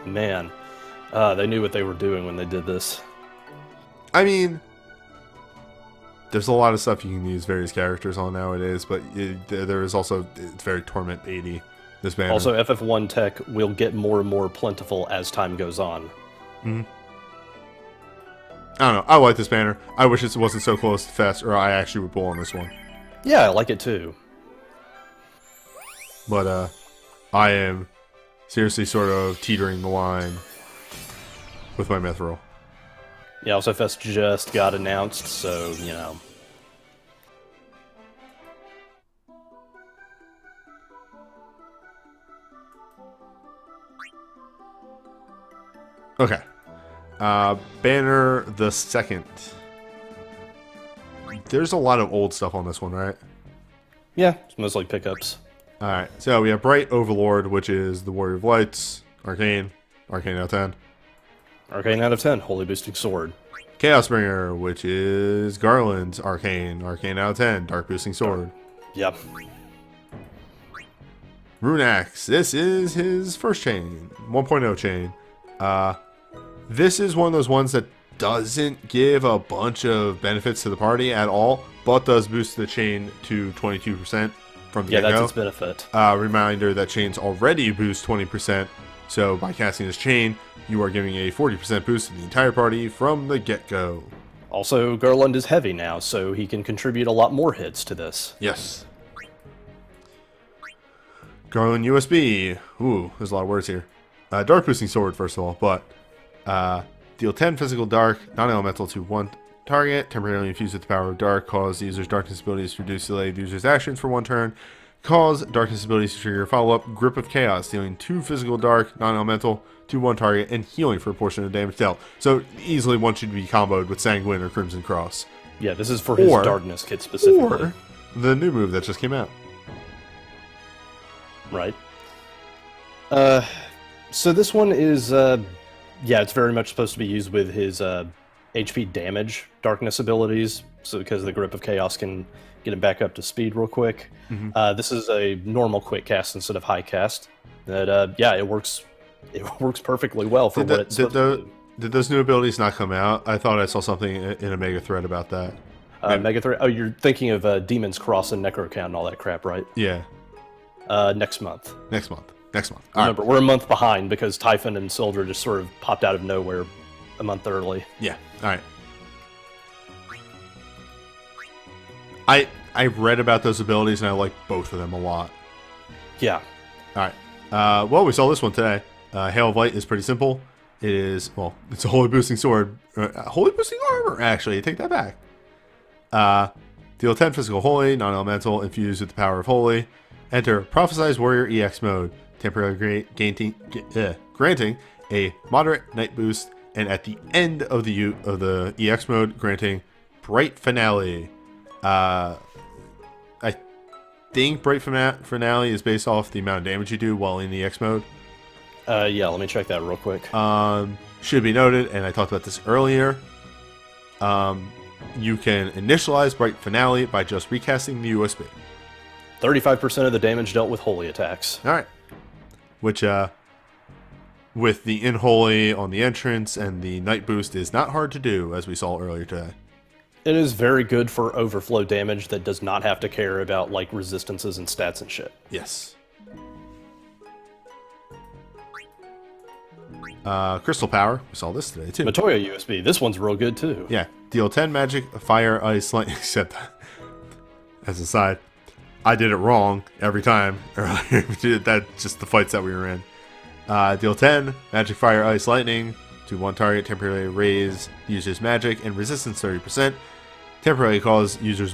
man. They knew what they were doing when they did this. I mean, there's a lot of stuff you can use various characters on nowadays, but there is also... It's very Torment 80. This banner. Also, FF1 tech will get more and more plentiful as time goes on. Mm-hmm. I don't know. I like this banner. I wish it wasn't so close to Fest, or I actually would pull on this one. Yeah, I like it too. But, I am seriously sort of teetering the line with my Mithril. Yeah, also Fest just got announced, so, you know. Okay. Banner the second. There's a lot of old stuff on this one, right? Yeah, it's mostly pickups. Alright, so we have Bright Overlord, which is the Warrior of Lights. Arcane out of 10. Arcane out of 10, Holy Boosting Sword. Chaosbringer, which is Garland's Arcane out of 10, Dark Boosting Sword. Yep. Runax, this is his first chain, 1.0 chain. This is one of those ones that doesn't give a bunch of benefits to the party at all, but does boost the chain to 22%. from the Yeah, get-go. that's its benefit. Reminder that chains already boost 20%, so by casting this chain, you are giving a 40% boost to the entire party from the get-go. Also, Garland is heavy now, so he can contribute a lot more hits to this. Yes. Garland USB. Ooh, there's a lot of words here. Dark boosting sword, first of all, but deal 10 physical dark, non-elemental to one target, temporarily infused with the power of dark, cause the user's darkness abilities to reduce delay the user's actions for one turn, cause darkness abilities to trigger follow-up, grip of chaos, dealing 2 physical dark, non-elemental to one target, and healing for a portion of damage dealt. So easily one should be comboed with Sanguine or Crimson Cross. Yeah, this is for his darkness kit specifically. Or the new move that just came out. Right. So this one is, yeah, it's very much supposed to be used with his HP damage darkness abilities, so because the Grip of Chaos can get him back up to speed real quick. This is a normal quick cast instead of high cast. That yeah, it works. It works perfectly well for what it's supposed to do. Did those new abilities not come out? I thought I saw something in a mega thread about that. Mega Threat. Oh, you're thinking of Demon's Cross and Necrocount and all that crap, right? Yeah. Next month. Next month. Remember, we're a month behind because Typhon and Soldier just sort of popped out of nowhere a month early. Yeah. All right. I read about those abilities and I like both of them a lot. Yeah. All right. Well, we saw this one today. Hail of Light is pretty simple. It is, well, it's a holy boosting sword. Holy boosting armor, actually. Take that back. Deal 10 physical holy, non-elemental, infused with the power of holy. Enter Prophesized Warrior EX mode, temporarily granting a moderate night boost, and at the end of the EX mode, granting Bright Finale. I think Bright Finale is based off the amount of damage you do while in the EX mode. Yeah, let me check that real quick. Should be noted, and I talked about this earlier, you can initialize Bright Finale by just recasting the USB. 35% of the damage dealt with holy attacks. Alright. Which, with the In-Holy on the entrance and the Night Boost is not hard to do, as we saw earlier today. It is very good for overflow damage that does not have to care about, like, resistances and stats and shit. Yes. Crystal Power. We saw this today, too. Matoya USB. This one's real good, too. Yeah. Deal 10 magic, fire, ice, lightning, except as a side, I did it wrong every time earlier. That's just the fights that we were in. Deal 10 magic, fire, ice, lightning to one target, temporarily raise user's magic and resistance 30%. Temporarily cause users'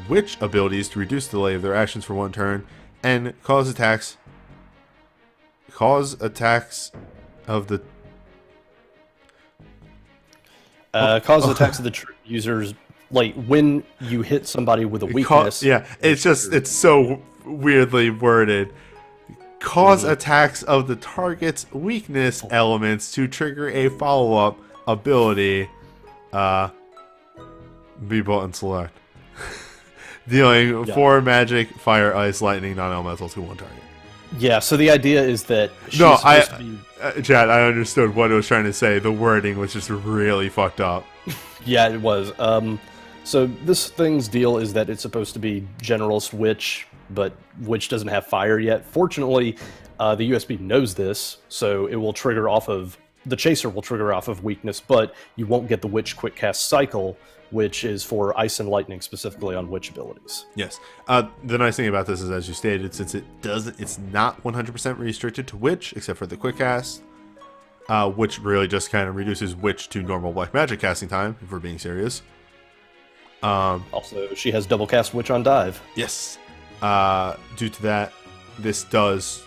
witch abilities to reduce the delay of their actions for one turn, and cause attacks of the Cause attacks of the users, like when you hit somebody with a weakness. Yeah, it's so weirdly worded. Cause attacks of the target's weakness elements to trigger a follow-up ability. Be button select. Dealing 4 magic, fire, ice, lightning, non-elemental to one target. Yeah, so the idea is that she's No, supposed to be... Chad, I understood what it was trying to say. The wording was just really fucked up. Yeah, it was. So this thing's deal is that it's supposed to be Generalist Witch, but Witch doesn't have fire yet. Fortunately, the USB knows this, so it will trigger off of... The Chaser will trigger off of weakness, but you won't get the Witch quick cast cycle, which is for ice and lightning specifically on Witch abilities. Yes. The nice thing about this is, as you stated, since it's not 100% restricted to Witch, except for the quick cast, which really just kind of reduces Witch to normal black magic casting time, if we're being serious. Also, she has double cast Witch on dive. Yes. Due to that, this does,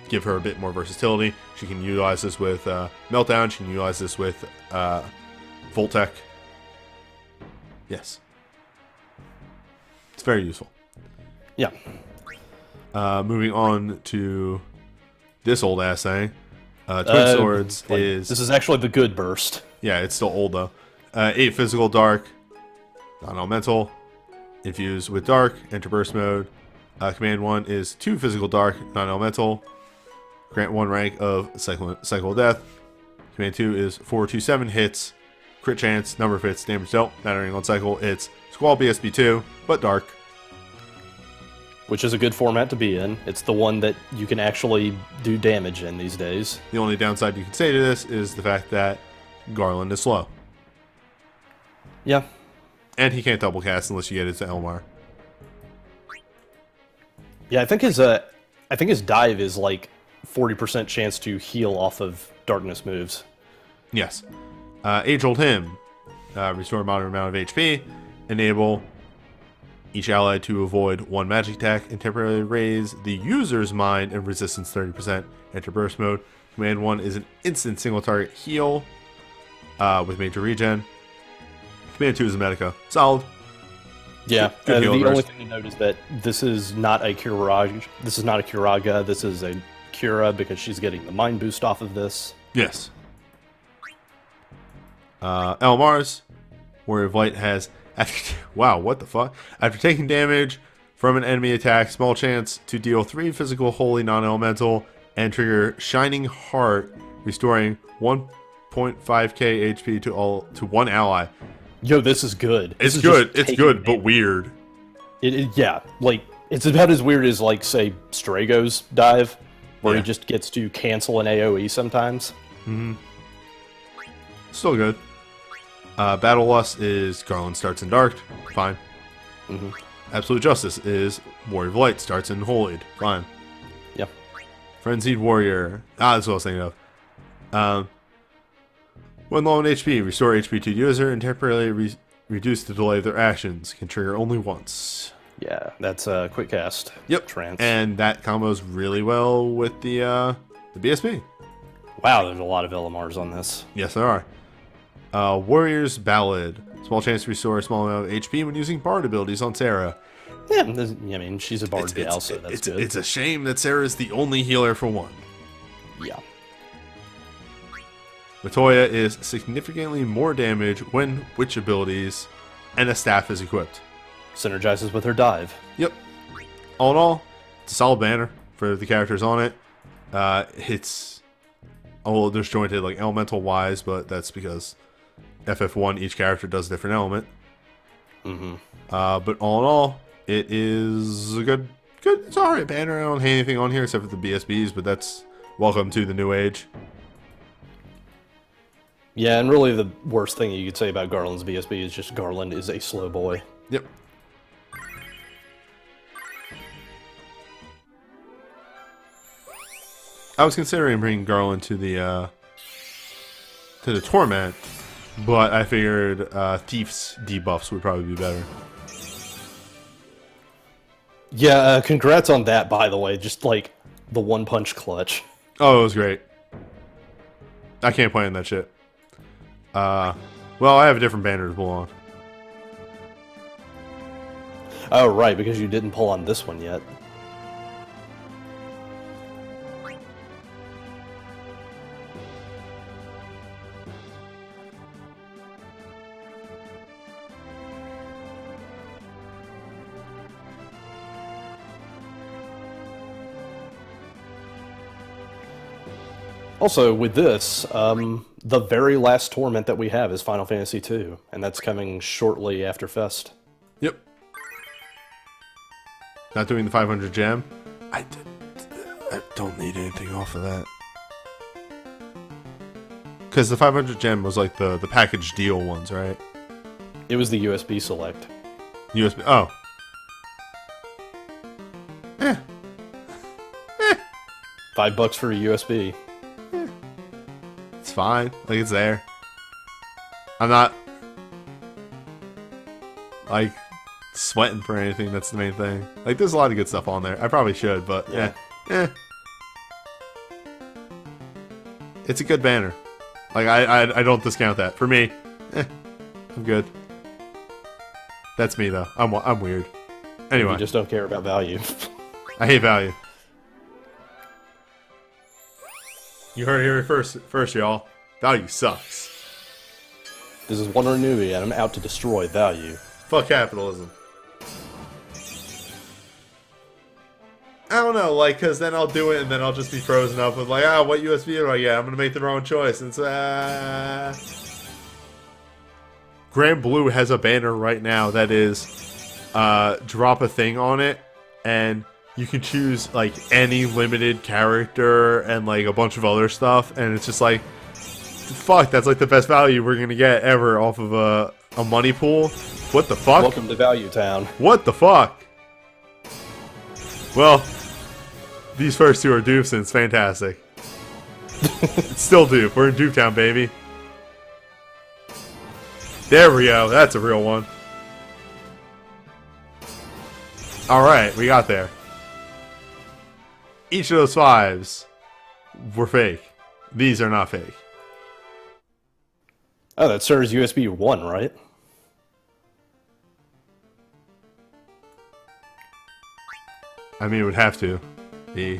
give her a bit more versatility. She can utilize this with Meltdown. She can utilize this with Voltec. Yes. It's very useful. Yeah. Moving on to this old ass thing. Twin Swords is... This is actually the good burst. Yeah, it's still old though. 8 physical dark, non-elemental, infused with dark, enter burst mode. Command 1 is 2 physical dark, non-elemental, grant 1 rank of cycle of death. Command 2 is 4/2/7 hits, crit chance, number of hits, damage dealt, mattering on cycle. It's Squall BSB2, but dark. Which is a good format to be in. It's the one that you can actually do damage in these days. The only downside you can say to this is the fact that Garland is slow. Yeah. And he can't double cast unless you get it to Elmar. Yeah, I think his dive is like 40% chance to heal off of darkness moves. Yes. Age-old Hymn. Restore a moderate amount of HP. Enable each ally to avoid one magic attack and temporarily raise the user's mind and resistance 30%. Enter burst mode. Command 1 is an instant single target heal with major regen. Command 2 is a Medica. Solid. Yeah. Good heal the burst. only thing to note is that this is not a Curaga. This is not a Curaga. This is a Cura because she's getting the mind boost off of this. Yes. Elmar's Warrior of Light has wow, what the fuck? After taking damage from an enemy attack, small chance to deal 3 physical holy non-elemental and trigger Shining Heart, restoring 1.5k HP to one ally. Yo, this is good. It's This is good. just It's taking good, but damage. weird. Yeah, like it's about as weird as like say Strago's dive, where Yeah. he just gets to cancel an AOE sometimes. Still good. Battle Lust is Garland starts in Dark. Fine. Absolute Justice is Warrior of Light starts in Holied. Fine. Yeah. Frenzied Warrior. That's what I was thinking of. When low on HP, restore HP to user and temporarily reduce the delay of their actions. Can trigger only once. Yeah, that's a quick cast. Yep. Trance. And that combos really well with the BSB. Wow, there's a lot of LMRs on this. Yes, there are. Warrior's Ballad. Small chance to restore a small amount of HP when using Bard abilities on Sarah. Yeah, I mean, she's a bard gal, so that's good. It's a shame that Sarah is the only healer for one. Yeah. Matoya is significantly more damage when witch abilities and a staff is equipped. Synergizes with her dive. Yep. All in all, it's a solid banner for the characters on it. It's a little disjointed, like elemental wise, but that's because FF1 each character does a different element. But all in all, it is a good. It's alright banner. I don't hate anything on here except for the BSBs, but that's welcome to the new age. Yeah, and really the worst thing you could say about Garland's BSB is just Garland is a slow boy. Yep. I was considering bringing Garland to the Torment, but I figured Thief's debuffs would probably be better. Yeah, congrats on that, by the way. Just like the one-punch clutch. Oh, it was great. I can't play on that shit. Well, I have a different banner to pull on. Oh, right, because you didn't pull on this one yet. Also, with this, the very last torment that we have is Final Fantasy II, and that's coming shortly after Fest. Yep. Not doing the 500 gem. I don't need anything off of that. Because the 500 gem was like the package deal ones, right? It was the USB select. USB. Oh. $5 for a USB. It's fine. Like, it's there. I'm not, like, sweating for anything. That's the main thing. Like, there's a lot of good stuff on there. I probably should, but Yeah. It's a good banner. Like, I don't discount that. For me, I'm good. That's me, though. I'm weird. Anyway, You just don't care about value. I hate value. You heard it here first, y'all. Value sucks. This is WanderingNewbie, and I'm out to destroy value. Fuck capitalism. I don't know, like, because then I'll do it and then I'll just be frozen up with, like, what USB do I get? I'm going to make the wrong choice. And it's, Grand Blue has a banner right now that is, drop a thing on it, and you can choose like any limited character and like a bunch of other stuff, and it's just like, fuck, that's like the best value we're gonna get ever off of a money pool. What the fuck? Welcome to Value Town. What the fuck? Well, these first two are dupes, and it's fantastic. It's still dupe. We're in Dupe Town, baby. There we go. That's a real one. Alright, we got there. Each of those 5s were fake. These are not fake. Oh, that serves USB 1, right? I mean, it would have to be.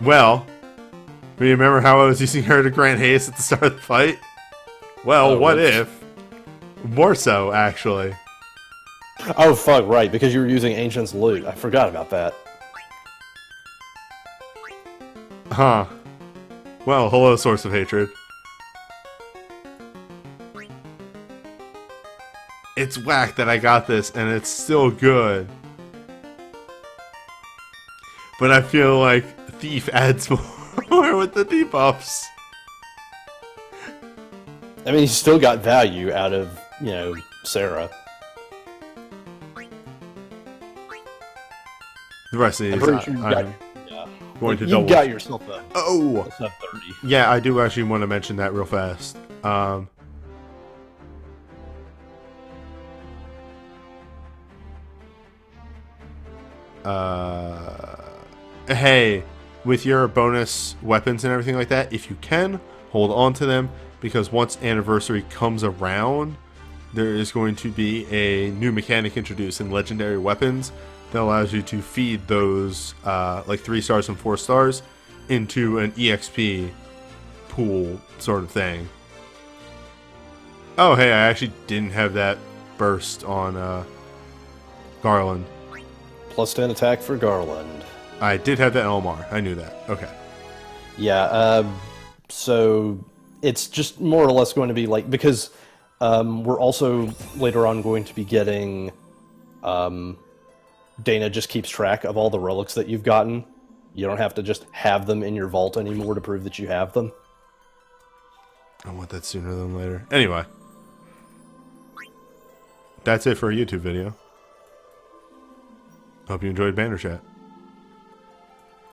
Well, remember how I was using her to grant haste at the start of the fight? Well, what if? More so, actually. Oh, fuck, right, because you were using Ancient's loot. I forgot about that. Huh. Well, hello, source of hatred. It's whack that I got this, and it's still good. But I feel like Thief adds more with the debuffs. I mean, you still got value out of, you know, Sarah. The rest of these, I'm pretty sure I'm going to you double. got yourself a sub 30. Yeah, I do actually want to mention that real fast. Hey, with your bonus weapons and everything like that, if you can, hold on to them, because once Anniversary comes around, there is going to be a new mechanic introduced in Legendary Weapons that allows you to feed those like 3 stars and 4 stars into an EXP pool sort of thing. Oh, hey, I actually didn't have that burst on Garland. Plus 10 attack for Garland. I did have that in Omar. I knew that. Okay. Yeah, so it's just more or less going to be like, because we're also later on going to be getting, Dana just keeps track of all the relics that you've gotten. You don't have to just have them in your vault anymore to prove that you have them. I want that sooner than later. Anyway. That's it for a YouTube video. Hope you enjoyed Banner Chat.